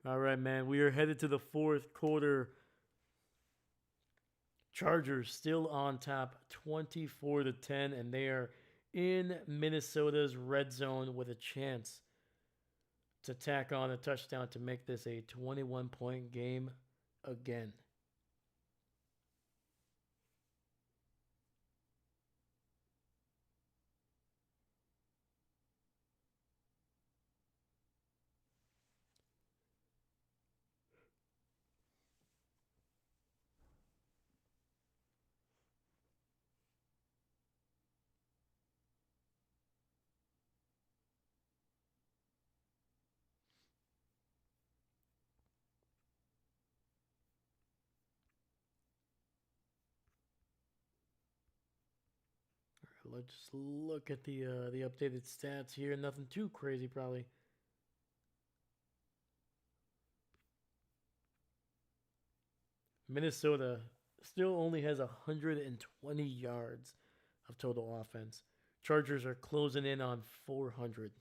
All right, man. We are headed to the 4th quarter. Chargers still on top, 24-10, and they are in Minnesota's red zone with a chance to tack on a touchdown to make this a 21-point game again. Let's just look at the updated stats here. Nothing too crazy, probably. Minnesota still only has 120 yards of total offense. Chargers are closing in on 400.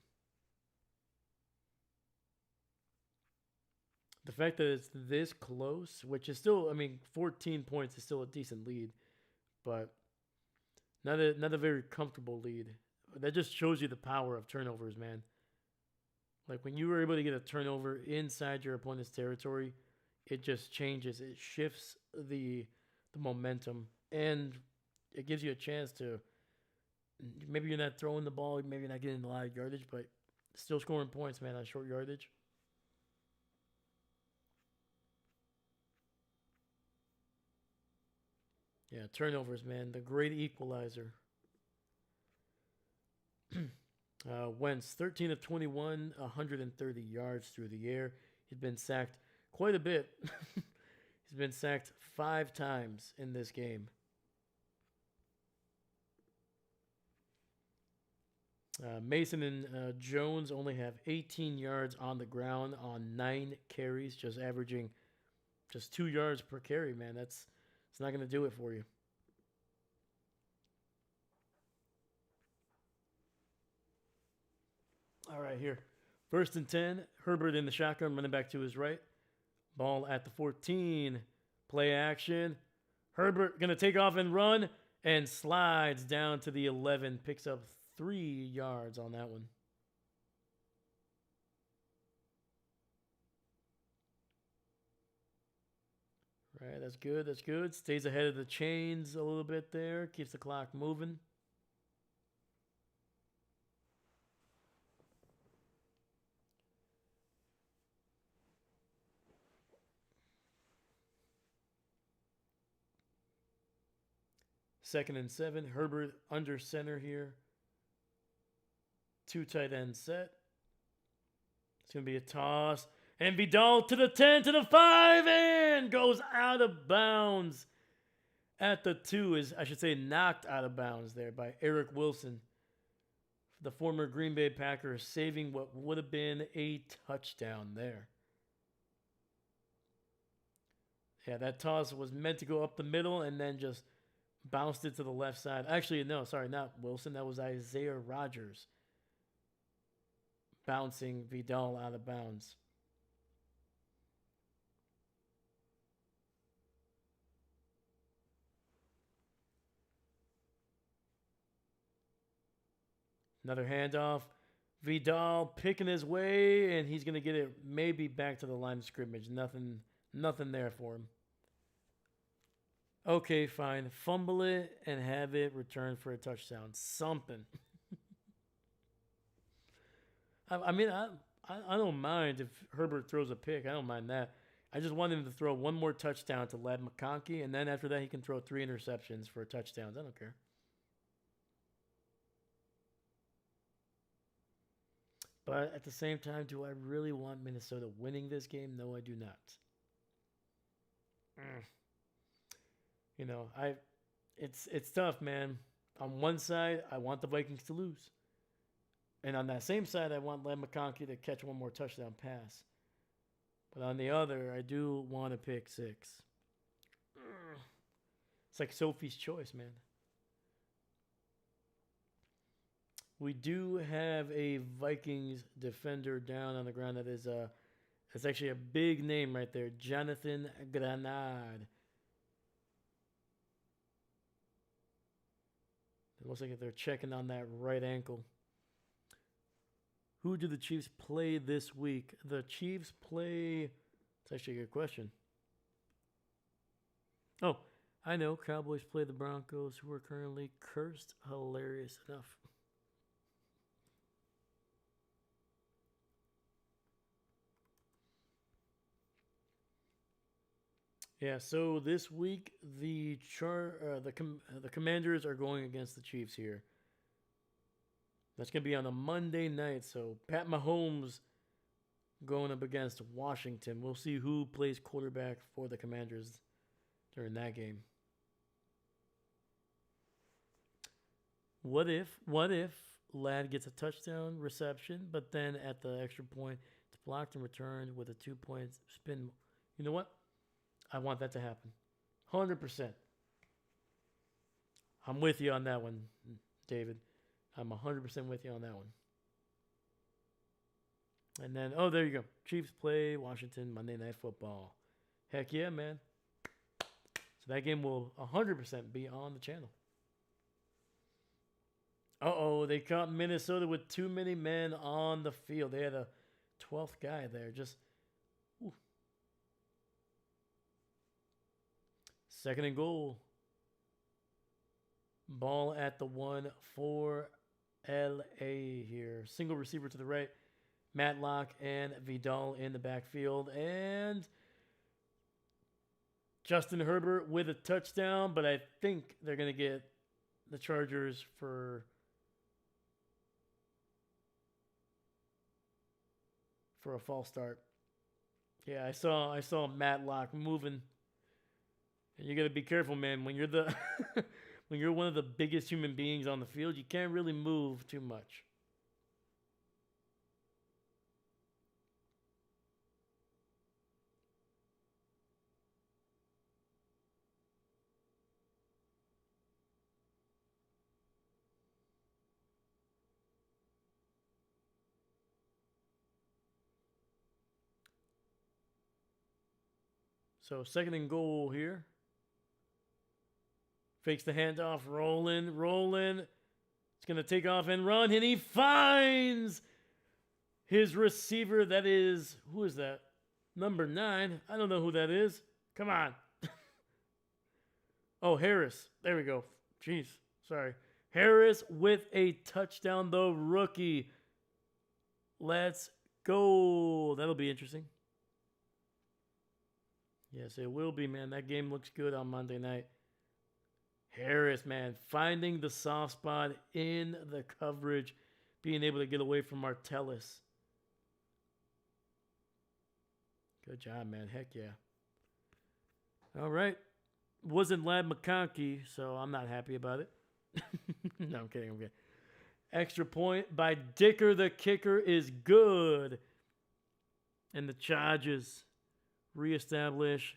The fact that it's this close, which is still, I mean, 14 points is still a decent lead, but not a very comfortable lead. That just shows you the power of turnovers, man. Like when you were able to get a turnover inside your opponent's territory, it just changes. It shifts the momentum, and it gives you a chance to, maybe you're not throwing the ball, maybe you're not getting a lot of yardage, but still scoring points, man, on short yardage. Yeah, turnovers, man, the great equalizer. Wentz, 13 of 21, 130 yards through the air. He's been sacked quite a bit. He's been sacked 5 times in this game. Mason and Jones only have 18 yards on the ground on 9 carries, just averaging just 2 yards per carry, man. It's not going to do it for you. All right, here. 1st and 10. Herbert in the shotgun, running back to his right. Ball at the 14. Play action. Herbert going to take off and run and slides down to the 11. Picks up 3 yards on that one. Right, that's good. That's good. Stays ahead of the chains a little bit there. Keeps the clock moving. Second and 7. Herbert under center here. 2 tight end set. It's going to be a toss. And Vidal to the 10, to the 5, and goes out of bounds at the 2. Is, I should say, knocked out of bounds there by Eric Wilson, the former Green Bay Packer, saving what would have been a touchdown there. Yeah, that toss was meant to go up the middle and then just bounced it to the left side. Actually, no, sorry, not Wilson. That was Isaiah Rodgers bouncing Vidal out of bounds. Another handoff. Vidal picking his way, and he's going to get it maybe back to the line of scrimmage. Nothing there for him. Okay, fine. Fumble it and have it returned for a touchdown. Something. I mean, I don't mind if Herbert throws a pick. I don't mind that. I just want him to throw one more touchdown to Ladd McConkey, and then after that he can throw 3 interceptions for touchdowns. I don't care. But at the same time, do I really want Minnesota winning this game? No, I do not. You know, it's tough, man. On one side, I want the Vikings to lose. And on that same side, I want Ladd McConkey to catch one more touchdown pass. But on the other, I do want to pick 6. It's like Sophie's Choice, man. We do have a Vikings defender down on the ground. That is that's actually a big name right there, Jonathan Granade. It looks like they're checking on that right ankle. Who do the Chiefs play this week? The Chiefs play... It's actually a good question. Oh, I know. Cowboys play the Broncos, who are currently cursed. Hilarious enough. Yeah, so this week the Commanders are going against the Chiefs here. That's going to be on a Monday night, so Pat Mahomes going up against Washington. We'll see who plays quarterback for the Commanders during that game. What if Ladd gets a touchdown reception, but then at the extra point, it's blocked and returned with a 2-point spin? You know what? I want that to happen. 100%. I'm with you on that one, David. I'm 100% with you on that one. And then, oh, there you go. Chiefs play Washington Monday Night Football. Heck yeah, man. So that game will 100% be on the channel. Uh-oh, they caught Minnesota with too many men on the field. They had a 12th guy there. Just, ooh. Second and goal. Ball at the 1 for LA here. Single receiver to the right. Matlock and Vidal in the backfield. And Justin Herbert with a touchdown, but I think they're going to get the Chargers for a false start. Yeah, I saw Matlock moving. And you got to be careful, man. When you're the when you're one of the biggest human beings on the field, you can't really move too much. So second and goal here. Fakes the handoff, rolling. It's going to take off and run, and he finds his receiver. That is, who is that? Number 9. I don't know who that is. Come on. Oh, Harris. There we go. Jeez, sorry. Harris with a touchdown, the rookie. Let's go. That'll be interesting. Yes, it will be, man. That game looks good on Monday night. Harris, man, finding the soft spot in the coverage, being able to get away from Martellus. Good job, man. Heck yeah. All right. Wasn't Lad McConkey, so I'm not happy about it. No, I'm kidding. Extra point by Dicker. The kicker is good. And the Chargers reestablish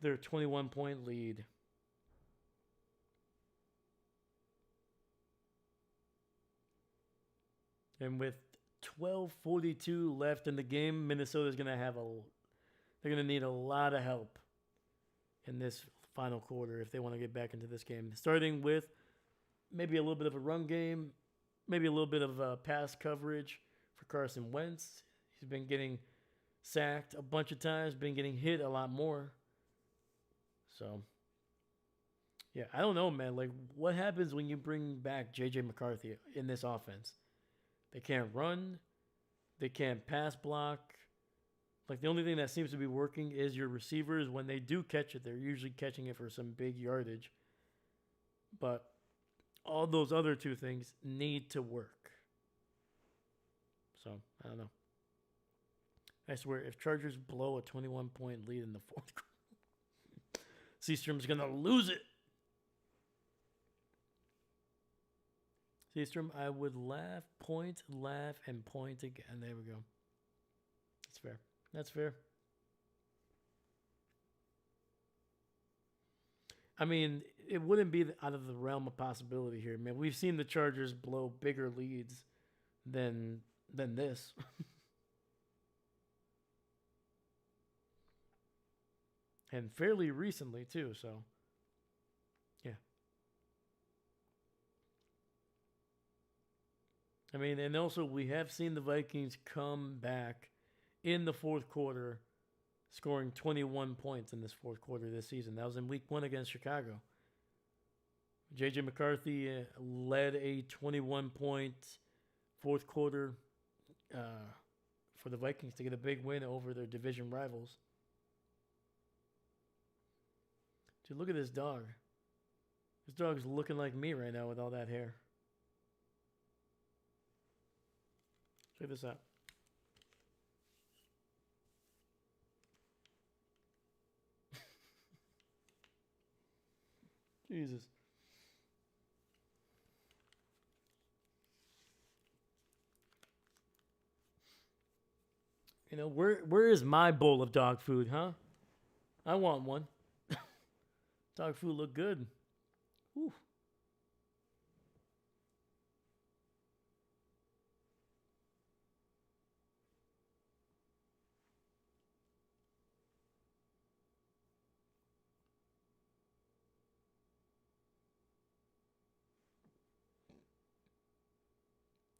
their 21-point lead. And with 12:42 left in the game, Minnesota's going to they're going to need a lot of help in this final quarter if they want to get back into this game. Starting with maybe a little bit of a run game, maybe a little bit of pass coverage for Carson Wentz. He's been getting sacked a bunch of times, been getting hit a lot more. So, yeah, I don't know, man. Like, what happens when you bring back J.J. McCarthy in this offense? They can't run. They can't pass block. Like, the only thing that seems to be working is your receivers. When they do catch it, they're usually catching it for some big yardage. But all those other two things need to work. So, I don't know. I swear, if Chargers blow a 21-point lead in the fourth quarter, Seastrom's going to lose it. Seastrom, I would laugh, and point again. There we go. That's fair. That's fair. I mean, it wouldn't be out of the realm of possibility here, man. We've seen the Chargers blow bigger leads than this. And fairly recently, too, so, yeah. I mean, and also we have seen the Vikings come back in the fourth quarter, scoring 21 points in this fourth quarter this season. That was in week 1 against Chicago. J.J. McCarthy led a 21-point fourth quarter for the Vikings to get a big win over their division rivals. Dude, look at this dog. This dog's looking like me right now with all that hair. Check this out. Jesus. You know, where is my bowl of dog food, huh? I want one. Dog food looked good. Whew.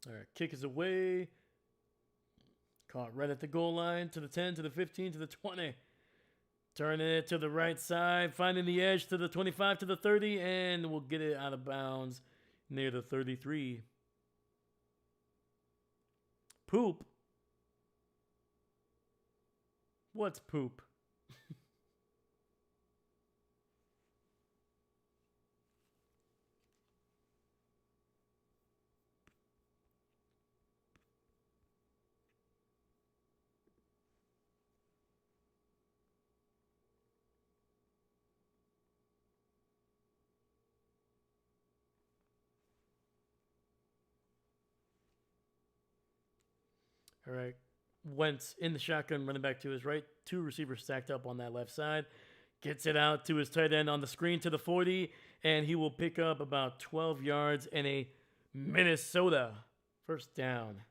All right, kick is away. Caught right at the goal line, to the 10, to the 15, to the 20. Turning it to the right side, finding the edge to the 25, to the 30, and we'll get it out of bounds near the 33. Poop? What's poop? All right. Wentz in the shotgun, running back to his right. Two receivers stacked up on that left side. Gets it out to his tight end on the screen to the 40, and he will pick up about 12 yards and a Minnesota first down.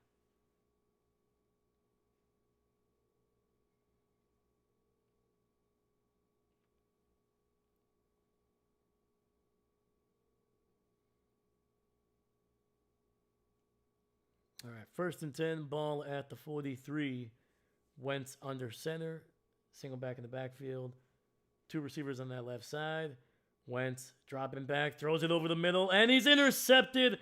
All right, 1st and 10, ball at the 43. Wentz under center, single back in the backfield. Two receivers on that left side. Wentz dropping back, throws it over the middle, and he's intercepted,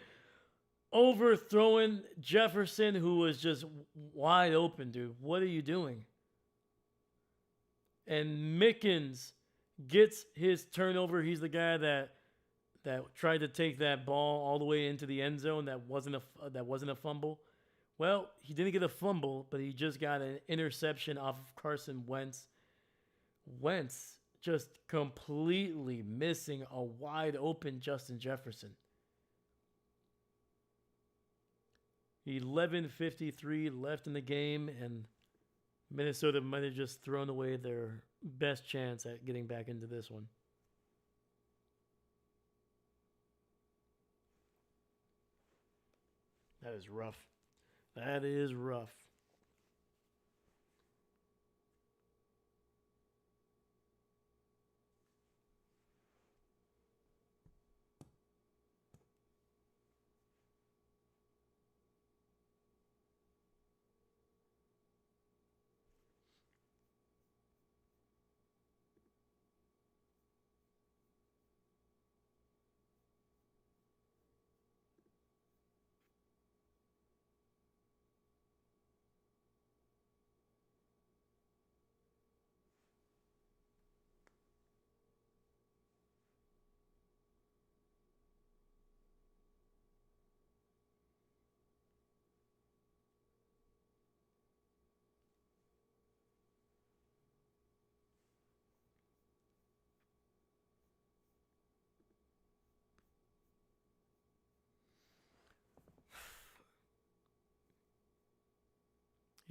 overthrowing Jefferson, who was just wide open, dude. What are you doing? And Mickens gets his turnover. He's the guy that tried to take that ball all the way into the end zone. That wasn't a fumble. Well, he didn't get a fumble, but he just got an interception off of Carson Wentz. Wentz just completely missing a wide open Justin Jefferson. 11:53 left in the game, and Minnesota might have just thrown away their best chance at getting back into this one. That is rough. That is rough.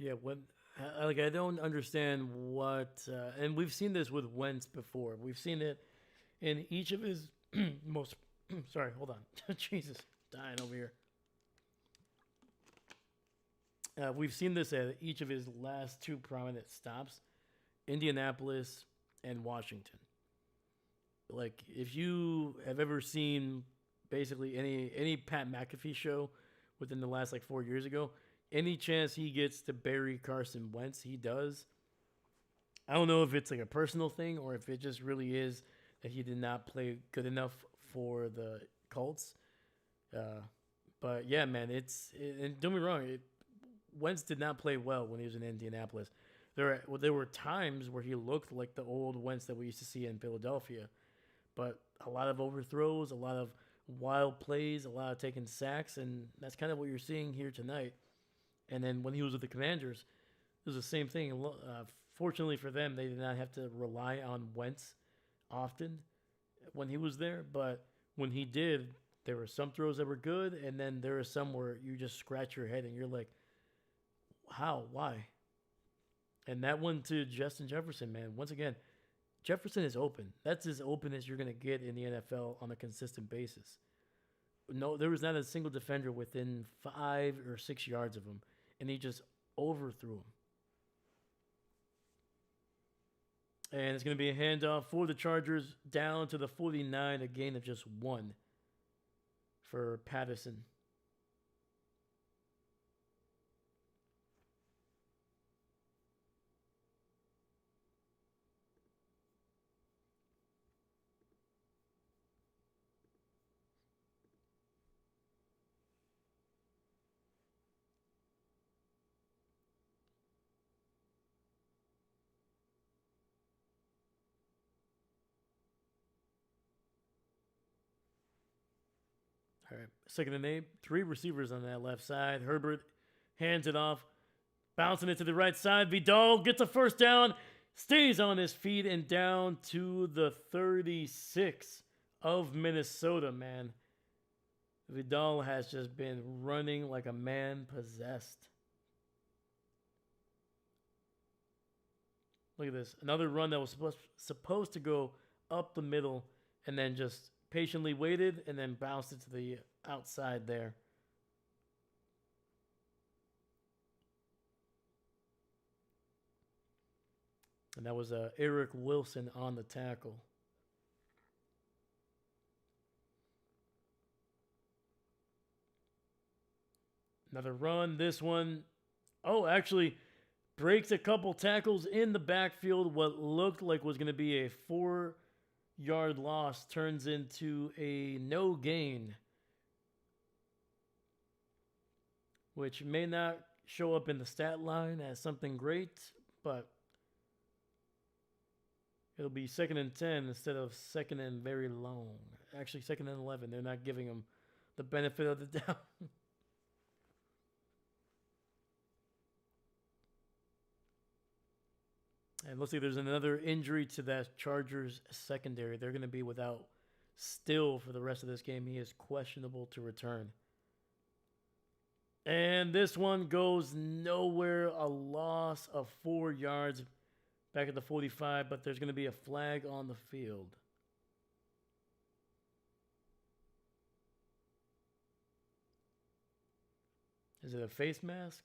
Yeah, I don't understand what, and we've seen this with Wentz before. We've seen it in each of his most. Sorry, hold on. Jesus, dying over here. We've seen this at each of his last two prominent stops, Indianapolis and Washington. Like, if you have ever seen basically any Pat McAfee show within the last 4 years ago, any chance he gets to bury Carson Wentz, he does. I don't know if it's a personal thing or if it just really is that he did not play good enough for the Colts. But yeah, man, and don't be wrong, Wentz did not play well when he was in Indianapolis. There were times where he looked like the old Wentz that we used to see in Philadelphia, but a lot of overthrows, a lot of wild plays, a lot of taking sacks, and that's kind of what you're seeing here tonight. And then when he was with the Commanders, it was the same thing. Fortunately for them, they did not have to rely on Wentz often when he was there. But when he did, there were some throws that were good, and then there are some where you just scratch your head and you're like, how? Why? And that one to Justin Jefferson, man. Once again, Jefferson is open. That's as open as you're going to get in the NFL on a consistent basis. No, there was not a single defender within 5 or 6 yards of him, and he just overthrew him. And it's going to be a handoff for the Chargers down to the 49, a gain of just 1 for Patterson. All right, second and 8, 3 receivers on that left side. Herbert hands it off, bouncing it to the right side. Vidal gets a first down, stays on his feet, and down to the 36 of Minnesota, man. Vidal has just been running like a man possessed. Look at this. Another run that was supposed to go up the middle and then just patiently waited and then bounced it to the outside there. And that was Eric Wilson on the tackle. Another run. This one, actually breaks a couple tackles in the backfield. What looked like was going to be a 4-yard loss turns into a no gain, which may not show up in the stat line as something great, but it'll be 2nd and 10 instead of 2nd and very long. Actually, 2nd and 11. They're not giving him the benefit of the doubt. And looks like there's another injury to that Chargers secondary. They're going to be without Still for the rest of this game. He is questionable to return. And this one goes nowhere. A loss of 4 yards back at the 45, but there's going to be a flag on the field. Is it a face mask?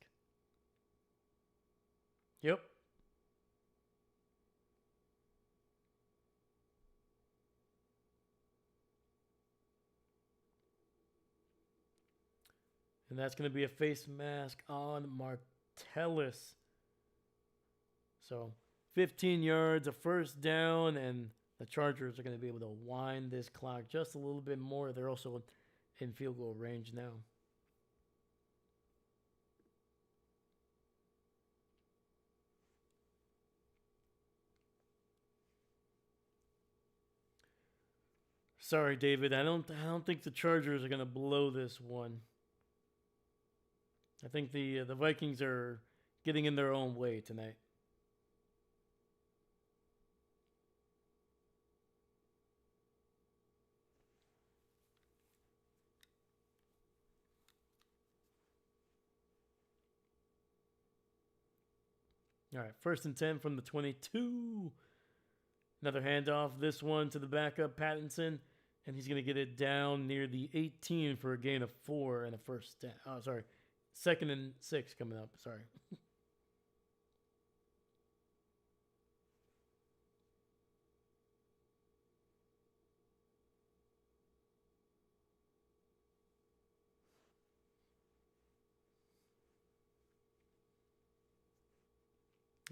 Yep. And that's going to be a face mask on Martellus. So 15 yards, a first down, and the Chargers are going to be able to wind this clock just a little bit more. They're also in field goal range now. Sorry, David. I don't think the Chargers are going to blow this one. I think the Vikings are getting in their own way tonight. All right, 1st and 10 from the 22. Another handoff. This one to the backup, Pattinson. And he's going to get it down near the 18 for a gain of 4 and a first down. Oh, sorry. 2nd and 6 coming up. Sorry.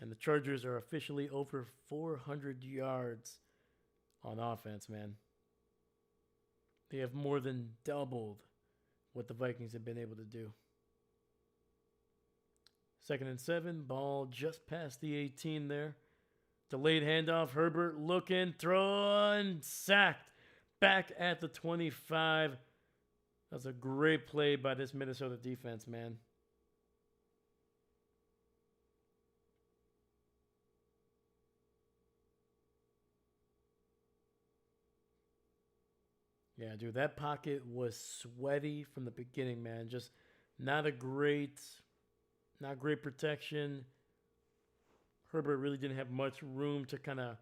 And the Chargers are officially over 400 yards on offense, man. They have more than doubled what the Vikings have been able to do. 2nd and 7, ball just past the 18 there. Delayed handoff, Herbert looking, throwing, sacked back at the 25. That's a great play by this Minnesota defense, man. Yeah, dude, that pocket was sweaty from the beginning, man. Just not great protection. Herbert really didn't have much room to kind of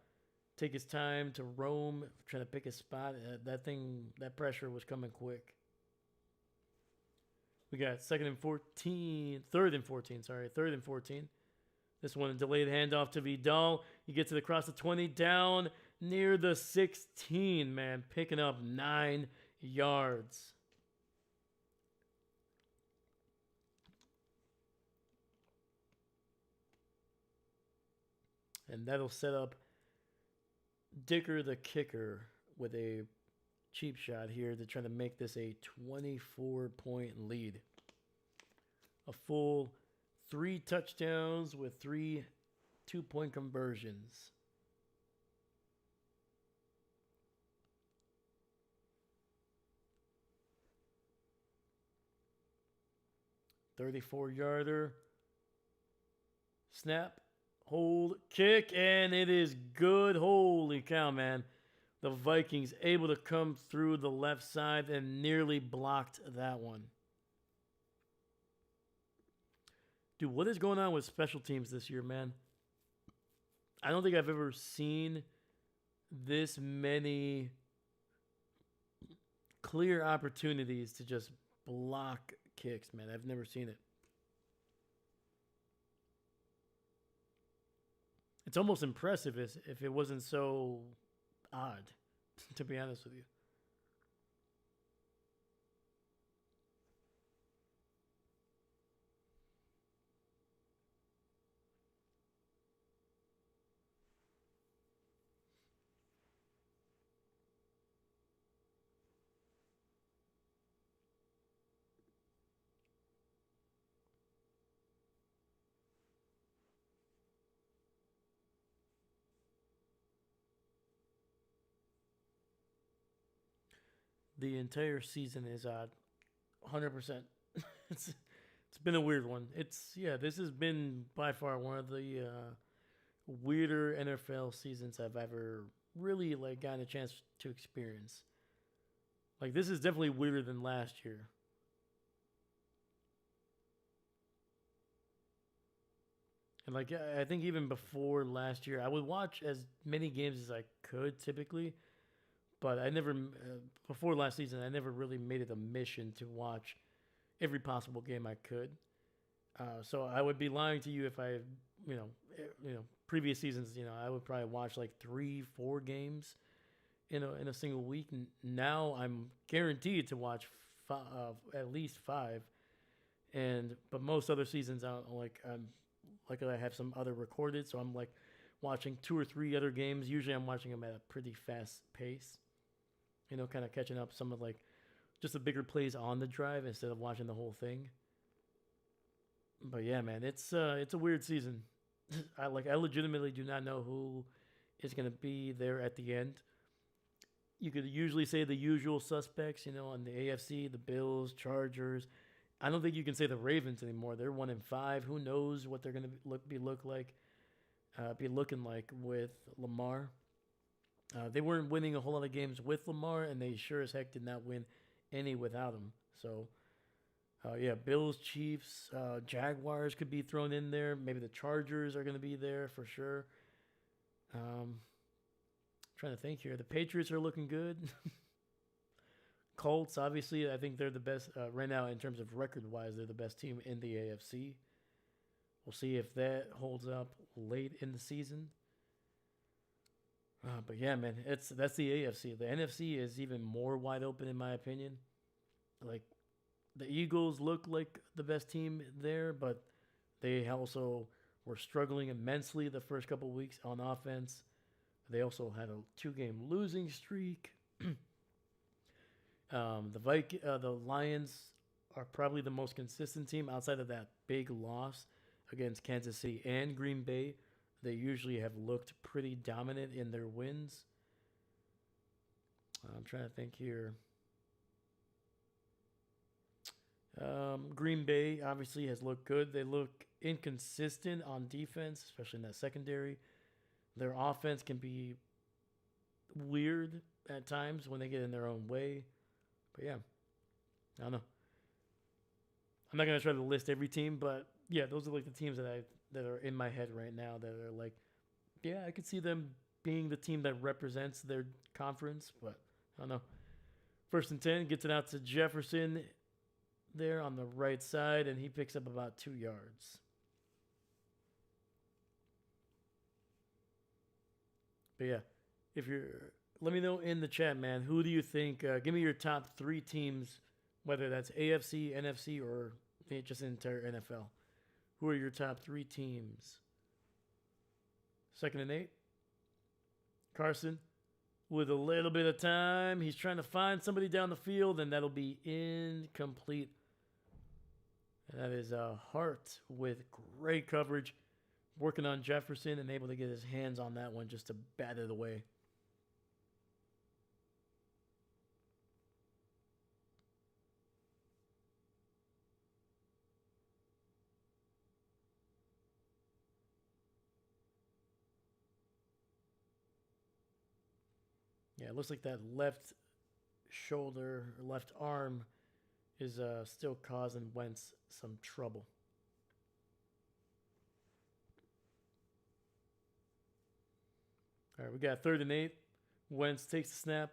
take his time to roam, trying to pick his spot. That pressure was coming quick. We got third and 14. Third and 14. This one, a delayed handoff to Vidal. He gets it across the 20, down near the 16, man, picking up 9 yards. And that'll set up Dicker the kicker with a cheap shot here to try to make this a 24-point lead. A full 3 touchdowns with 3 2-point conversions. $34-yarder. Snap. Hold. Kick. And it is good. Holy cow, man. The Vikings able to come through the left side and nearly blocked that one. Dude, what is going on with special teams this year, man? I don't think I've ever seen this many clear opportunities to just block kicks, man. I've never seen it. It's almost impressive if it wasn't so odd, to be honest with you. The entire season is odd. 100%. It's been a weird one. This has been by far one of the weirder NFL seasons I've ever really gotten a chance to experience. This is definitely weirder than last year. And I think even before last year, I would watch as many games as I could typically. But I never, before last season, I never really made it a mission to watch every possible game I could. So I would be lying to you if I, previous seasons, I would probably watch 3-4 games in a single week. Now I'm guaranteed to watch at least 5. But most other seasons, I have some other recorded, so I'm watching 2 or 3 other games. Usually I'm watching them at a pretty fast pace. Kind of catching up some of just the bigger plays on the drive instead of watching the whole thing. But yeah, man, it's a weird season. I legitimately do not know who is going to be there at the end. You could usually say the usual suspects, on the AFC, the Bills, Chargers. I don't think you can say the Ravens anymore. They're 1-5. Who knows what they're going to be looking like with Lamar. They weren't winning a whole lot of games with Lamar, and they sure as heck did not win any without him. So, Bills, Chiefs, Jaguars could be thrown in there. Maybe the Chargers are going to be there for sure. Trying to think here. The Patriots are looking good. Colts, obviously, I think they're the best right now in terms of record-wise. They're the best team in the AFC. We'll see if that holds up late in the season. But yeah, man, that's the AFC. The NFC is even more wide open in my opinion. The Eagles look like the best team there, but they also were struggling immensely the first couple of weeks on offense. They also had a 2-game losing streak. The Lions are probably the most consistent team outside of that big loss against Kansas City and Green Bay. They usually have looked pretty dominant in their wins. I'm trying to think here. Green Bay obviously has looked good. They look inconsistent on defense, especially in that secondary. Their offense can be weird at times when they get in their own way. But yeah, I don't know. I'm not gonna try to list every team, but yeah, those are the teams that are in my head right now that are I could see them being the team that represents their conference, but I don't know. First and 10, gets it out to Jefferson there on the right side, and he picks up about 2 yards. But yeah, if you're, let me know in the chat, man. Who do you think? Give me your top 3 teams, whether that's AFC, NFC, or just the entire NFL. Who are your top 3 teams? 2nd and 8. Carson, with a little bit of time, he's trying to find somebody down the field, and that'll be incomplete. And that is Hart with great coverage, working on Jefferson and able to get his hands on that one just to bat it away. Yeah, it looks like that left shoulder or left arm is still causing Wentz some trouble. All right, we got 3rd and 8. Wentz takes the snap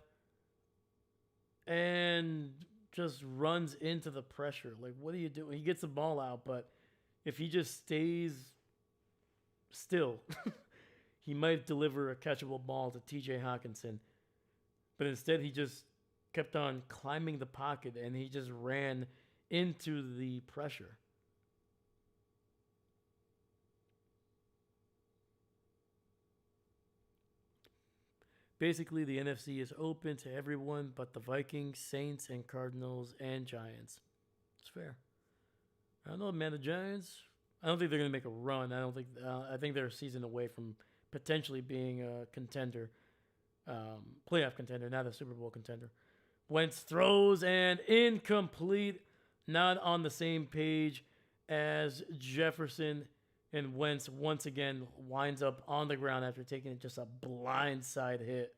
and just runs into the pressure. Like, what do you do? He gets the ball out, but if he just stays still, he might deliver a catchable ball to TJ Hawkinson. But instead, he just kept on climbing the pocket, and he just ran into the pressure. Basically, the NFC is open to everyone but the Vikings, Saints, and Cardinals, and Giants. It's fair. I don't know, man. The Giants, I don't think they're going to make a run. I think they're a season away from potentially being a contender. Playoff contender, not a Super Bowl contender. Wentz throws and incomplete. Not on the same page as Jefferson, and Wentz once again winds up on the ground after taking just a blindside hit.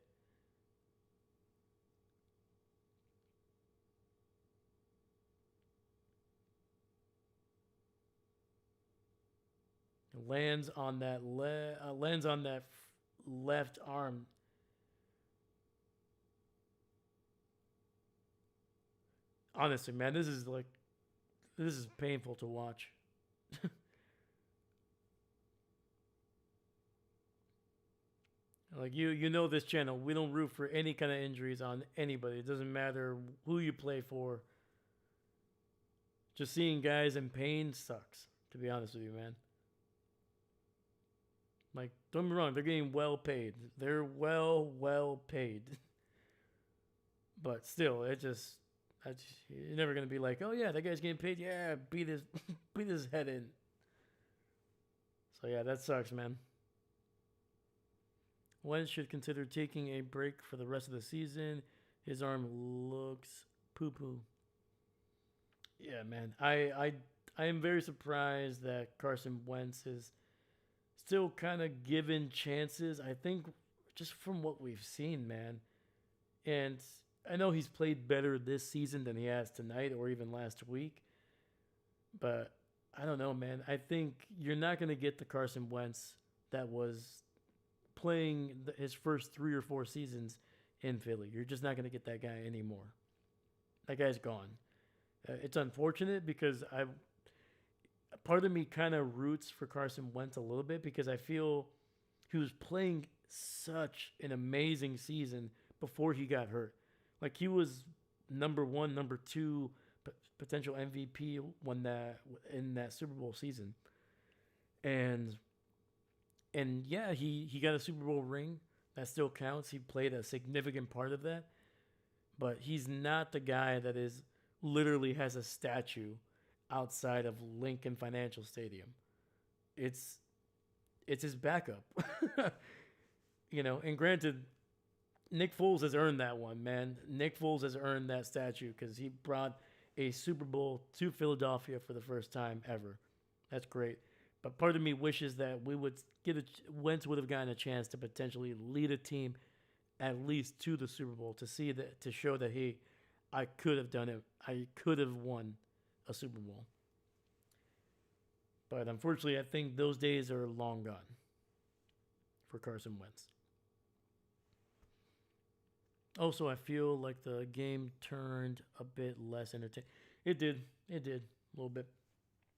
Lands on that left arm. Honestly, man, this is painful to watch. Like you know this channel, we don't root for any kind of injuries on anybody. It doesn't matter who you play for. Just seeing guys in pain sucks, to be honest with you, man. Like, don't get me wrong, they're getting well paid. They're well paid. But still, you're never gonna be like, oh yeah, that guy's getting paid. Yeah, beat his head in. So yeah, that sucks, man. Wentz should consider taking a break for the rest of the season. His arm looks poo-poo. Yeah, man. I am very surprised that Carson Wentz is still kind of given chances. I think just from what we've seen, man. And I know he's played better this season than he has tonight or even last week. But I don't know, man. I think you're not going to get the Carson Wentz that was playing his first 3 or 4 seasons in Philly. You're just not going to get that guy anymore. That guy's gone. It's unfortunate because part of me kind of roots for Carson Wentz a little bit because I feel he was playing such an amazing season before he got hurt. Like, he was number 1, number 2 potential MVP in that Super Bowl season. And yeah, he got a Super Bowl ring. That still counts. He played a significant part of that. But he's not the guy that is literally has a statue outside of Lincoln Financial Stadium. It's his backup. And granted, Nick Foles has earned that one, man. Nick Foles has earned that statue because he brought a Super Bowl to Philadelphia for the first time ever. That's great. But part of me wishes that Wentz would have gotten a chance to potentially lead a team at least to the Super Bowl to show that, hey, I could have done it. I could have won a Super Bowl. But unfortunately, I think those days are long gone for Carson Wentz. Also, I feel like the game turned a bit less entertaining. It did. It did. A little bit.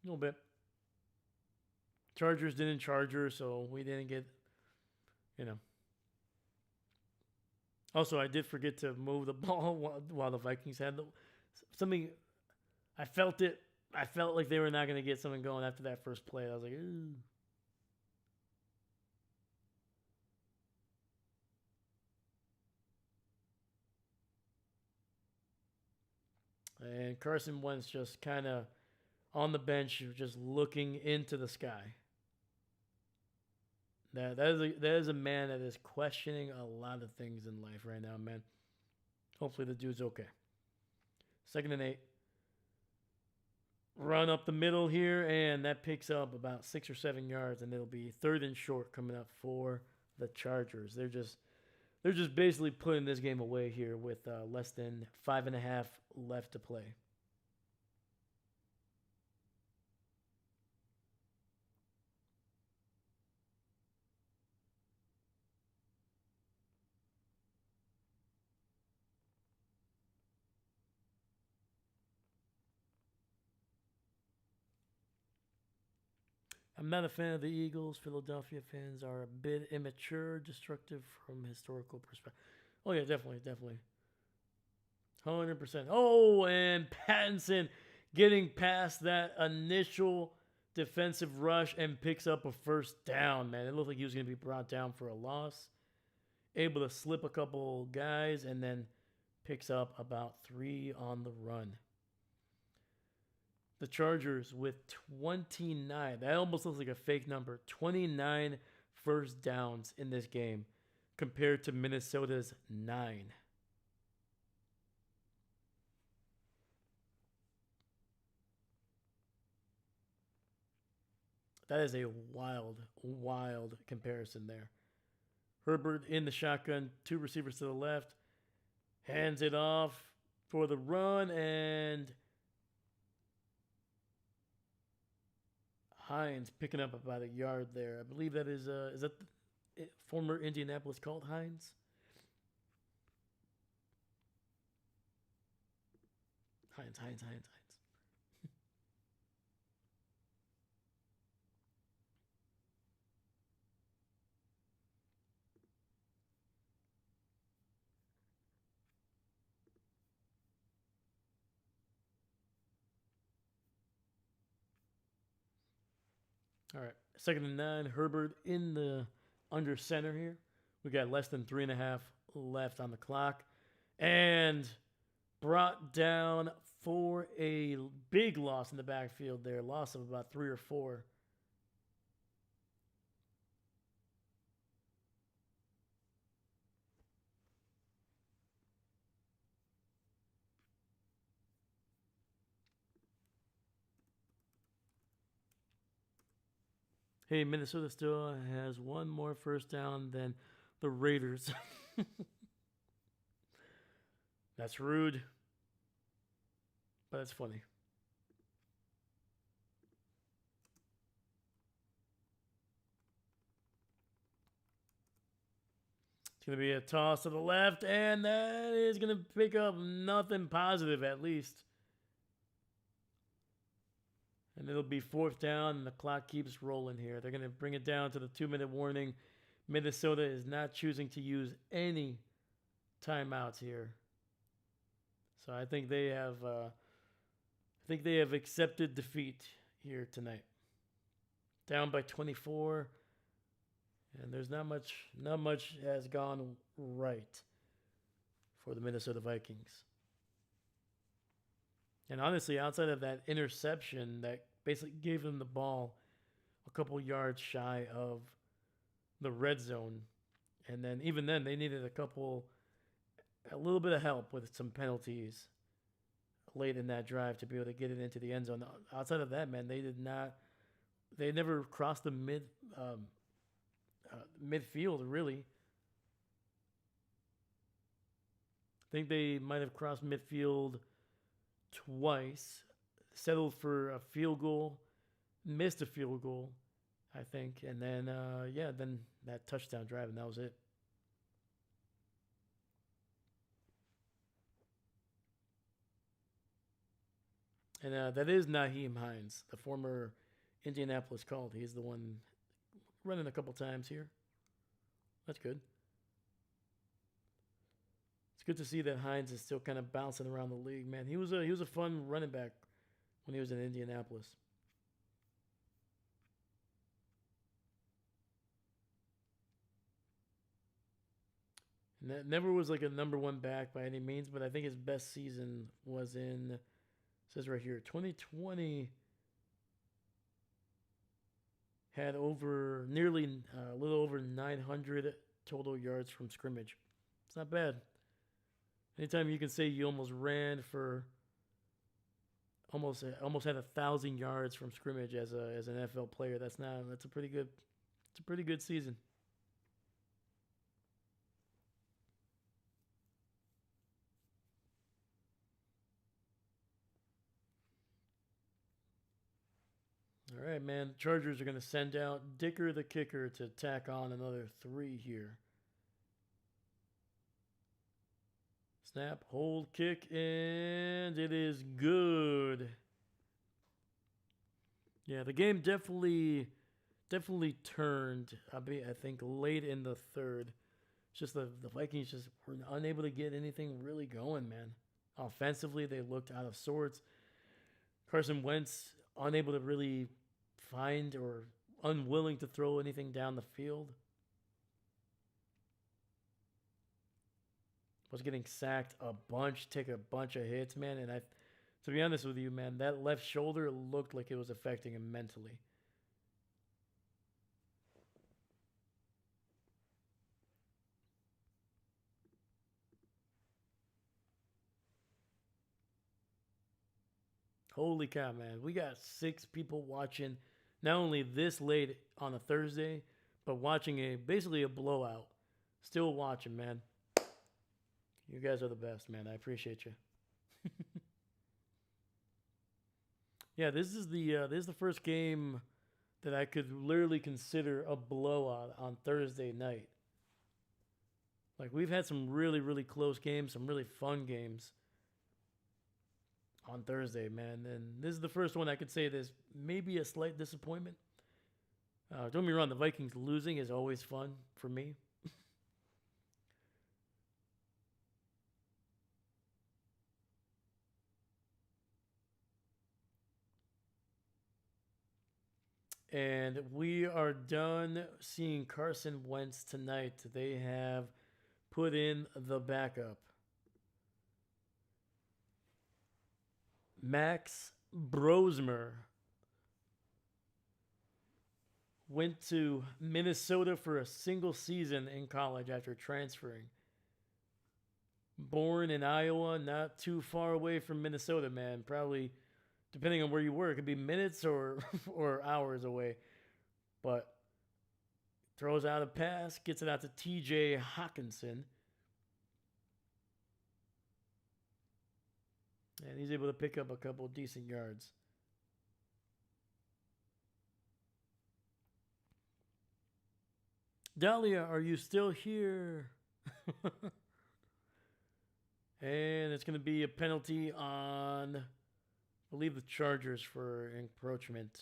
A little bit. Chargers didn't charger, so we didn't get, you know. Also, I did forget to move the ball while the Vikings had something. I felt it. I felt like they were not going to get something going after that first play. I was like, ooh. And Carson Wentz just kind of on the bench, just looking into the sky. That is a man that is questioning a lot of things in life right now, man. Hopefully the dude's okay. 2nd and 8. Run up the middle here, and that picks up about 6 or 7 yards, and it'll be 3rd and short coming up for the Chargers. They're just basically putting this game away here with less than 5.5 left to play. I'm not a fan of the Eagles. Philadelphia fans are a bit immature, destructive from historical perspective. Oh yeah, definitely, definitely. 100%. Oh, and Pattinson getting past that initial defensive rush and picks up a first down, man. It looked like he was going to be brought down for a loss. Able to slip a couple guys and then picks up about 3 on the run. The Chargers with 29. That almost looks like a fake number. 29 first downs in this game compared to Minnesota's 9. That is a wild, wild comparison there. Herbert in the shotgun, 2 receivers to the left, hands it off for the run, and Hines picking up about a yard there. I believe that is that the former Indianapolis Colt Hines? Hines. All right, 2nd and 9. Herbert in the under center here. We got less than 3.5 left on the clock, and brought down for a big loss in the backfield there. Loss of about 3 or 4. Hey, Minnesota still has one more first down than the Raiders. That's rude, but it's funny. It's going to be a toss to the left, and that is going to pick up nothing positive at least. And it'll be 4th down, and the clock keeps rolling here. They're going to bring it down to the 2-minute warning. Minnesota is not choosing to use any timeouts here. So I think they have accepted defeat here tonight. Down by 24, and there's not much has gone right for the Minnesota Vikings. And honestly, outside of that interception that basically gave them the ball a couple yards shy of the red zone, and then even then they needed a little bit of help with some penalties late in that drive to be able to get it into the end zone. Outside of that, man, they never crossed the midfield really. I think they might have crossed midfield twice, settled for a field goal, missed a field goal, I think, and then then that touchdown drive, and that was it. And that is Naheem Hines, the former Indianapolis Colt. He's the one running a couple times here. That's good. It's good to see that Hines is still kind of bouncing around the league, man. He was a fun running back when he was in Indianapolis. And that never was like a number one back by any means, but I think his best season was in, it says right here, 2020 had over nearly a little over 900 total yards from scrimmage. It's not bad. Anytime you can say you almost ran for almost had 1,000 yards from scrimmage as an NFL player, that's a pretty good season. All right, man. Chargers are going to send out Dicker the kicker to tack on another 3 here. Snap, hold, kick, and it is good. Yeah, the game definitely turned. I think late in the third. It's just the Vikings just were unable to get anything really going, man. Offensively, they looked out of sorts. Carson Wentz unable to really find or unwilling to throw anything down the field. Was getting sacked a bunch, take a bunch of hits, man. And to be honest with you, man, that left shoulder looked like it was affecting him mentally. Holy cow, man. We got 6 people watching, not only this late on a Thursday, but watching basically a blowout. Still watching, man. You guys are the best, man. I appreciate you. Yeah, this is the first game that I could literally consider a blowout on Thursday night. Like, we've had some really close games, some really fun games on Thursday, man. And this is the first one I could say there's maybe a slight disappointment. Don't get me wrong, the Vikings losing is always fun for me. And we are done seeing Carson Wentz tonight. They have put in the backup. Max Brosmer went to Minnesota for a single season in college after transferring. Born in Iowa, not too far away from Minnesota, man. Probably, depending on where you were, it could be minutes or or hours away. But throws out a pass, gets it out to T.J. Hawkinson. And he's able to pick up a couple decent yards. Dahlia, are you still here? And it's going to be a penalty on, I believe, the Chargers for encroachment.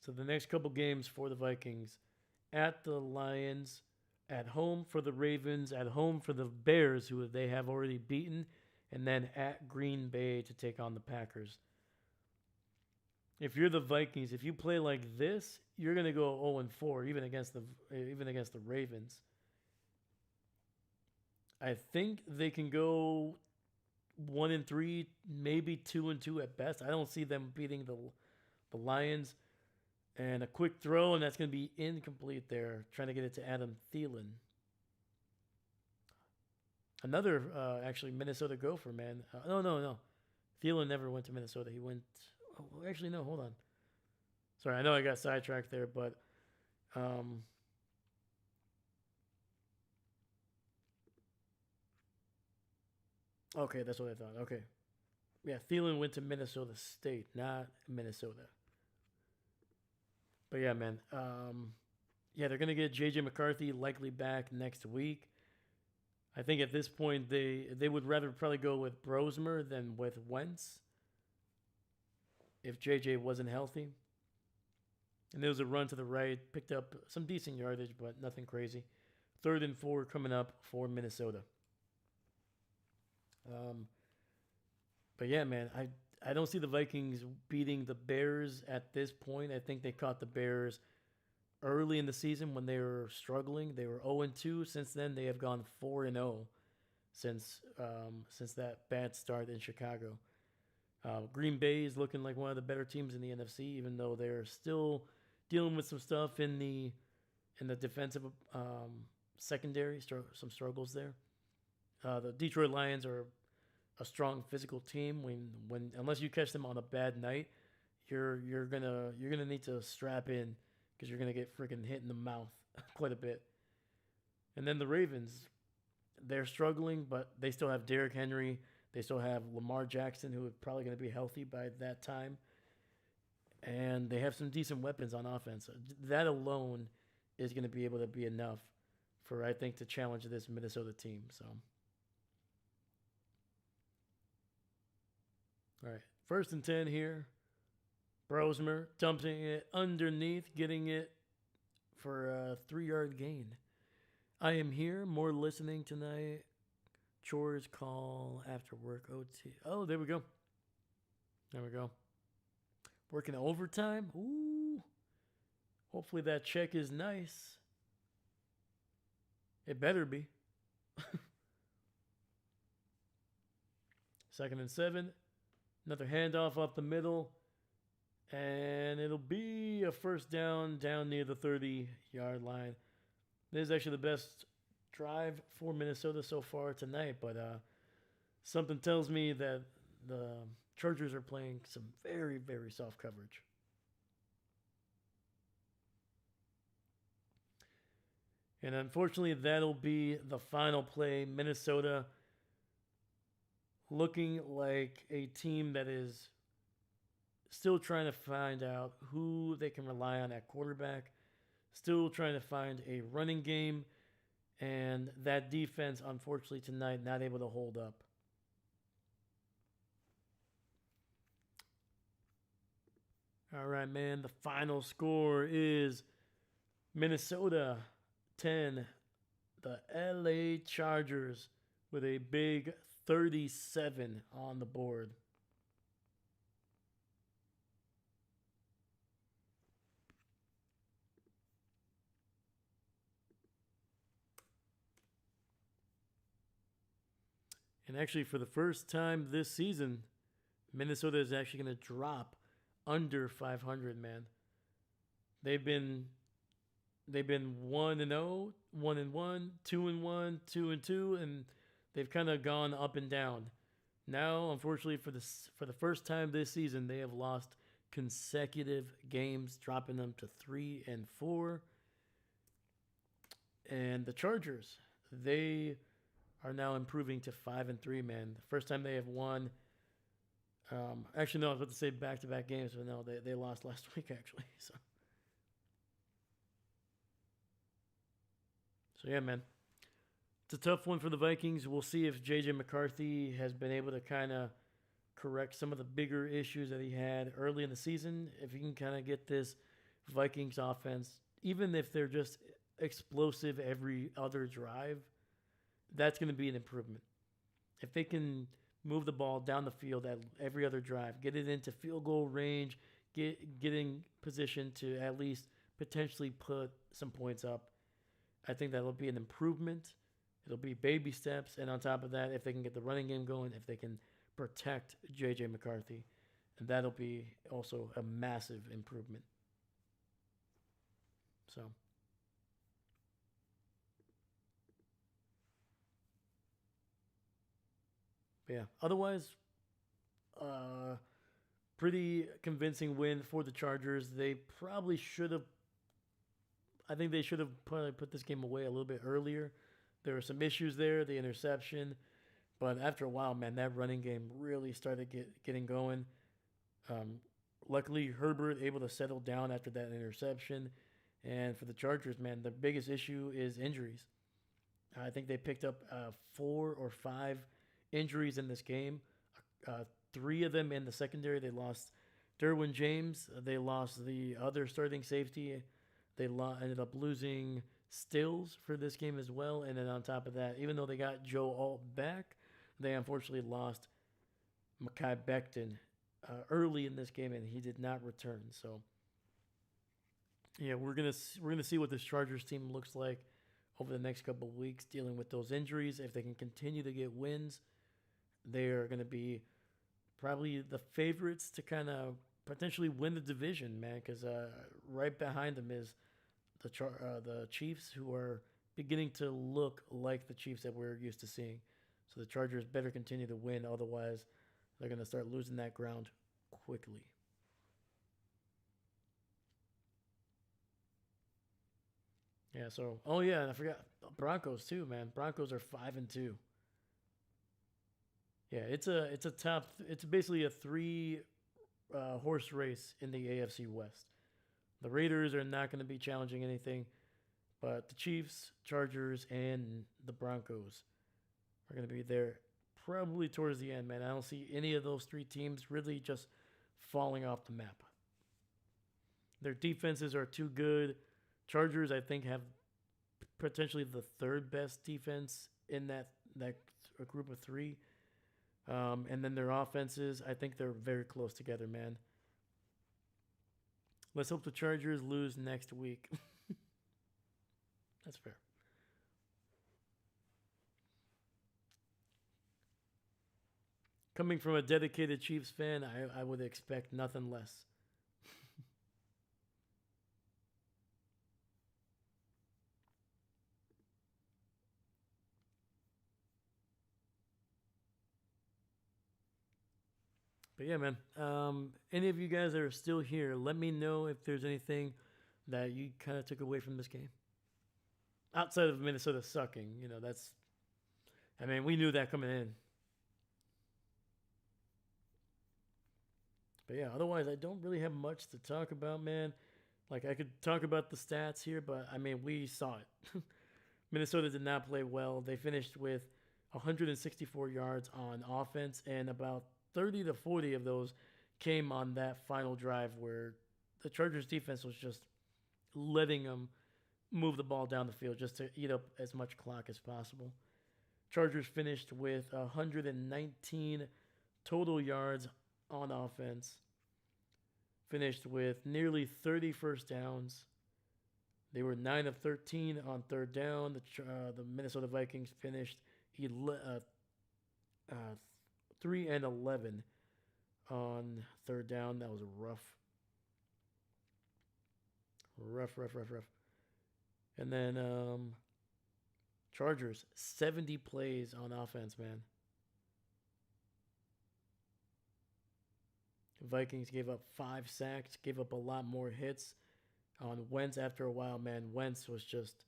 So the next couple games for the Vikings: at the Lions, at home for the Ravens, at home for the Bears, who they have already beaten, and then at Green Bay to take on the Packers. If you're the Vikings, if you play like this, you're gonna go 0-4, even against the Ravens. I think they can go 1-3, maybe 2-2 at best. I don't see them beating the Lions. And a quick throw, and that's going to be incomplete there. Trying to get it to Adam Thielen. Another, actually, Minnesota Gopher, man. No. Thielen never went to Minnesota. He went... Oh, actually, no, hold on. Sorry, I know I got sidetracked there, but... Okay, that's what I thought. Okay. Yeah, Thielen went to Minnesota State, not Minnesota. But yeah, man. Yeah, they're gonna get JJ McCarthy likely back next week. I think at this point they would rather probably go with Brosmer than with Wentz if JJ wasn't healthy. And there was a run to the right, picked up some decent yardage, but nothing crazy. 3rd and 4 coming up for Minnesota. Um, but yeah, man, I don't see the Vikings beating the Bears at this point. I think they caught the Bears early in the season when they were struggling. They were 0-2. Since then, they have gone 4-0 since that bad start in Chicago. Green Bay is looking like one of the better teams in the NFC, even though they're still dealing with some stuff in the defensive secondary, some struggles there. The Detroit Lions are a strong physical team. When unless you catch them on a bad night, you're gonna need to strap in because you're gonna get freaking hit in the mouth quite a bit. And then the Ravens, they're struggling, but they still have Derrick Henry. They still have Lamar Jackson, who is probably going to be healthy by that time. And they have some decent weapons on offense. That alone is going to be able to be enough for, I think, to challenge this Minnesota team. So, all right. 1st and 10 here. Brosmer dumping it underneath, getting it for a 3-yard gain. I am here. More listening tonight. Chores call after work OT. Oh, there we go. There we go. Working overtime. Ooh. Hopefully that check is nice. It better be. 2nd and 7. Another handoff up the middle. And it'll be a 1st down near the 30-yard line. This is actually the best drive for Minnesota so far tonight, but something tells me that the Chargers are playing some very, very soft coverage. And unfortunately, that'll be the final play. Minnesota looking like a team that is still trying to find out who they can rely on at quarterback, still trying to find a running game. And that defense, unfortunately, tonight, not able to hold up. All right, man. The final score is Minnesota 10, the LA Chargers with a big 37 on the board. And actually, for the first time this season, Minnesota is actually going to drop under 500, man. They've been 1-0, 1-1, 2-1, 2-2, and they've kind of gone up and down. Now, unfortunately, for the first time this season, they have lost consecutive games, dropping them to 3-4. And the Chargers, they are now improving to 5-3, man. The first time they have won. Actually, no, I was about to say back-to-back games, but no, they lost last week, actually. So yeah, man. It's a tough one for the Vikings. We'll see if J.J. McCarthy has been able to kind of correct some of the bigger issues that he had early in the season. If he can kind of get this Vikings offense, even if they're just explosive every other drive, that's going to be an improvement. If they can move the ball down the field at every other drive, get it into field goal range, get in position to at least potentially put some points up, I think that'll be an improvement. It'll be baby steps. And on top of that, if they can get the running game going, if they can protect J.J. McCarthy, and that'll be also a massive improvement. So, yeah. Otherwise, pretty convincing win for the Chargers. They probably should have. I think they should have probably put this game away a little bit earlier. There were some issues there, the interception, But after a while, man, that running game really started getting going. Um, Luckily, Herbert able to settle down after that interception. And for the Chargers, man, the biggest issue is injuries. I think they picked up 4 or 5 injuries in this game. Three of them in the secondary. They lost Derwin James. They lost the other starting safety. Ended up losing Stills for this game as well. And then on top of that, even though they got Joe Alt back, they unfortunately lost Mekhi Becton early in this game, and he did not return. So, yeah, we're gonna see what this Chargers team looks like over the next couple of weeks, dealing with those injuries. If they can continue to get wins, they are going to be probably the favorites to kind of potentially win the division, man. Because right behind them is the Chiefs, who are beginning to look like the Chiefs that we're used to seeing. So the Chargers better continue to win, otherwise they're going to start losing that ground quickly. Yeah. So, oh yeah, and I forgot Broncos too, man. Broncos are 5-2. Yeah, it's basically a three horse race in the AFC West. The Raiders are not going to be challenging anything, but the Chiefs, Chargers, and the Broncos are going to be there probably towards the end, man. I don't see any of those three teams really just falling off the map. Their defenses are too good. Chargers, I think, have potentially the third best defense in that group of three. And then their offenses, I think they're very close together, man. Let's hope the Chargers lose next week. That's fair. Coming from a dedicated Chiefs fan, I would expect nothing less. But yeah, man. Any of you guys that are still here, let me know if there's anything that you kind of took away from this game. Outside of Minnesota sucking, that's. I mean, we knew that coming in. But yeah, otherwise, I don't really have much to talk about, man. Like, I could talk about the stats here, but I mean, we saw it. Minnesota did not play well. They finished with 164 yards on offense, and about 30 to 40 of those came on that final drive where the Chargers defense was just letting them move the ball down the field just to eat up as much clock as possible. Chargers finished with 119 total yards on offense, finished with nearly 30 first downs. They were 9 of 13 on third down. The Minnesota Vikings finished 3 and 11 on third down. That was rough. And then Chargers, 70 plays on offense, man. Vikings gave up 5 sacks, gave up a lot more hits on Wentz after a while, man. Wentz was just,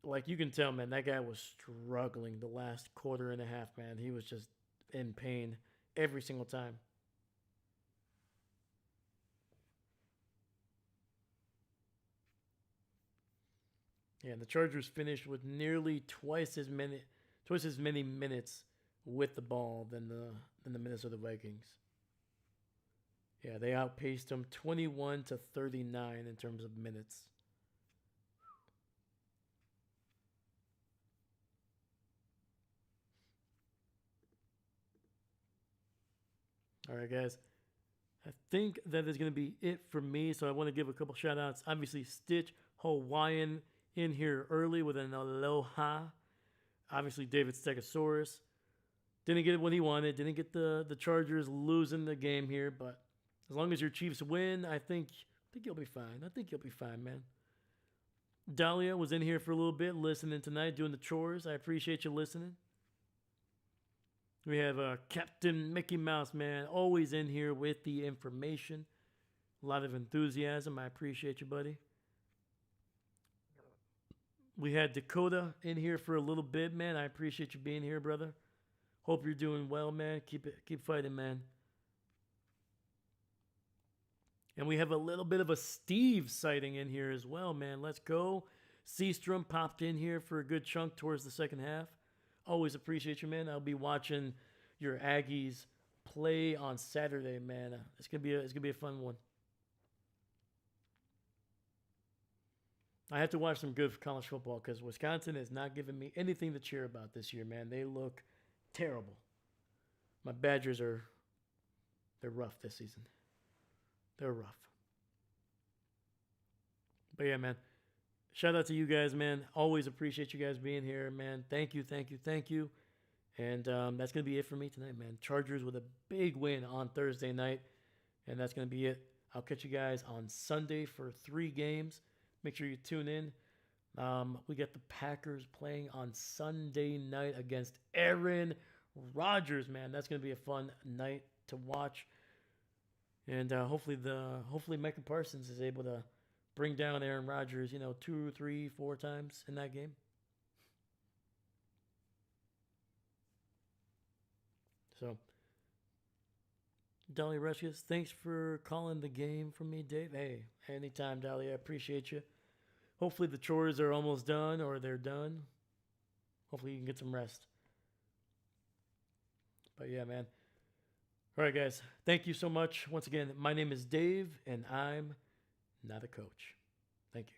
like, you can tell, man, that guy was struggling the last quarter and a half, man. He was just in pain every single time. Yeah, and the Chargers finished with nearly twice as many minutes with the ball than the Minnesota Vikings. Yeah, they outpaced them 21 to 39 in terms of minutes. All right, guys. I think that is going to be it for me. So I want to give a couple shout outs. Obviously, Stitch Hawaiian in here early with an aloha. Obviously, David Stegosaurus didn't get what he wanted. Didn't get the Chargers losing the game here. But as long as your Chiefs win, I think you'll be fine. I think you'll be fine, man. Dahlia was in here for a little bit, listening tonight, doing the chores. I appreciate you listening. We have Captain Mickey Mouse, man, always in here with the information. A lot of enthusiasm. I appreciate you, buddy. We had Dakota in here for a little bit, man. I appreciate you being here, brother. Hope you're doing well, man. Keep fighting, man. And we have a little bit of a Steve sighting in here as well, man. Let's go. Seastrom popped in here for a good chunk towards the second half. Always appreciate you, man. I'll be watching your Aggies play on Saturday, man. It's gonna be a fun one. I have to watch some good college football because Wisconsin is not giving me anything to cheer about this year, man. They look terrible. My Badgers they're rough this season. They're rough. But yeah, man. Shout out to you guys, man. Always appreciate you guys being here, man. Thank you. And that's going to be it for me tonight, man. Chargers with a big win on Thursday night. And that's going to be it. I'll catch you guys on Sunday for 3 games. Make sure you tune in. We got the Packers playing on Sunday night against Aaron Rodgers, man. That's going to be a fun night to watch. And hopefully Micah Parsons is able to bring down Aaron Rodgers, 2, 3, 4 times in that game. So, Dolly Rushes, thanks for calling the game for me, Dave. Hey, anytime, Dolly. I appreciate you. Hopefully the chores are almost done or they're done. Hopefully you can get some rest. But yeah, man. All right, guys. Thank you so much. Once again, my name is Dave, and I'm not a coach. Thank you.